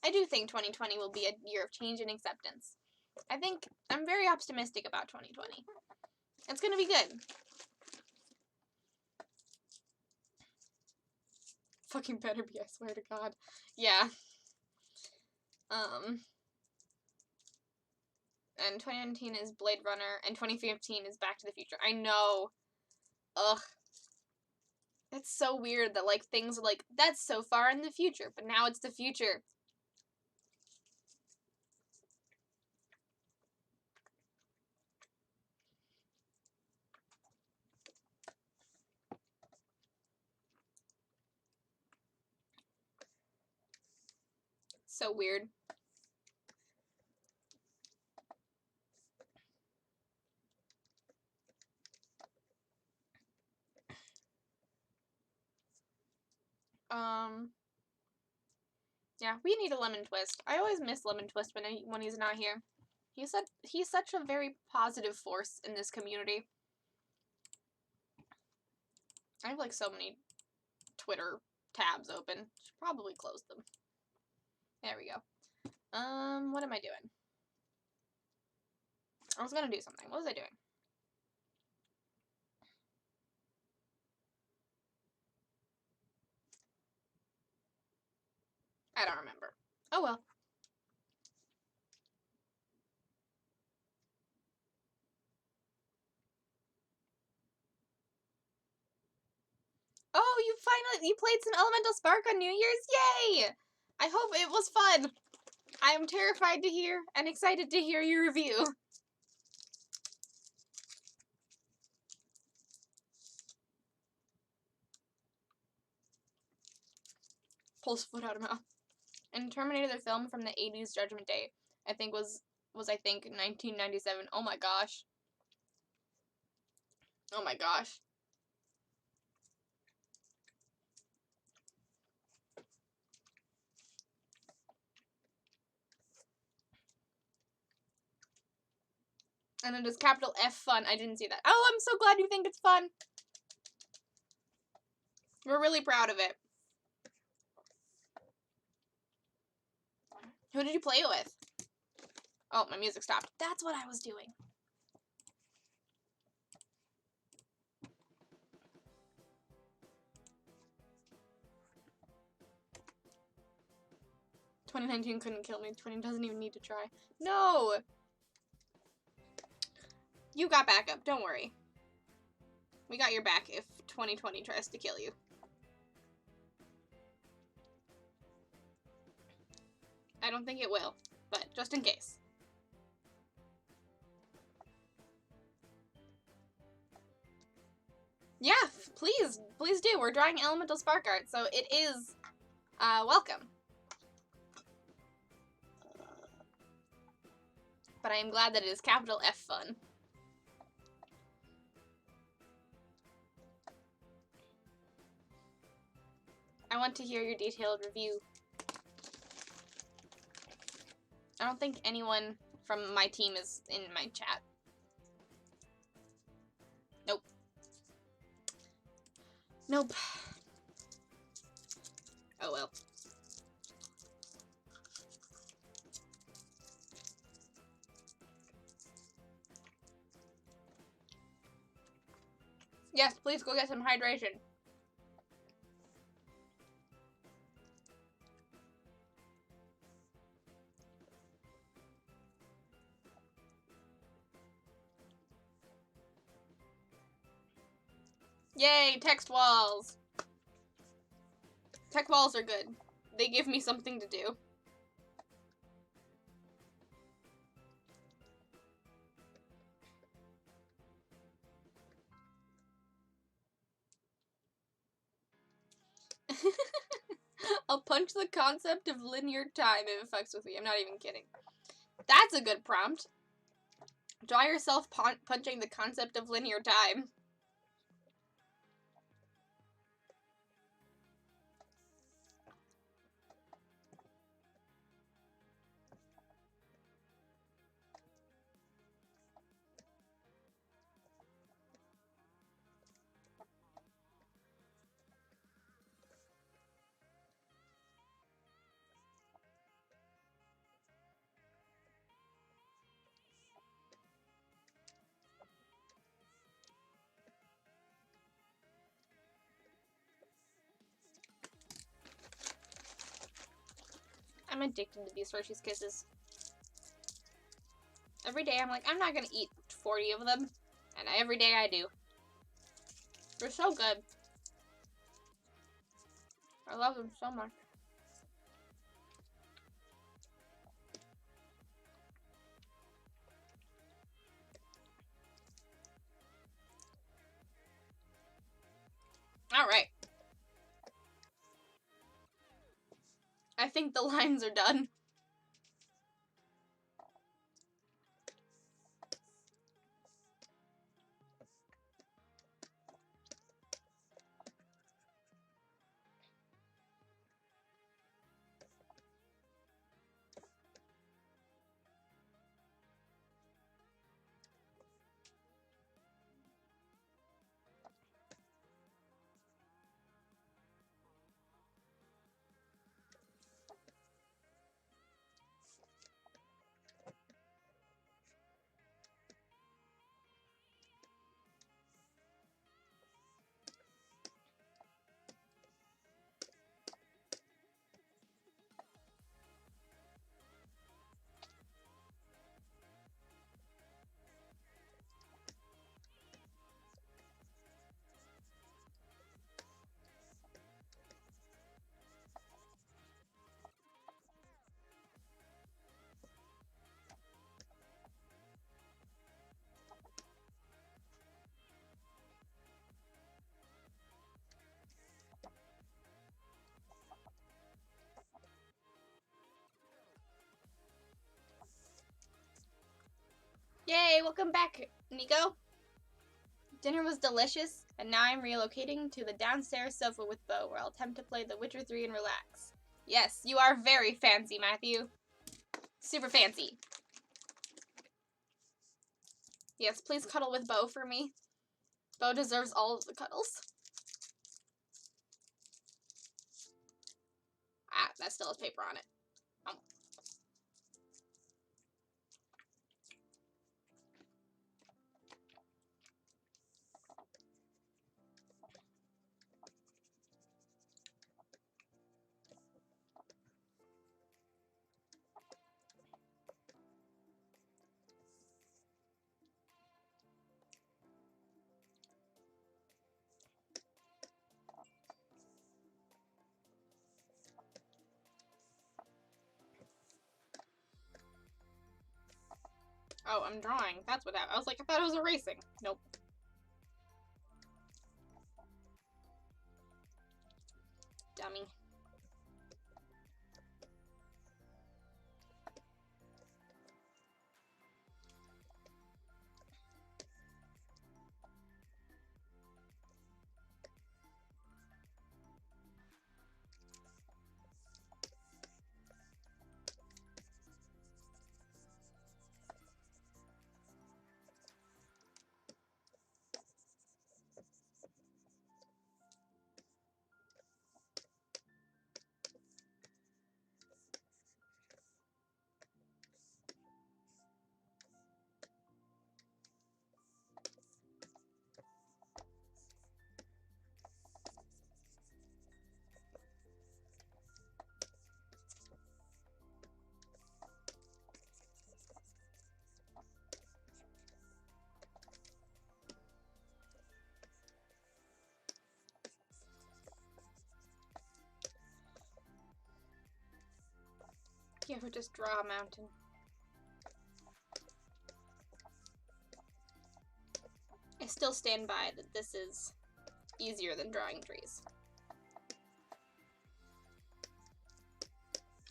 I do think 2020 will be a year of change and acceptance. I think I'm very optimistic about 2020. It's gonna be good. Fucking better be, I swear to God. Yeah. And 2019 is Blade Runner, and 2015 is Back to the Future. I know. Ugh. It's so weird that, like, things are like, that's so far in the future, but now it's the future. So weird. Yeah, we need a lemon twist. I always miss lemon twist when he's not here. He's such a very positive force in this community. I have like so many Twitter tabs open. Should probably close them. There we go. What am I doing? I was gonna do something. What was I doing? I don't remember. Oh well. Oh, you played some Elemental Spark on New Year's? Yay! I hope it was fun. I am terrified to hear and excited to hear your review. Pulls foot out of mouth. And Terminator the film from the 80s Judgment Day, I think was 1997. Oh my gosh. Oh my gosh. And it is capital F fun. I didn't see that. Oh, I'm so glad you think it's fun. We're really proud of it. Who did you play it with? Oh, my music stopped. That's what I was doing. "2019 couldn't kill me. 20 doesn't even need to try." No! You got backup. Don't worry. We got your back if 2020 tries to kill you. I don't think it will, but just in case. Yeah, please do. We're drawing Elemental Spark art, so it is welcome. But I am glad that it is capital F fun. I want to hear your detailed review. I don't think anyone from my team is in my chat. Nope. Nope. Oh well. Yes, please go get some hydration. Yay, text walls. Text walls are good. They give me something to do. I'll punch the concept of linear time if it fucks with me. I'm not even kidding. That's a good prompt. Draw yourself punching the concept of linear time. I'm addicted to these Hershey's Kisses. Every day I'm like, I'm not gonna eat 40 of them. And every day I do. They're so good. I love them so much. Alright. I think the lines are done. Yay, welcome back, Nico. Dinner was delicious, and now I'm relocating to the downstairs sofa with Bo, where I'll attempt to play The Witcher 3 and relax. Yes, you are very fancy, Matthew. Super fancy. Yes, please cuddle with Bo for me. Bo deserves all of the cuddles. Ah, that still has paper on it. Oh, I'm drawing. That's what happened. I was like, I thought it was erasing. Nope. Dummy. You ever just draw a mountain? I still stand by that this is easier than drawing trees.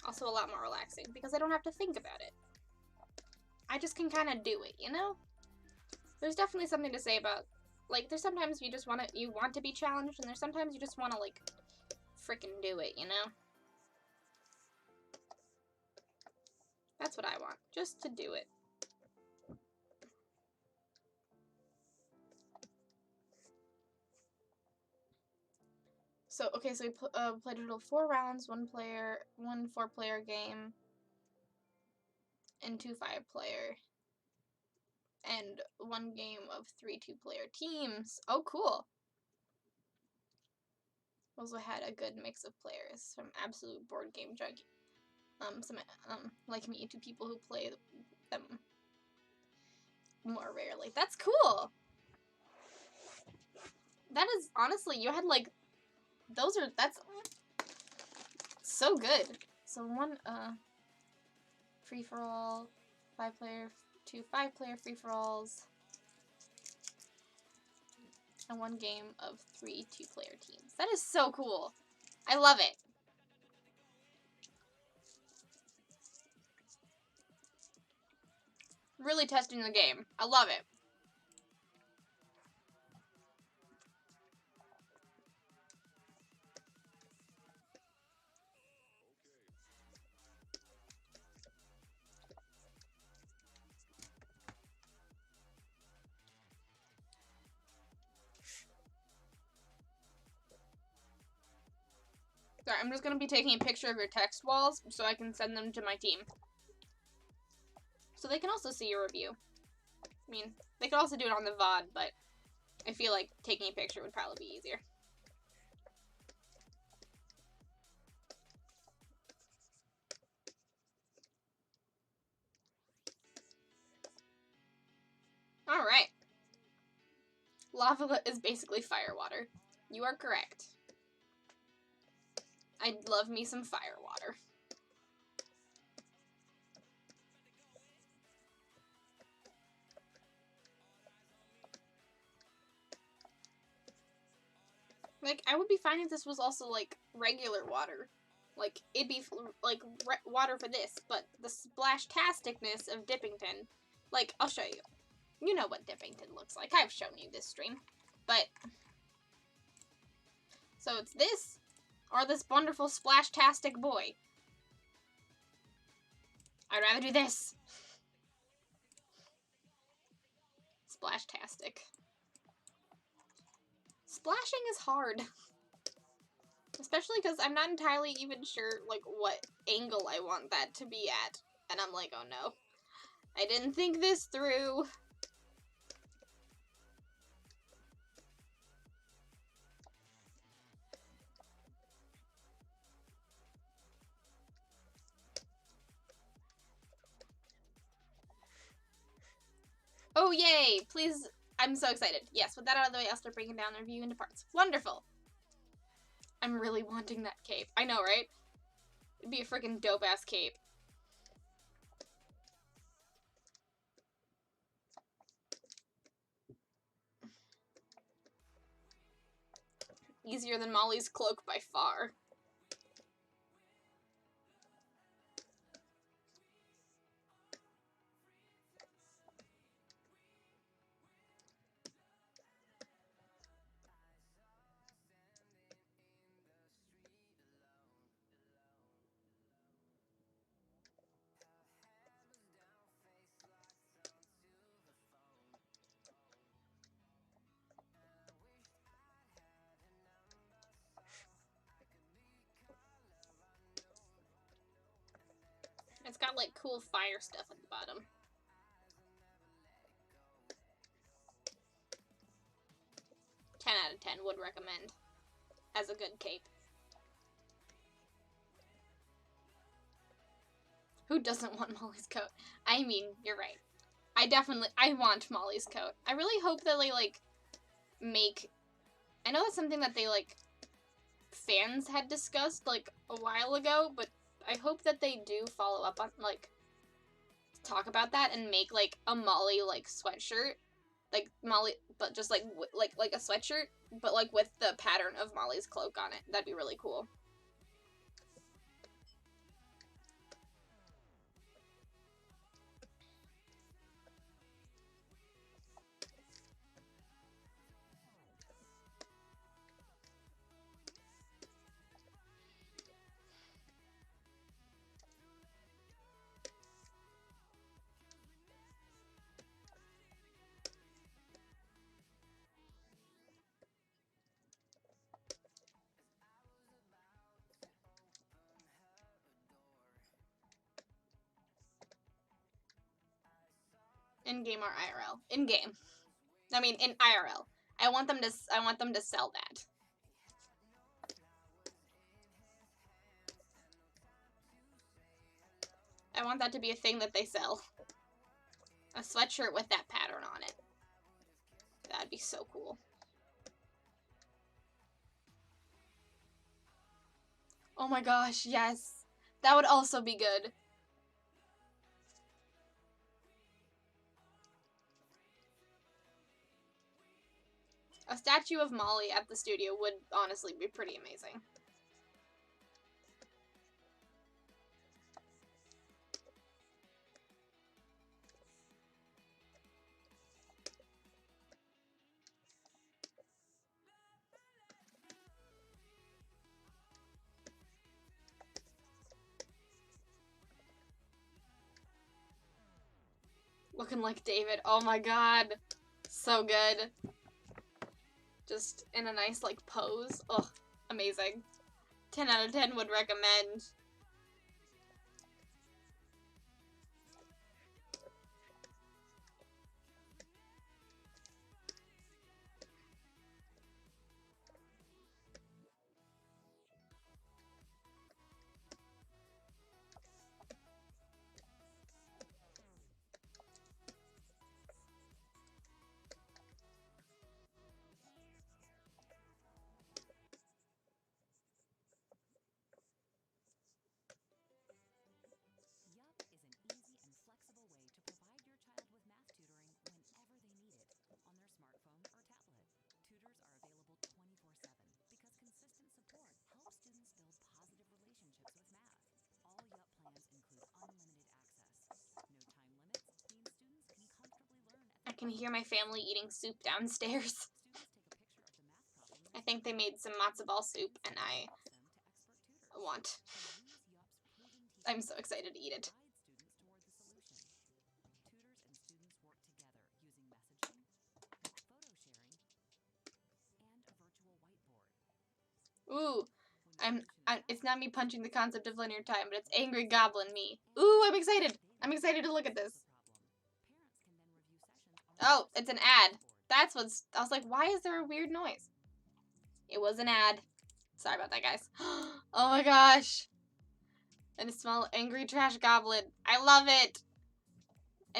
Also a lot more relaxing because I don't have to think about it. I just can kind of do it, you know? There's definitely something to say about, like, there's sometimes you just want to be challenged, and there's sometimes you just want to, like, freaking do it, you know? That's what I want, just to do it. So, okay, so we played a total of 4 rounds, 1 4-player game, and 2 5-player, and 1 game of 3 2-player teams. Oh, cool. Also had a good mix of players from absolute board game junkie. Some like me, to people who play them more rarely. That's cool. That is honestly, you had like that's so good. So 1 free for all, 5-player, 2 5-player free for alls, and 1 game of 3 2-player teams. That is so cool. I love it. Really testing the game. I love it. Sorry, I'm just going to be taking a picture of your text walls so I can send them to my team. So they can also see your review. I mean, they could also do it on the VOD, but I feel like taking a picture would probably be easier. Alright. Lava is basically fire water. You are correct. I love me some fire water. Like, I would be fine if this was also, like, regular water. Like, it'd be, like, water for this, but the splash-tasticness of Dippington, like, I'll show you. You know what Dippington looks like. I've shown you this stream. But, so it's this, or this wonderful splash-tastic boy. I'd rather do this. Splash-tastic. Splashing is hard. Especially because I'm not entirely even sure, like, what angle I want that to be at. And I'm like, oh no. I didn't think this through. Oh, yay! Please, I'm so excited. Yes, with that out of the way, I'll start breaking down the review into parts. Wonderful! I'm really wanting that cape. I know, right? It'd be a freaking dope-ass cape. Easier than Molly's cloak by far. It's got, like, cool fire stuff at the bottom. Ten out of 10 would recommend as a good cape. Who doesn't want Molly's coat? I mean, you're right. I want Molly's coat. I really hope that they, like, make... I know that's something that they, like, fans had discussed, like, a while ago, but I hope that they do follow up on, like, talk about that and make, like, a Molly, like, sweatshirt. Like, Molly, but just, like, like a sweatshirt, but, like, with the pattern of Molly's cloak on it. That'd be really cool. In-game or IRL? In-game. I mean, in IRL. I want them to sell that. I want that to be a thing that they sell. A sweatshirt with that pattern on it. That'd be so cool. Oh my gosh, yes. That would also be good. A statue of Molly at the studio would honestly be pretty amazing. Looking like David. Oh my god. So good. Just in a nice, like, pose. Ugh. Amazing. 10 out of 10 would recommend. I can hear my family eating soup downstairs. I think they made some matzo ball soup, and I'm so excited to eat it. Ooh, it's not me punching the concept of linear time, but it's Angry Goblin me. Ooh, I'm excited. I'm excited to look at this. Oh, it's an ad. I was like, why is there a weird noise? It was an ad. Sorry about that, guys. Oh my gosh. And it smells Angry Trash Goblin. I love it.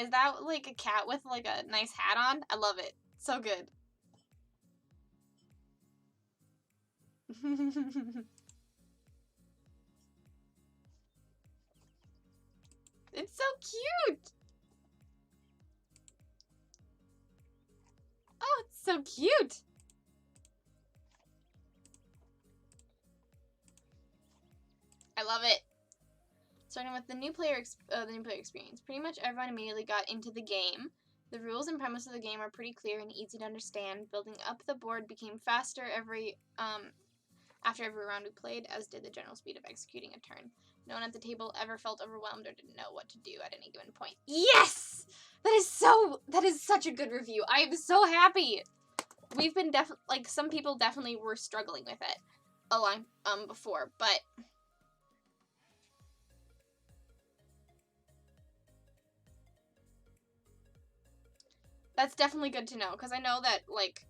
Is that like a cat with like a nice hat on? I love it. So good. It's so cute. Oh, it's so cute. I love it. Starting with the new player experience. Pretty much everyone immediately got into the game. The rules and premise of the game are pretty clear and easy to understand. Building up the board became faster after every round we played, as did the general speed of executing a turn. No one at the table ever felt overwhelmed or didn't know what to do at any given point. Yes! That is such a good review. I am so happy. We've been some people definitely were struggling with it a long before, but that's definitely good to know, because I know that, like,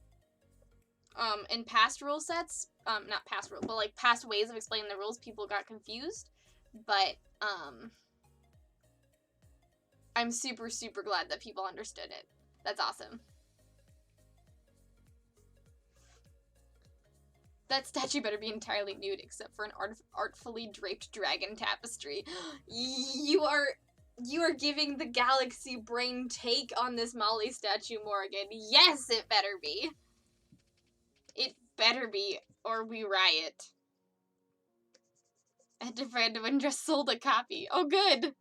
in past rule sets, not past rule, but, like, past ways of explaining the rules, people got confused, but, I'm super, super glad that people understood it. That's awesome. That statue better be entirely nude, except for an artfully draped dragon tapestry. You are giving the galaxy brain take on this Molly statue, Morgan. Yes, it better be. It better be, or we riot. And Brandon just sold a copy. Oh, good.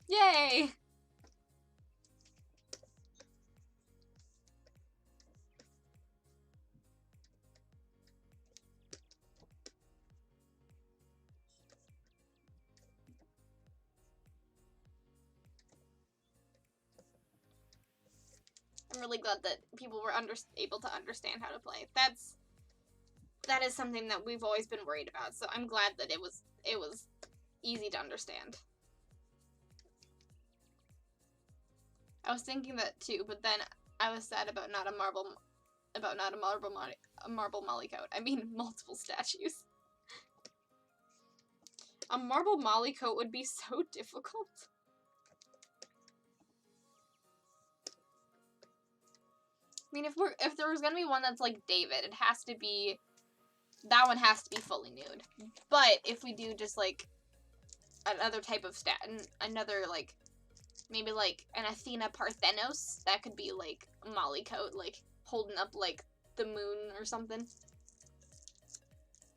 Yay! I'm really glad that people were able to understand how to play. That is something that we've always been worried about. So I'm glad that it was easy to understand. I was thinking that too, but then I was sad about not a marble molly coat. I mean, multiple statues. A marble molly coat would be so difficult. I mean, if there was gonna be one that's like David, that one has to be fully nude. But if we do just like another type of another like, maybe like an Athena Parthenos, that could be like a molly coat, like holding up like the moon or something.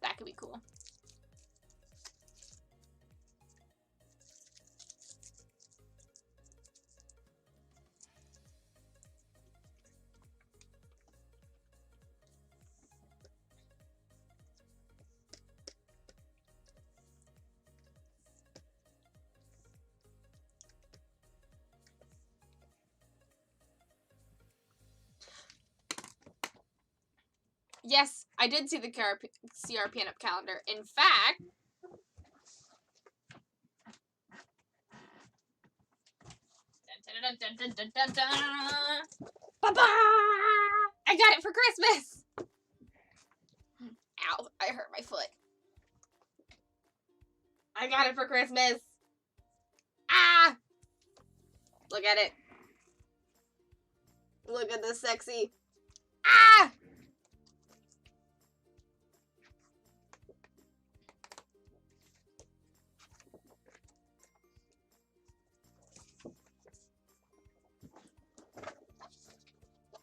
That could be cool. Yes, I did see the CR pinup calendar. In fact, I got it for Christmas! Ow, I hurt my foot. I got it for Christmas. Ah! Look at it. Look at this sexy. Ah!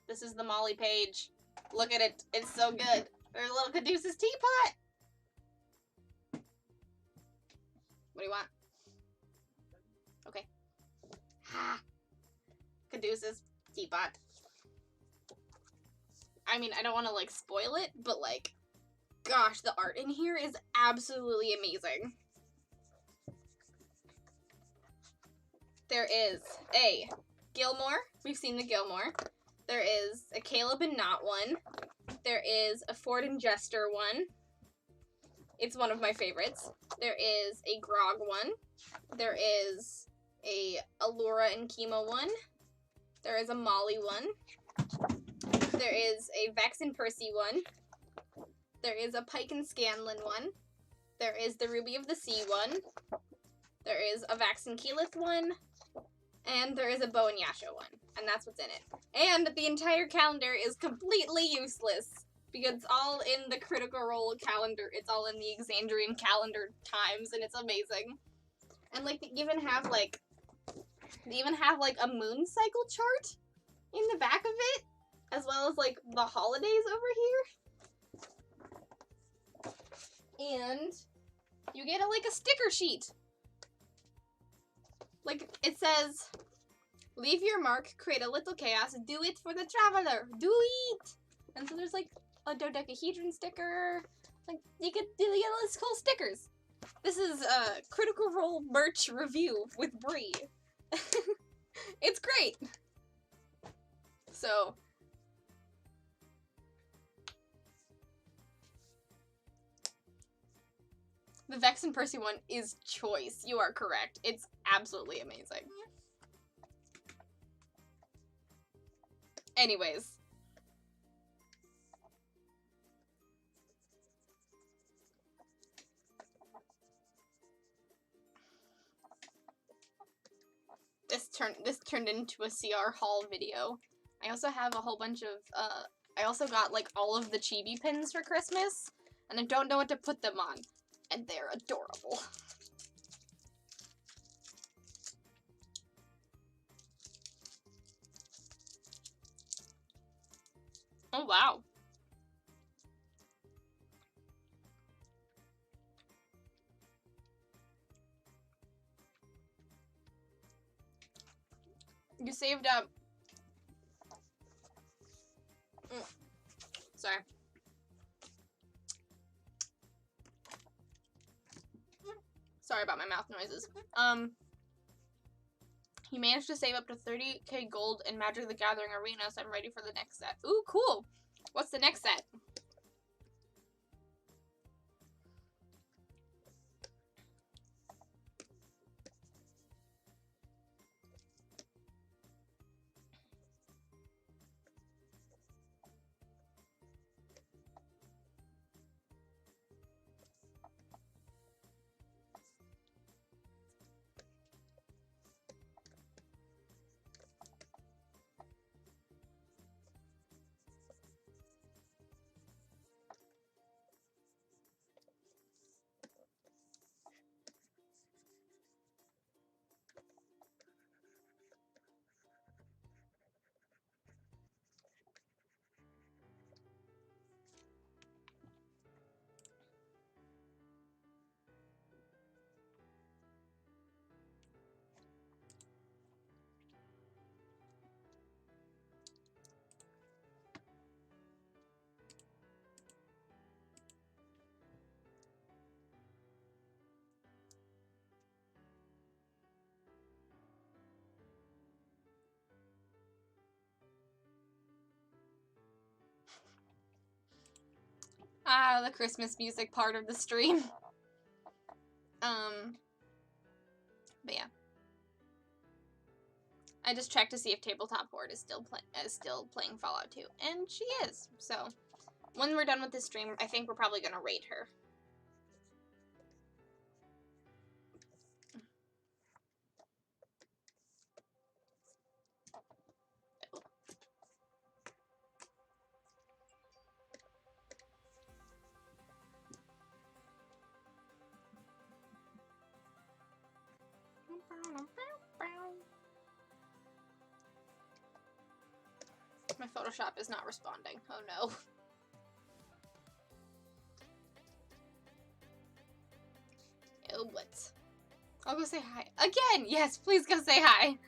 This is the Molly page. Look at it. It's so good. There's a little Caduceus teapot. What do you want? Okay. Ha. Caduceus teapot. I mean, I don't want to, like, spoil it, but, like, gosh, the art in here is absolutely amazing. There is a Gilmore. We've seen the Gilmore. There is a Caleb and Not one. There is a Ford and Jester one. It's one of my favorites. There is a Grog one. There is a Allura and Chemo one. There is a Molly one. There is a Vex and Percy one. There is a Pike and Scanlan one. There is the Ruby of the Sea one. There is a Vax and Keyleth one. And there is a Bow and Yasha one. And that's what's in it. And the entire calendar is completely useless. Because it's all in the Critical Role calendar. It's all in the Exandrian calendar times. And it's amazing. And, like, they even have, like, a moon cycle chart in the back of it. As well as, like, the holidays over here. And you get, like, a sticker sheet. Like, it says, leave your mark, create a little chaos, do it for the traveler, do it! And so there's, like, a dodecahedron sticker, like, you get all these cool stickers. This is a Critical Role merch review with Bree. It's great! So, the Vex and Percy one is choice. You are correct. It's absolutely amazing. Anyways. this turned into a CR haul video. I also have a whole bunch of I also got like all of the chibi pins for Christmas, and I don't know what to put them on, and they're adorable. Oh wow. You saved up. Sorry. Sorry about my mouth noises. He managed to save up to 30k gold in Magic the Gathering Arena, so I'm ready for the next set. Ooh, cool. What's the next set? Ah, the Christmas music part of the stream. But yeah. I just checked to see if Tabletop Horde is still playing Fallout 2, and she is. So, when we're done with this stream, I think we're probably gonna raid her. My Photoshop is not responding. Oh no. Oh, what? I'll go say hi. Again! Yes, please go say hi.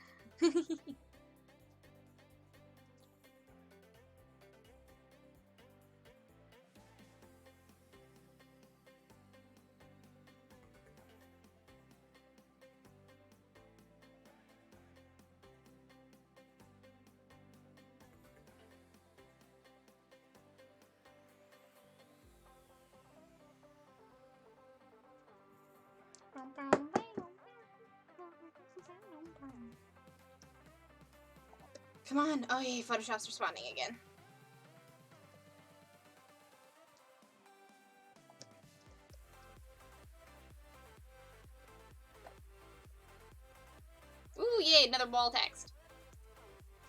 Come on. Oh, yay, Photoshop's responding again. Ooh, yay, another wall text.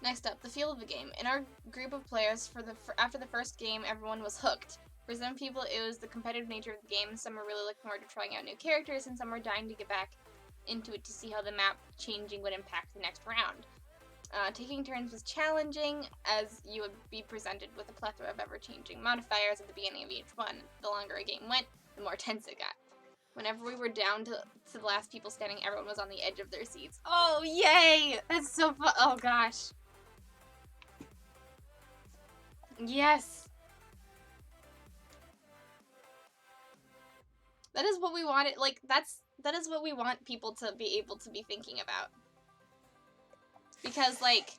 Next up, the feel of the game. In our group of players, after the first game, everyone was hooked. For some people, it was the competitive nature of the game. Some were really looking forward to trying out new characters, and some were dying to get back into it to see how the map changing would impact the next round. Taking turns was challenging, as you would be presented with a plethora of ever-changing modifiers at the beginning of each one. The longer a game went, the more tense it got. Whenever we were down to the last people standing, everyone was on the edge of their seats. Oh, yay! That's so fun. Oh, gosh. Yes! That is what we wanted. Like, that is what we want people to be able to be thinking about. Because, like,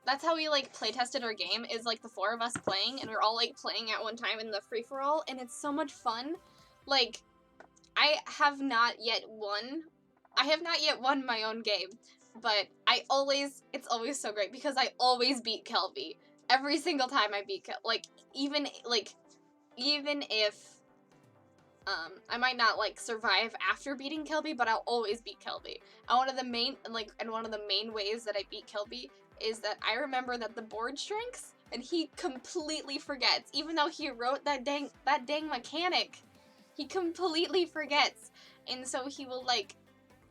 that's how we, like, play-tested our game, is, like, the four of us playing, and we're all, like, playing at one time in the free-for-all, and it's so much fun. Like, I have not yet won my own game, but it's always so great, because I always beat Kelby. Every single time I beat Kelby. Like, even if I might not like survive after beating Kelby, but I'll always beat Kelby. And one of the main ways that I beat Kelby is that I remember that the board shrinks and he completely forgets. Even though he wrote that dang mechanic, he completely forgets. And so he will like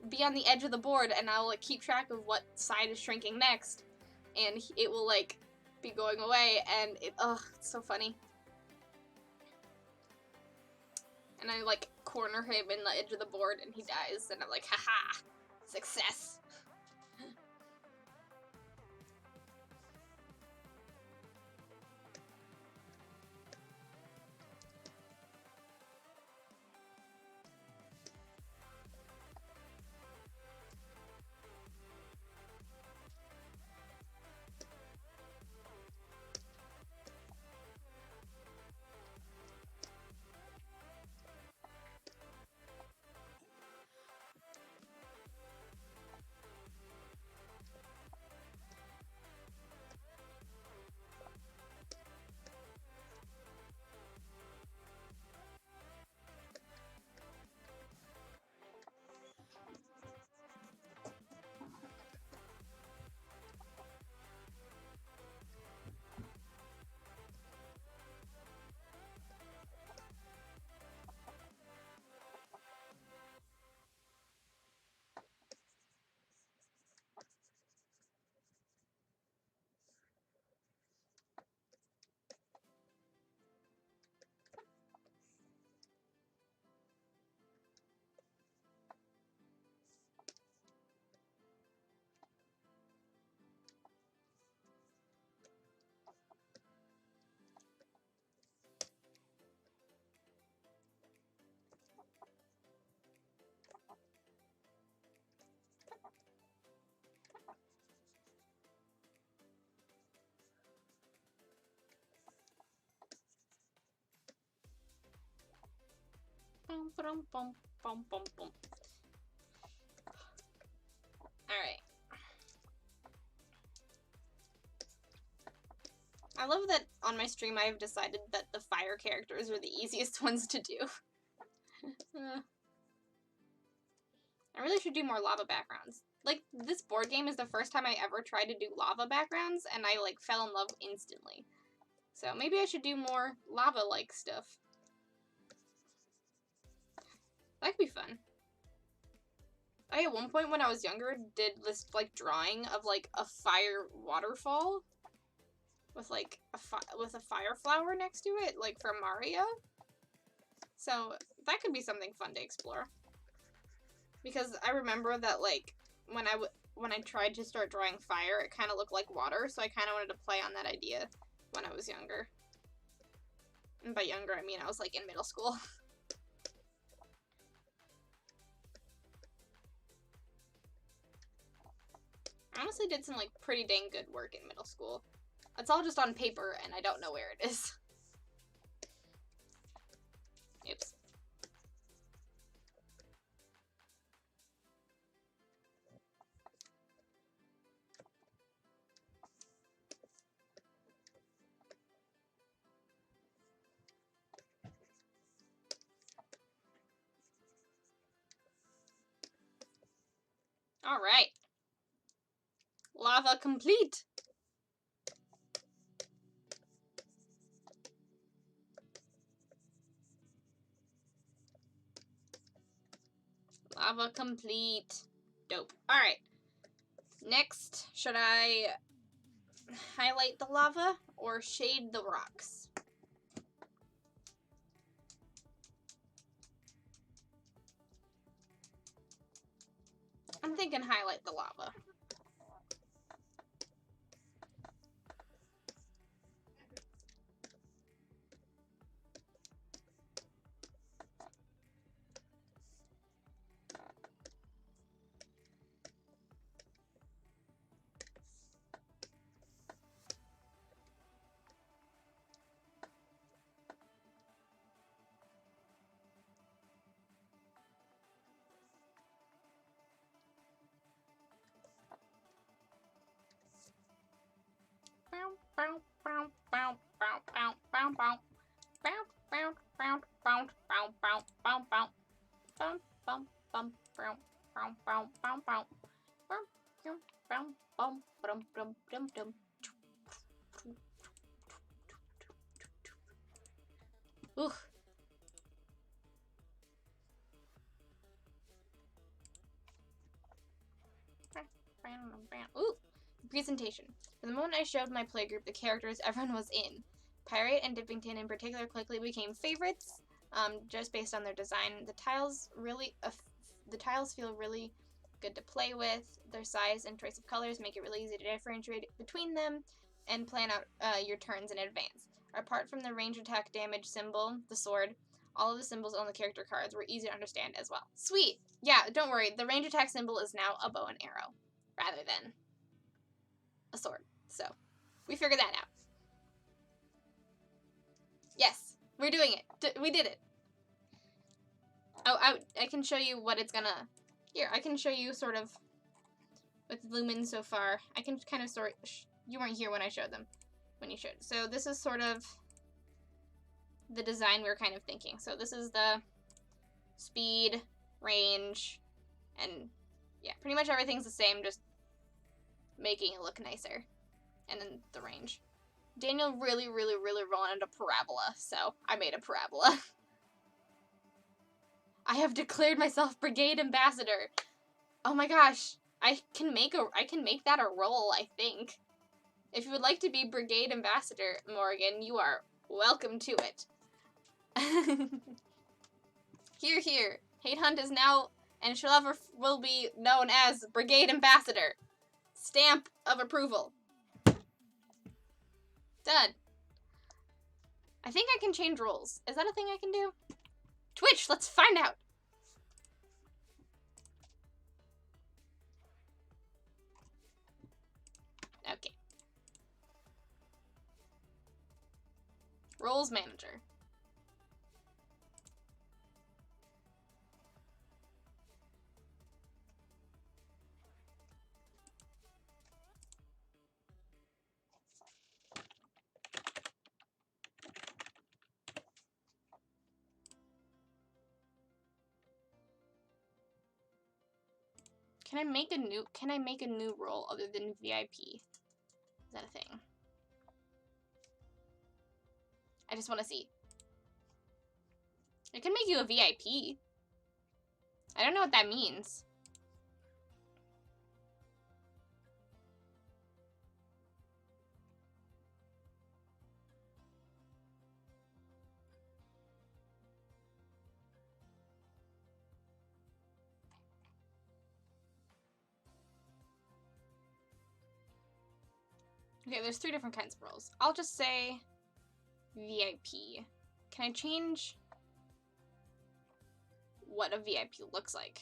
be on the edge of the board and I'll like keep track of what side is shrinking next, and it will like be going away, and it's so funny. And I like corner him in the edge of the board and he dies, and I'm like, haha, success. Alright. I love that on my stream I've decided that the fire characters are the easiest ones to do. I really should do more lava backgrounds. Like, this board game is the first time I ever tried to do lava backgrounds, and I, like, fell in love instantly. So maybe I should do more lava-like stuff. That could be fun. I, at one point when I was younger, did this, like, drawing of, like, a fire waterfall with, like, with a fire flower next to it, like, from Mario. So that could be something fun to explore. Because I remember that, like, when I tried to start drawing fire, it kind of looked like water, so I kind of wanted to play on that idea when I was younger. And by younger, I mean I was, like, in middle school. I honestly did some, like, pretty dang good work in middle school. It's all just on paper, and I don't know where it is. Oops. Alright. Lava complete! Lava complete. Dope. Alright. Next, should I highlight the lava or shade the rocks? I'm thinking highlight the lava. Presentation. From the moment I showed my playgroup the characters everyone was in, Pyrite and Dippington in particular quickly became favorites, just based on their design. The tiles feel really good to play with. Their size and choice of colors make it really easy to differentiate between them and plan out your turns in advance. Apart from the range attack damage symbol, the sword, all of the symbols on the character cards were easy to understand as well. Sweet! Yeah, don't worry, the range attack symbol is now a bow and arrow, rather than a sword. So, we figured that out. Yes, we're doing it. We did it. Oh, I can show you what it's gonna... Here, I can show you sort of with Lumen so far. I can kind of sort... You weren't here when I showed them. When you showed. So this is sort of the design we were kind of thinking. So this is the speed, range, and yeah, pretty much everything's the same, just making it look nicer. And then the range. Daniel really wanted a parabola, so I made a parabola. I have declared myself Brigade Ambassador. Oh my gosh, I can make that a role, I think. If you would like to be Brigade Ambassador, Morgan, you are welcome to it. Here, here. Hate Hunt is now and will be known as Brigade Ambassador. Stamp of approval. Done. I think I can change roles. Is that a thing I can do? Twitch, let's find out. Okay. Roles manager. Can I make a new role other than VIP? Is that a thing? I just want to see. I can make you a VIP. I don't know what that means. Okay, there's 3 different kinds of roles. I'll just say VIP. Can I change what a VIP looks like?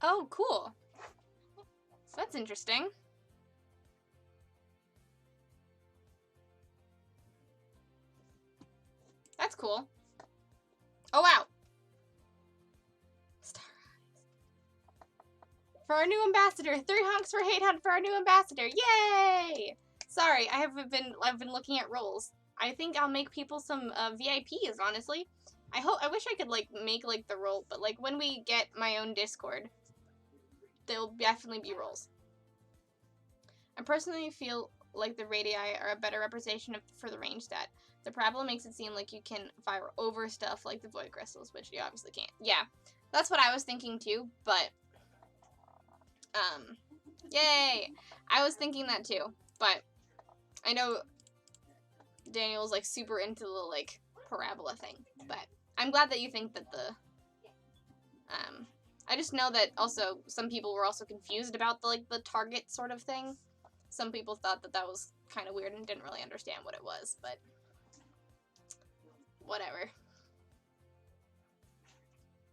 Oh, cool. That's interesting. That's cool. Oh, wow. Star Eyes. For our new ambassador. 3 honks for Hate Hunt for our new ambassador. Yay! Sorry, I've been looking at roles. I think I'll make people some VIPs, honestly. I wish I could, like, make, like, the role, but, like, when we get my own Discord, there'll definitely be roles. I personally feel like the radii are a better representation for the range stat. The parabola makes it seem like you can fire over stuff like the void crystals, which you obviously can't. Yeah, that's what I was thinking too, but, yay! I was thinking that too, but I know Daniel's, like, super into the, like, parabola thing, but I'm glad that you think that the, I just know that also some people were also confused about the, like, the target sort of thing. Some people thought that that was kind of weird and didn't really understand what it was, but whatever.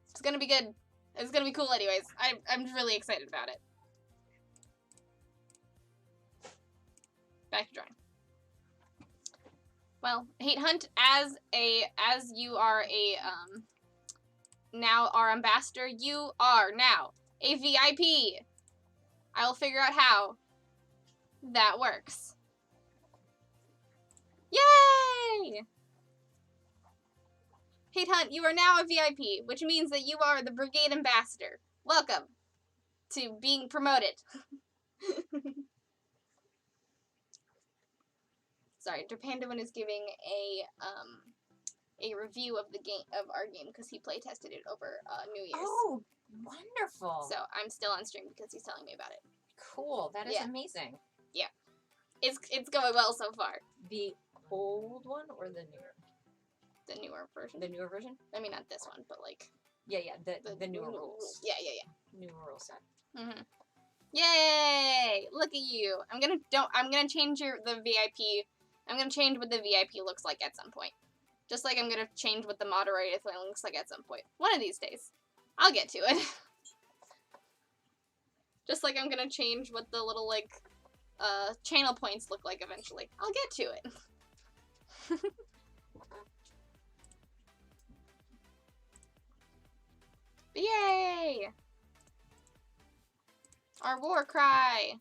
It's gonna be good. It's gonna be cool anyways. I'm really excited about it. Back to drawing. Well, Hate Hunt, as you are a, now our ambassador, you are now a VIP. I will figure out how that works. Yay! Hate Hunt, you are now a VIP, which means that you are the Brigade Ambassador. Welcome to being promoted. Sorry, Derpandawan is giving a review of the game of our game because he play tested it over New Year's. Oh, wonderful. So I'm still on stream because he's telling me about it. Cool. That is Yeah. amazing. It's going well so far. The old one or the newer? The newer version. The newer version? I mean, not this one, but like Yeah, the newer new rules. Yeah. Newer rule set. Mhm. Yay! Look at you. I'm gonna change the VIP. I'm gonna change what the VIP looks like at some point. Just like I'm gonna change what the moderator thing looks like at some point. One of these days. I'll get to it. Just like I'm gonna change what the little like channel points look like eventually. I'll get to it. Yay! Our war cry!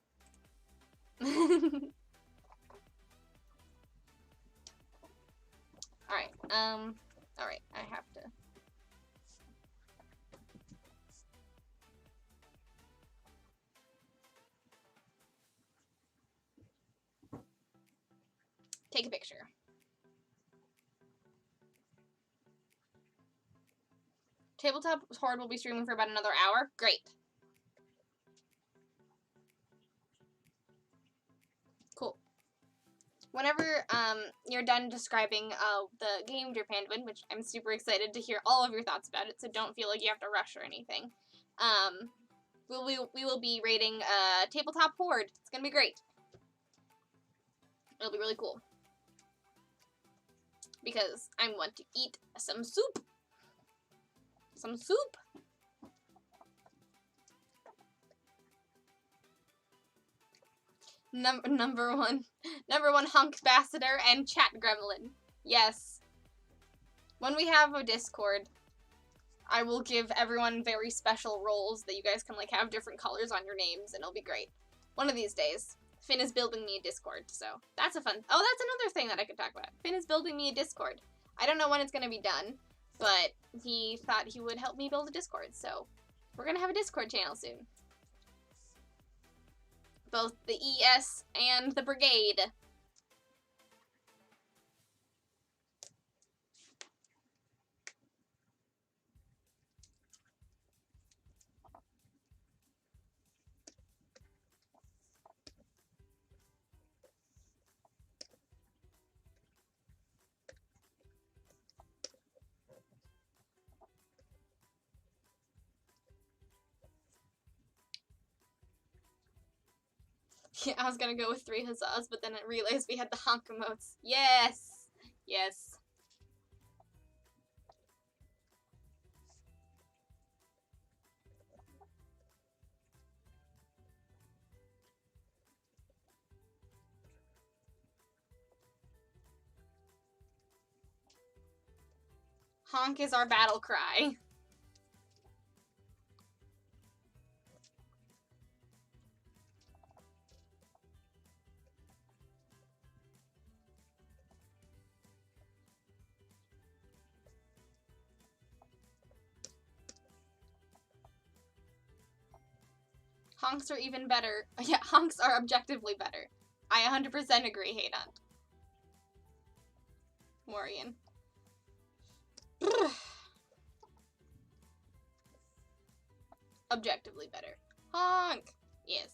Alright, I have to... take a picture. Tabletop Horde will be streaming for about another hour. Great. Cool. Whenever you're done describing the game, Derpandawan, which I'm super excited to hear all of your thoughts about it, so don't feel like you have to rush or anything. We will be rating Tabletop Horde. It's gonna be great. It'll be really cool. Because I want to eat some soup. Some soup. Number one hunk ambassador and chat gremlin. Yes. When we have a Discord, I will give everyone very special roles that you guys can like have different colors on your names, and it'll be great. One of these days. Finn is building me a Discord, so that's a fun... Oh, that's another thing that I could talk about. Finn is building me a Discord. I don't know when it's going to be done, but he thought he would help me build a Discord, so we're going to have a Discord channel soon. Both the ES and the Brigade. Yeah, I was gonna go with 3 huzzas, but then I realized we had the honk emotes. Yes! Yes. Honk is our battle cry. Honks are even better. Yeah, honks are objectively better. I 100% agree, Hate Hunt. Morian. Objectively better. Honk! Yes.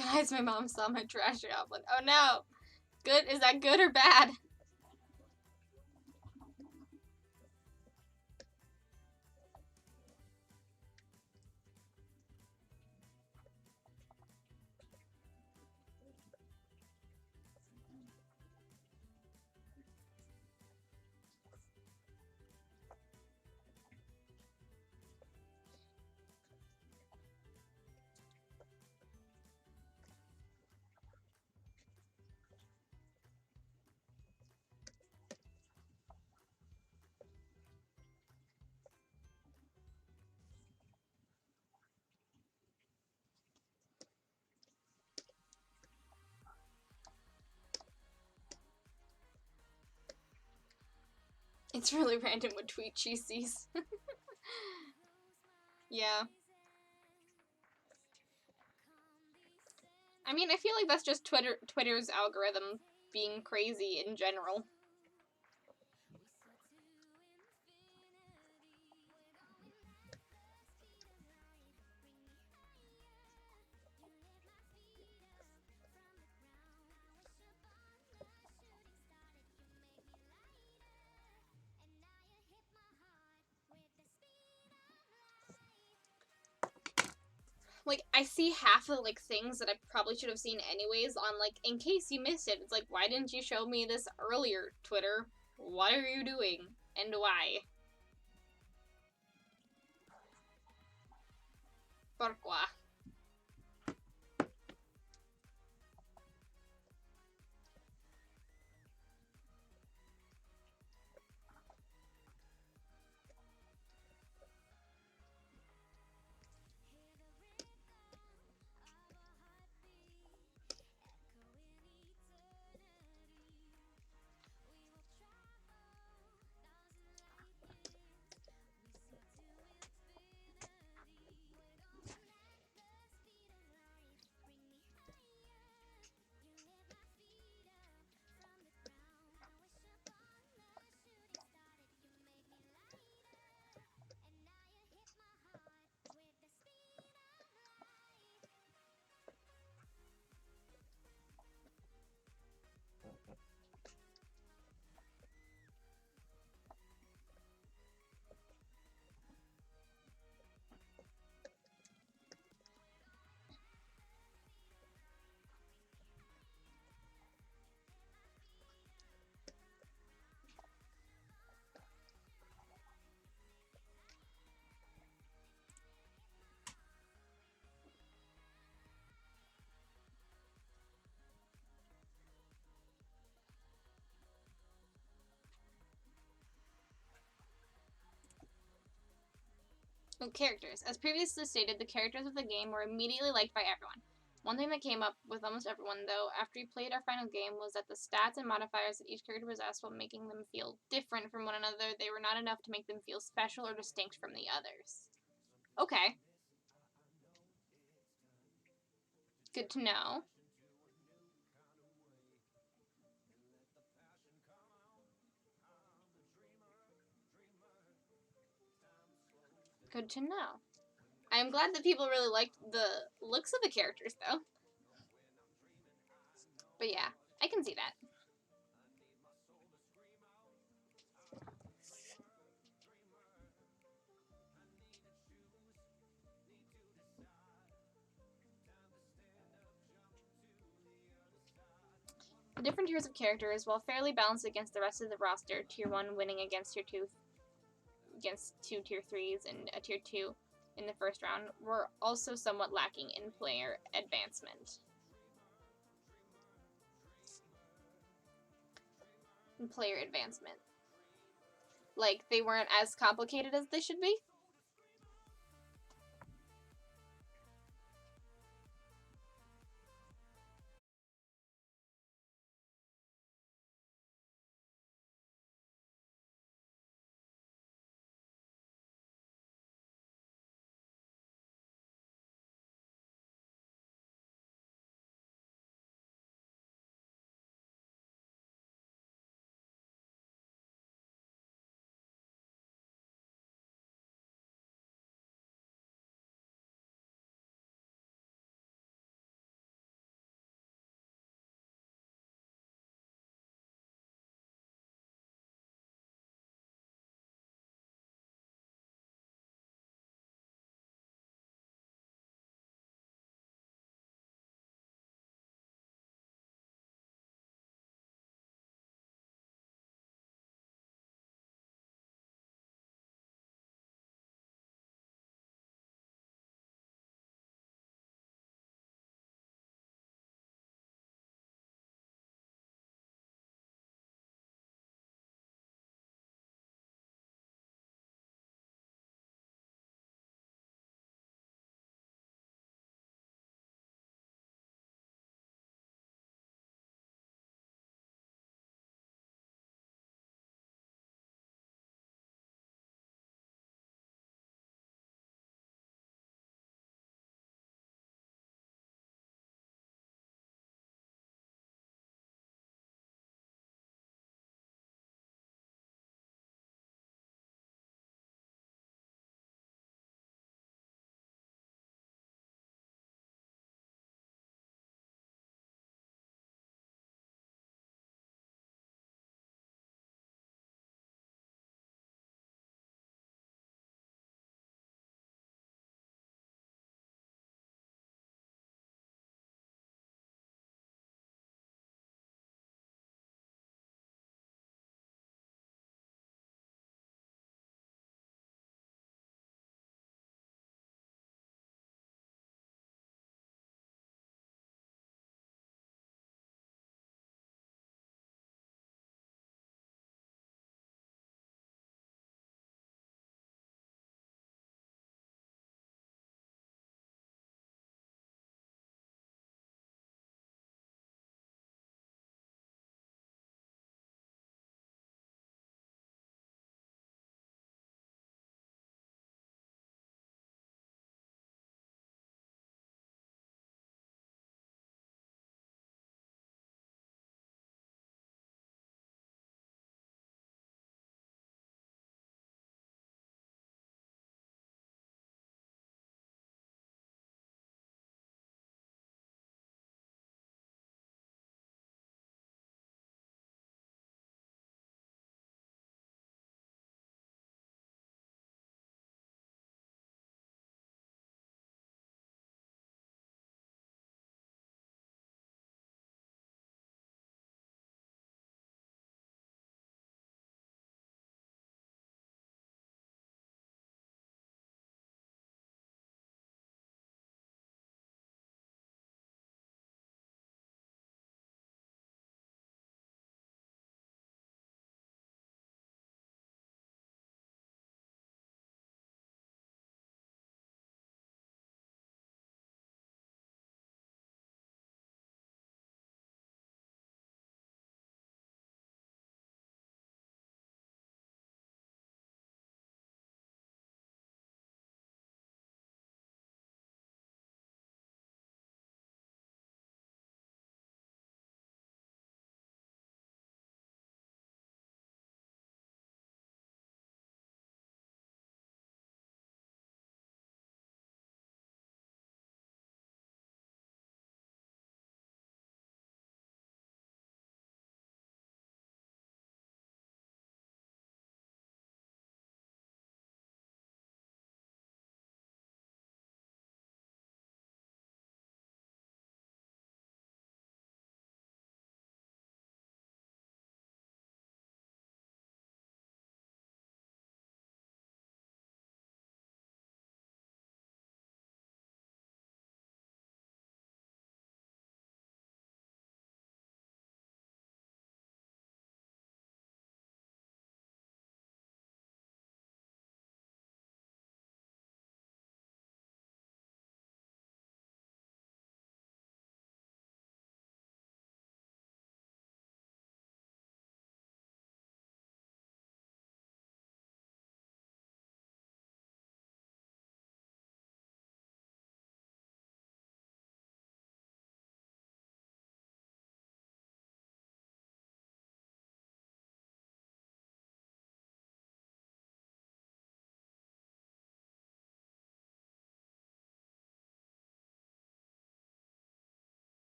Guys, my mom saw my trash goblin. Oh no! Good? Is that good or bad? It's really random what tweet she sees. Yeah. I mean, I feel like that's just Twitter's algorithm being crazy in general. Like, I see half of, like, things that I probably should have seen anyways on, like, in case you missed it. It's like, why didn't you show me this earlier, Twitter? What are you doing? And why? Pourquoi? Characters. As previously stated, the characters of the game were immediately liked by everyone. One thing that came up with almost everyone, though, after we played our final game, was that the stats and modifiers that each character possessed while making them feel different from one another, they were not enough to make them feel special or distinct from the others. Okay. Good to know. Good to know. I'm glad that people really liked the looks of the characters, though. But yeah, I can see that. The different tiers of characters, while fairly balanced against the rest of the roster, Tier 1 winning against Tier 2, against 2 Tier 3s and a Tier 2 in the first round, were also somewhat lacking in player advancement. Like, they weren't as complicated as they should be.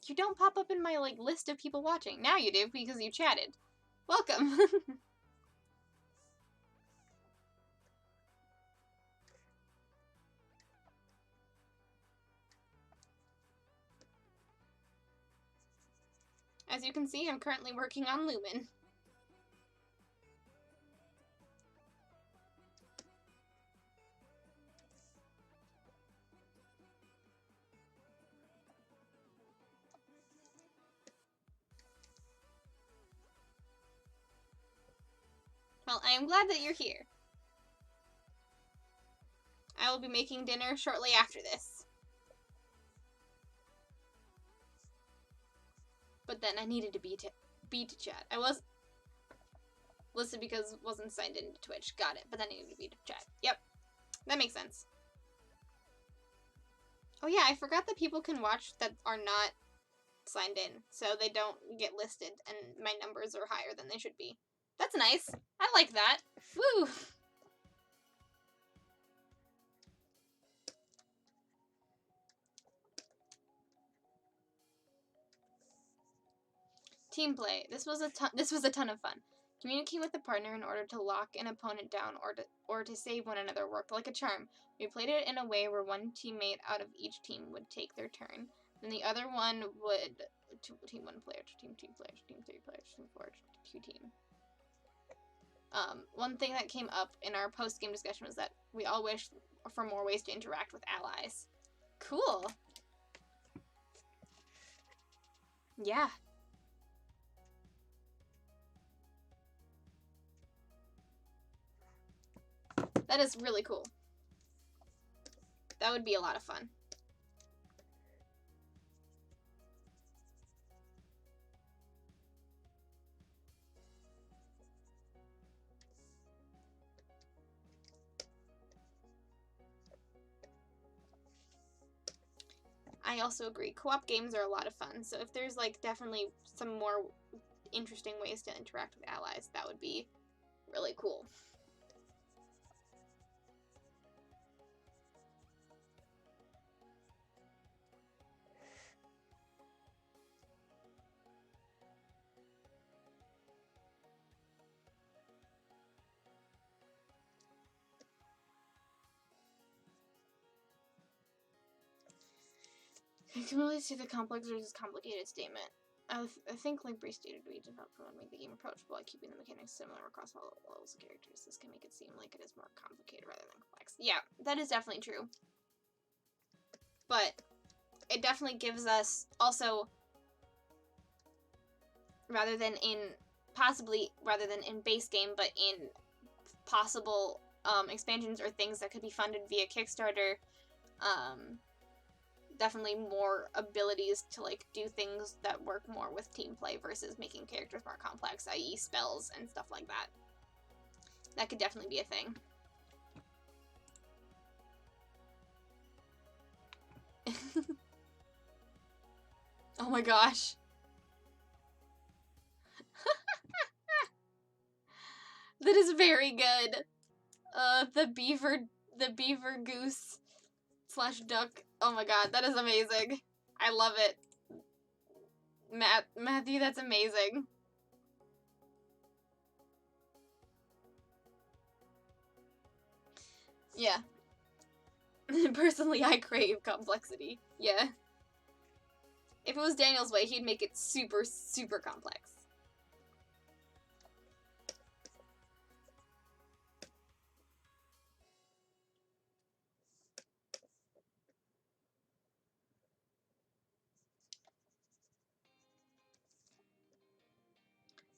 You don't pop up in my, like, list of people watching. Now you do, because you chatted. Welcome. As you can see, I'm currently working on Lumen. Well, I am glad that you're here. I will be making dinner shortly after this. But then I needed to be to chat. I was listed because it wasn't signed into Twitch. Got it. But then I needed to be to chat. Yep. That makes sense. Oh yeah, I forgot that people can watch that are not signed in, so they don't get listed and my numbers are higher than they should be. That's nice. I like that. Woo! Team play. This was a ton of fun. Communicate with the partner in order to lock an opponent down or to save one another worked like a charm. We played it in a way where one teammate out of each team would take their turn. Then the other one would team 1 player, team 2 players, team 3 players, team 4, 2 team. One thing that came up in our post-game discussion was that we all wish for more ways to interact with allies. Cool. Yeah. That is really cool. That would be a lot of fun. I also agree. Co-op games are a lot of fun, so if there's, like, definitely some more interesting ways to interact with allies, that would be really cool. I can really see the complex versus complicated statement. I think like Bree stated, we did not promote make the game approachable by keeping the mechanics similar across all levels of characters. This can make it seem like it is more complicated rather than complex. Yeah, that is definitely true. But it definitely gives us also, rather than in base game, but in possible expansions or things that could be funded via Kickstarter, definitely more abilities to like do things that work more with team play versus making characters more complex, i.e. spells and stuff like that. That could definitely be a thing. Oh my gosh. That is very good. The beaver goose / duck. Oh my god, that is amazing. I love it. Matthew, that's amazing. Yeah. Personally, I crave complexity. Yeah. If it was Daniel's way, he'd make it super, super complex.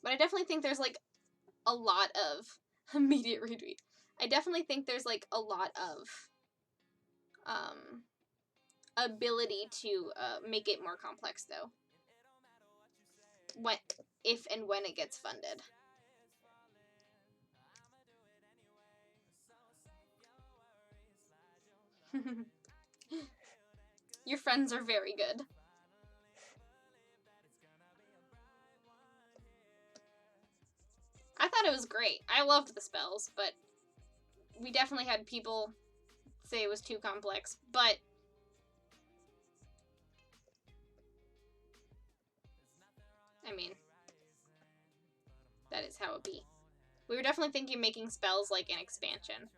But I definitely think there's, like, a lot of... Immediate retweet. I definitely think there's, like, a lot of... ability to make it more complex, though. If and when it gets funded. Your friends are very good. I thought it was great. I loved the spells, but we definitely had people say it was too complex, but I mean, that is how it be. We were definitely thinking of making spells like an expansion.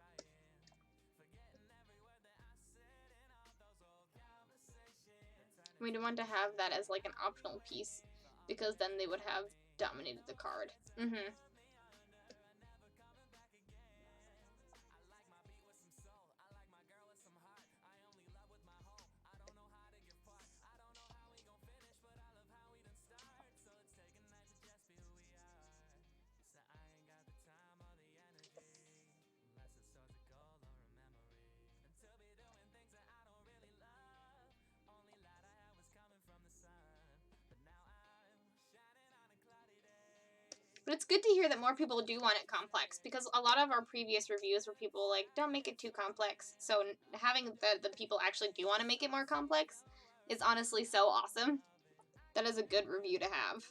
We didn't want to have that as like an optional piece because then they would have dominated the card. But it's good to hear that more people do want it complex, because a lot of our previous reviews were people like, don't make it too complex. So having the people actually do want to make it more complex is honestly so awesome. That is a good review to have.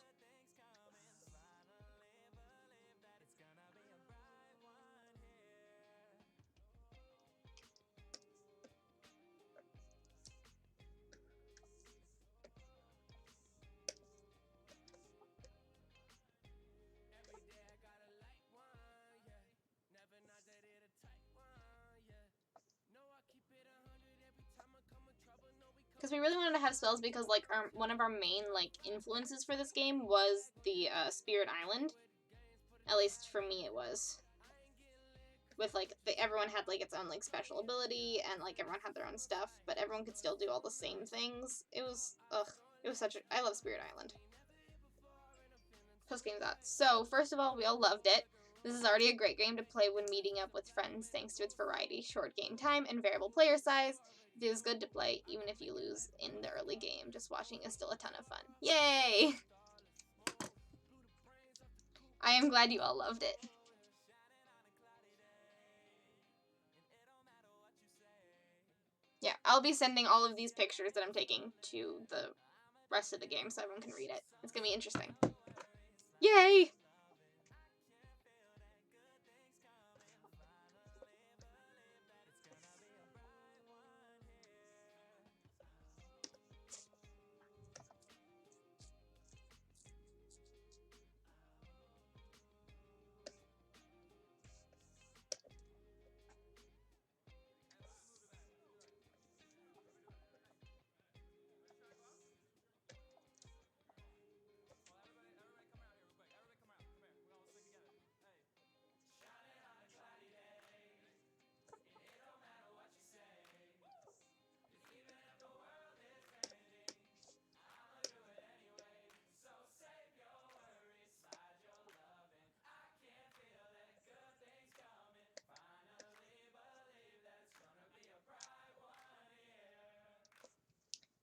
Because we really wanted to have spells because, like, one of our main, like, influences for this game was the Spirit Island. At least for me it was. With, like, everyone had, like, its own, like, special ability, and, like, everyone had their own stuff, but everyone could still do all the same things. It was, it was such a, I love Spirit Island. Post-game thoughts. So, first of all, we all loved it. This is already a great game to play when meeting up with friends thanks to its variety, short game time, and variable player size. It feels good to play, even if you lose in the early game. Just watching is still a ton of fun. Yay! I am glad you all loved it. Yeah, I'll be sending all of these pictures that I'm taking to the rest of the game so everyone can read it. It's gonna be interesting. Yay!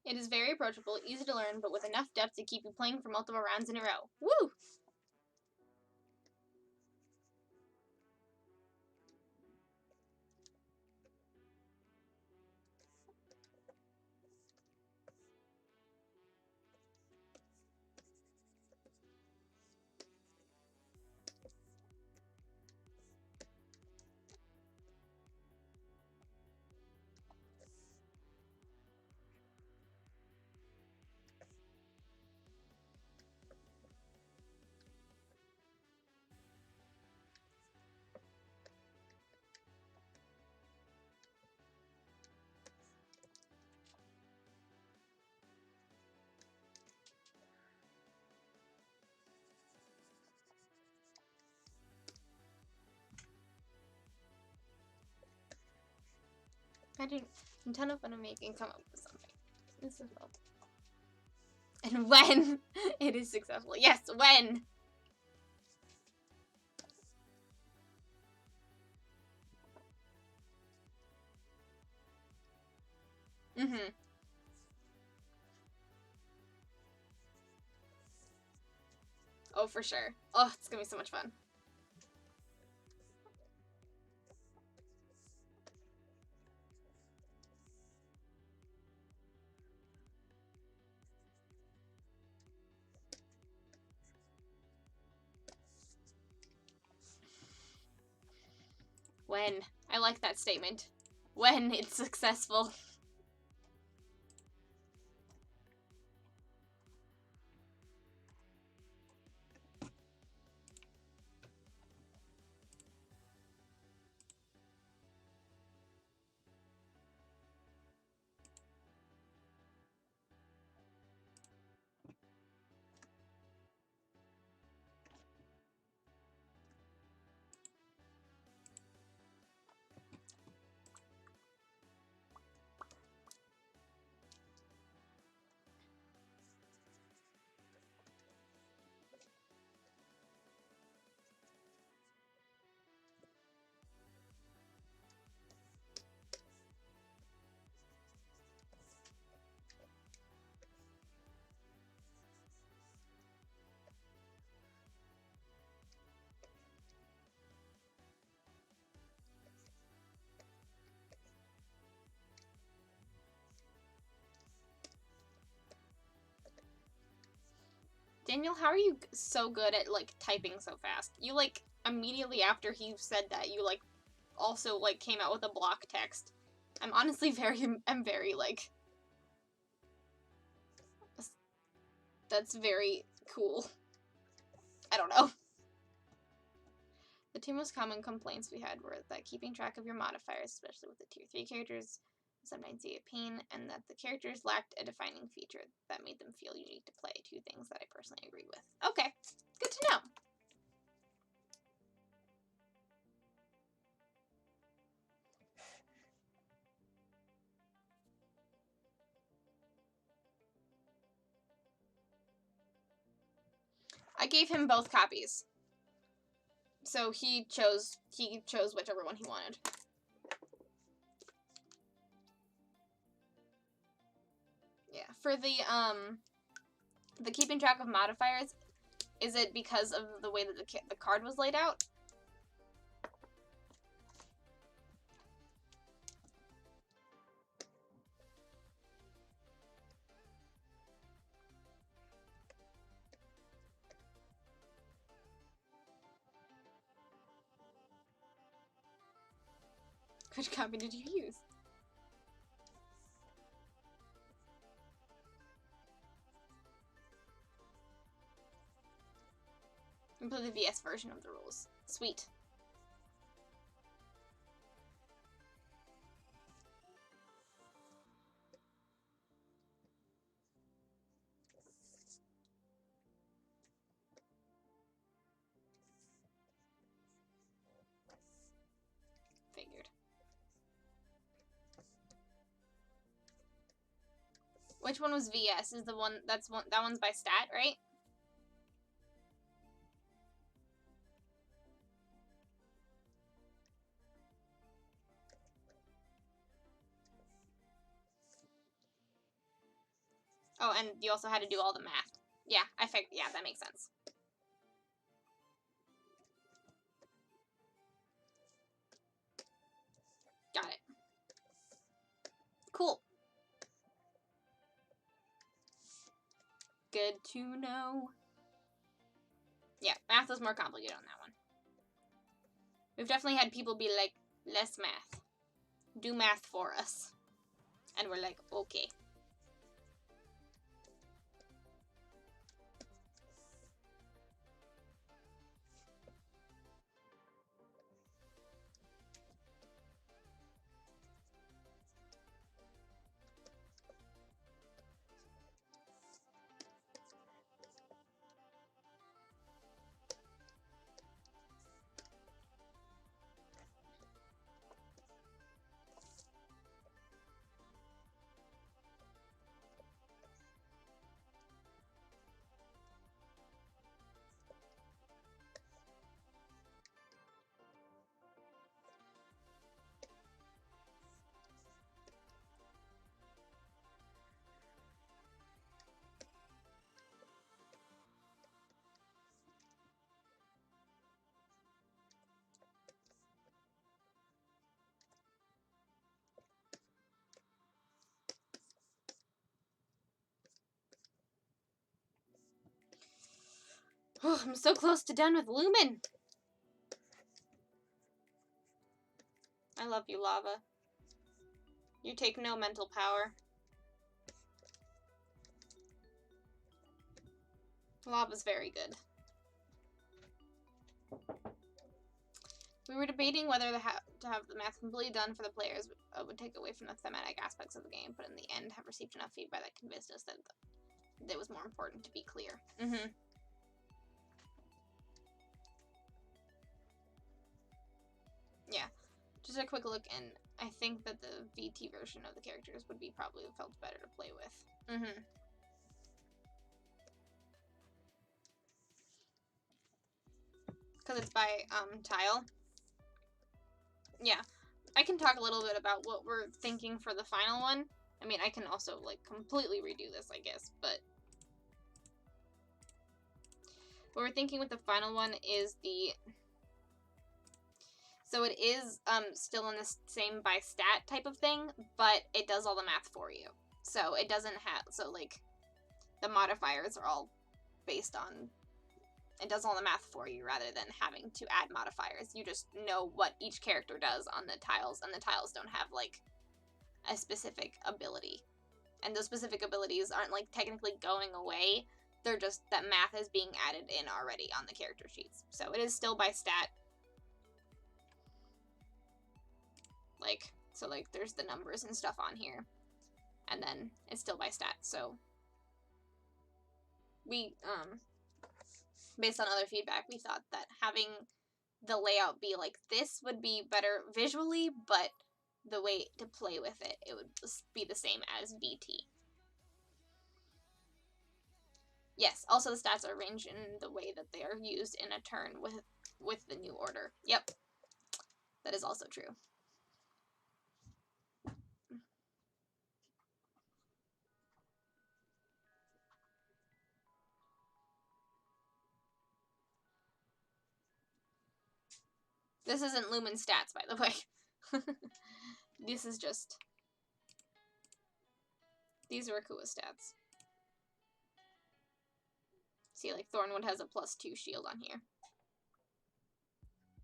It is very approachable, easy to learn, but with enough depth to keep you playing for multiple rounds in a row. Woo! I did a ton of fun of making come up with something. It's difficult. And when it is successful. Yes, when! Mm-hmm. Oh, for sure. Oh, it's gonna be so much fun. When. I like that statement. When it's successful. Daniel, how are you so good at, like, typing so fast? You, like, immediately after he said that, you, like, also, like, came out with a block text. I'm honestly very, like... That's very cool. I don't know. The two most common complaints we had were that keeping track of your modifiers, especially with the tier 3 characters, sometimes be a pain, and that the characters lacked a defining feature that made them feel unique to play. Two things that I personally agree with. Okay, good to know. I gave him both copies. So he chose whichever one he wanted. Yeah, for the keeping track of modifiers, is it because of the way that the card was laid out? Which copy did you use? And play the VS version of the rules. Sweet. Figured. Which one was VS? Is the one that one's by stat, right? Oh, and you also had to do all the math. Yeah, I figured. Yeah, that makes sense. Got it. Cool. Good to know. Yeah, math was more complicated on that one. We've definitely had people be like, less math. Do math for us. And we're like, okay. Oh, I'm so close to done with Lumen. I love you, Lava. You take no mental power. Lava's very good. We were debating whether to have the math completely done for the players would take away from the thematic aspects of the game, but in the end have received enough feedback that convinced us that it was more important to be clear. Mm-hmm. Yeah. Just a quick look, and I think that the VT version of the characters would be probably felt better to play with. Mm-hmm. Because it's by Tile. Yeah. I can talk a little bit about what we're thinking for the final one. I mean, I can also, like, completely redo this, I guess, but... What we're thinking with the final one is the... So it is still in the same by stat type of thing, but it does all the math for you. So it doesn't have... So, like, the modifiers are all based on, it does all the math for you rather than having to add modifiers. You just know what each character does on the tiles, and the tiles don't have like a specific ability. And those specific abilities aren't like technically going away. They're just that math is being added in already on the character sheets. So it is still by stat. Like, so like there's the numbers and stuff on here. And then it's still by stat. So we, based on other feedback, we thought that having the layout be like this would be better visually, but the way to play with it, it would be the same as VT. Yes, also the stats are arranged in the way that they are used in a turn with the new order. Yep, that is also true. This isn't Lumen stats, by the way. This is just... These are Akua stats. See, like, Thornwood has a +2 shield on here.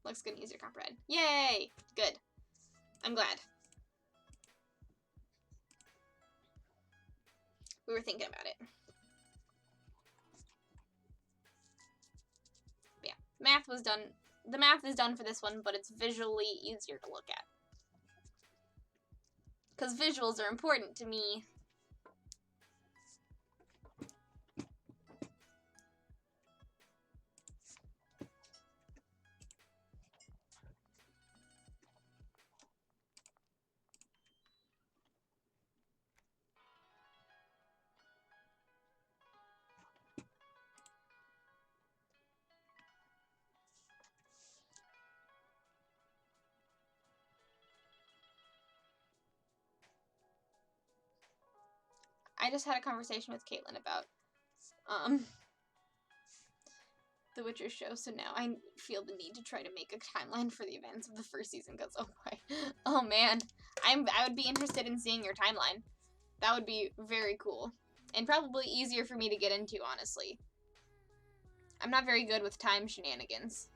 Looks good and easier to comprehend. Yay! Good. I'm glad. We were thinking about it. But yeah, math was done. The math is done for this one, but it's visually easier to look at. Because visuals are important to me. I just had a conversation with Caitlin about The Witcher show, so now I feel the need to try to make a timeline for the events of the first season, because oh boy, oh man, I would be interested in seeing your timeline. That would be very cool, and probably easier for me to get into, honestly. I'm not very good with time shenanigans.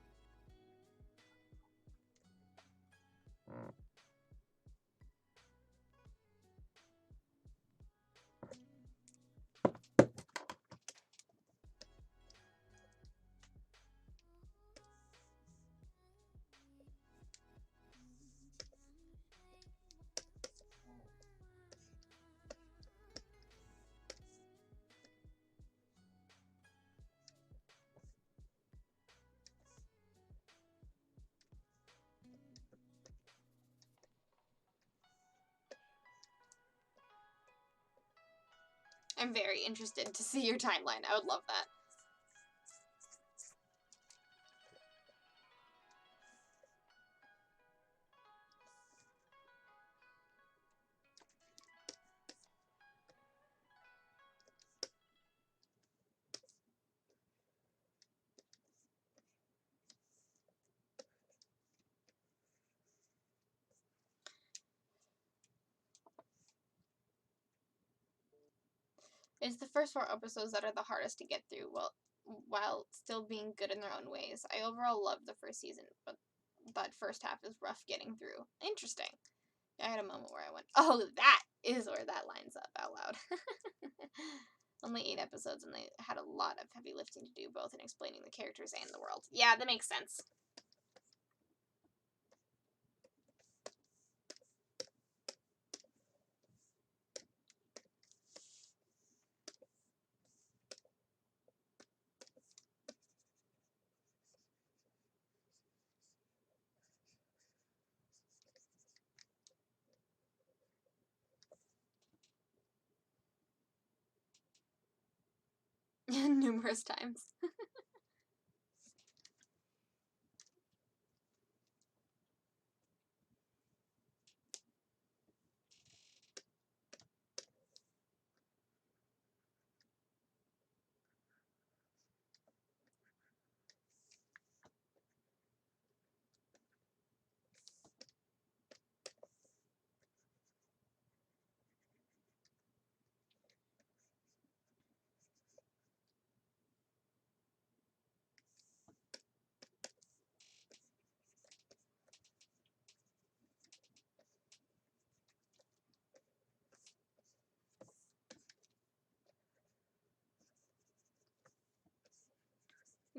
I'm very interested to see your timeline. I would love that. It's the first 4 episodes that are the hardest to get through, while still being good in their own ways. I overall loved the first season, but that first half is rough getting through. Interesting. I had a moment where I went, oh, that is where that lines up out loud. Only 8 episodes, and they had a lot of heavy lifting to do, both in explaining the characters and the world. Yeah, that makes sense. Numerous times.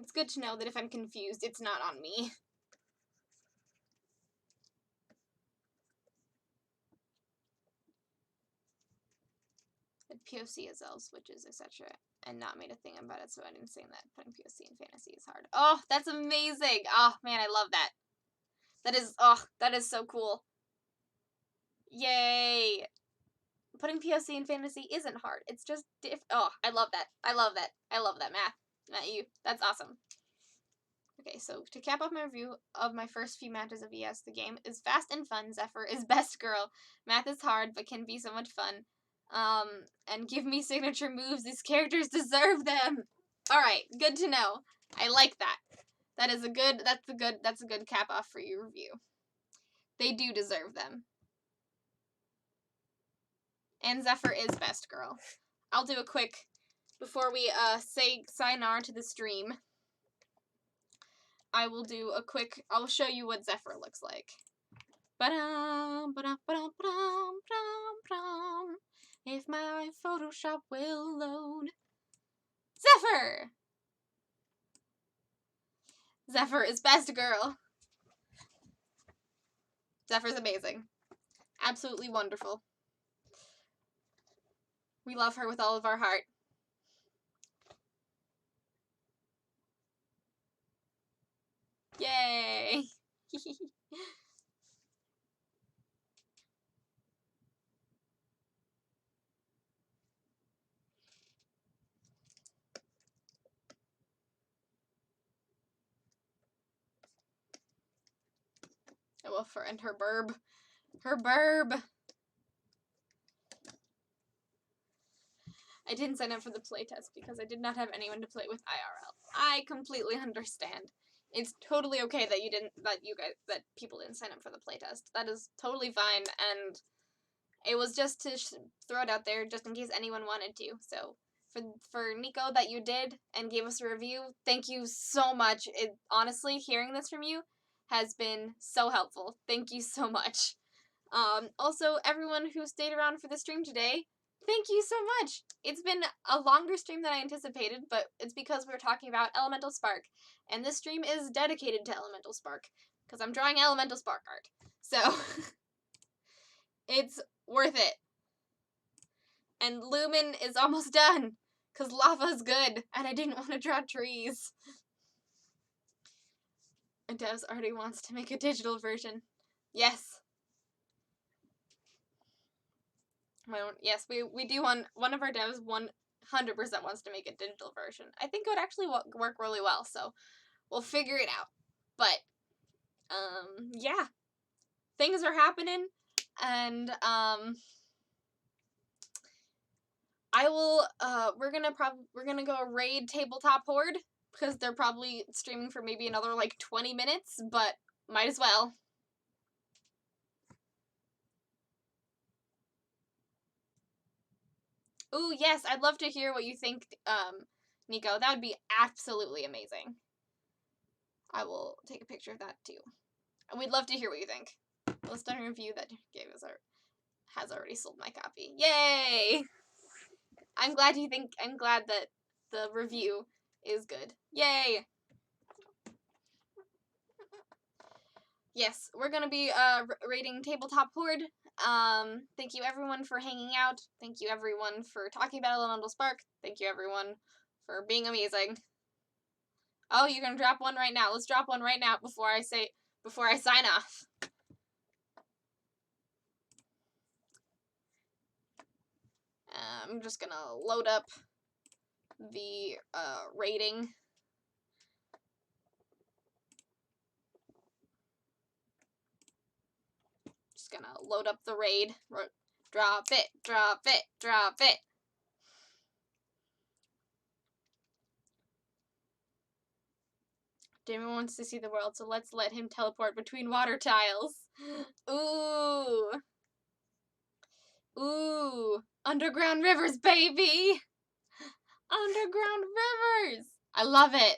It's good to know that if I'm confused, it's not on me. POC as L switches, etc. And not made a thing about it, so I didn't say that putting POC in fantasy is hard. Oh, that's amazing! Oh, man, I love that. That is so cool. Yay! Putting POC in fantasy isn't hard. It's just I love that. I love that. I love that, Matt. Matt, that's awesome. Okay, so to cap off my review of my first few matches of ES, the game is fast and fun. Zephyr is best girl. Math is hard, but can be so much fun. And give me signature moves. These characters deserve them. All right, good to know. I like that. That's a good cap off for your review. They do deserve them. And Zephyr is best girl. I'll do a quick, before we say sayonara to the stream, I will do a quick, I'll show you what Zephyr looks like. Ba-dum, ba-dum, ba-dum, ba-dum, ba-dum. If my Photoshop will load. Zephyr! Zephyr is best girl. Zephyr's amazing. Absolutely wonderful. We love her with all of our heart. Yay! Oh, and her burb. Her burb! I didn't sign up for the playtest because I did not have anyone to play with IRL. I completely understand. It's totally okay that people didn't sign up for the playtest. That is totally fine, and it was just to throw it out there just in case anyone wanted to. So for Nico that you did and gave us a review, thank you so much. Honestly, hearing this from you has been so helpful. Thank you so much. Also, everyone who stayed around for the stream today, thank you so much. It's been a longer stream than I anticipated, but it's because we're talking about Elemental Spark. And this stream is dedicated to Elemental Spark, because I'm drawing Elemental Spark art. So, it's worth it. And Lumen is almost done, because lava's good, and I didn't want to draw trees. And Devs already wants to make a digital version. Yes. Yes, we do want, one of our devs 100% wants to make a digital version. I think it would actually work really well, so we'll figure it out. But, yeah. Things are happening, and, I will, we're gonna go raid Tabletop Horde, because they're probably streaming for maybe another, 20 minutes, but might as well. Ooh, yes, I'd love to hear what you think, Nico. That would be absolutely amazing. I will take a picture of that, too. We'd love to hear what you think. The stunning review that gave us has already sold my copy. Yay! I'm glad that the review is good. Yay! Yes, we're gonna be, rating Tabletop Horde. Thank you everyone for hanging out. Thank you everyone for talking about Elemental Spark. Thank you everyone for being amazing. Oh, you're gonna drop one right now. Let's drop one right now before I sign off. I'm just gonna load up the, rating. Just gonna load up the raid. Drop it, drop it, drop it. Damon wants to see the world, so let's let him teleport between water tiles. Ooh. Ooh. Underground rivers, baby! Underground rivers! I love it.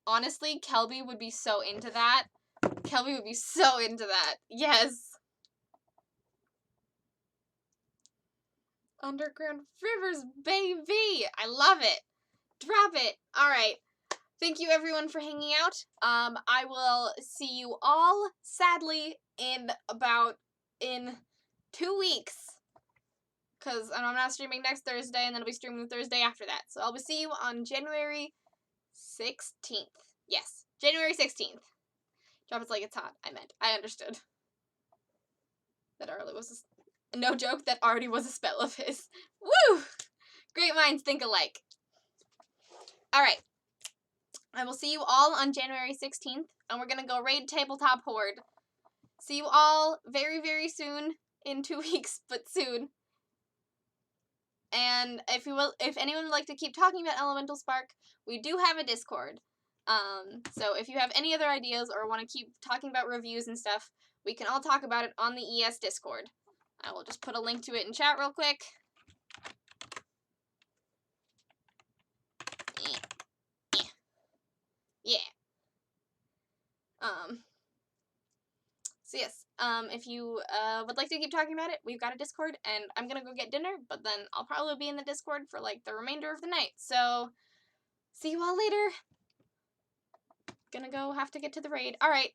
Honestly, Kelby would be so into that. Kelby would be so into that. Yes. Underground Rivers, baby! I love it. Drop it. All right. Thank you everyone for hanging out. I will see you all, sadly, in 2 weeks. Because I'm not streaming next Thursday, and then I'll be streaming the Thursday after that. So I'll see you on January 16th. Yes, January 16th. Drop it like it's hot. I understood. That already was no joke, that already was a spell of his. Woo! Great minds think alike. Alright. I will see you all on January 16th, and we're gonna go raid Tabletop Horde. See you all very, very soon. In 2 weeks, but soon. And if anyone would like to keep talking about Elemental Spark, we do have a Discord. So if you have any other ideas or want to keep talking about reviews and stuff, we can all talk about it on the ES Discord. I will just put a link to it in chat real quick. Yeah. So yes, if you would like to keep talking about it, we've got a Discord, and I'm gonna go get dinner, but then I'll probably be in the Discord for like the remainder of the night. So see you all later. Gonna go have to get to the raid. All right,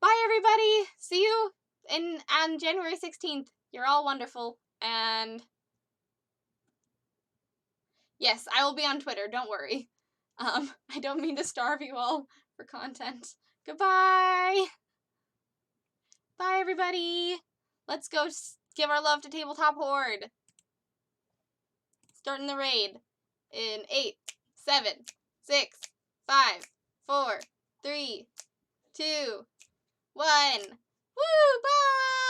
bye everybody. See you on January 16th. You're all wonderful, and yes, I will be on Twitter. Don't worry. I don't mean to starve you all for content. Goodbye. Bye, everybody. Let's go give our love to Tabletop Horde. Starting the raid in 8, 7, 6, 5, 4, 3, 2, 1. Woo! Bye!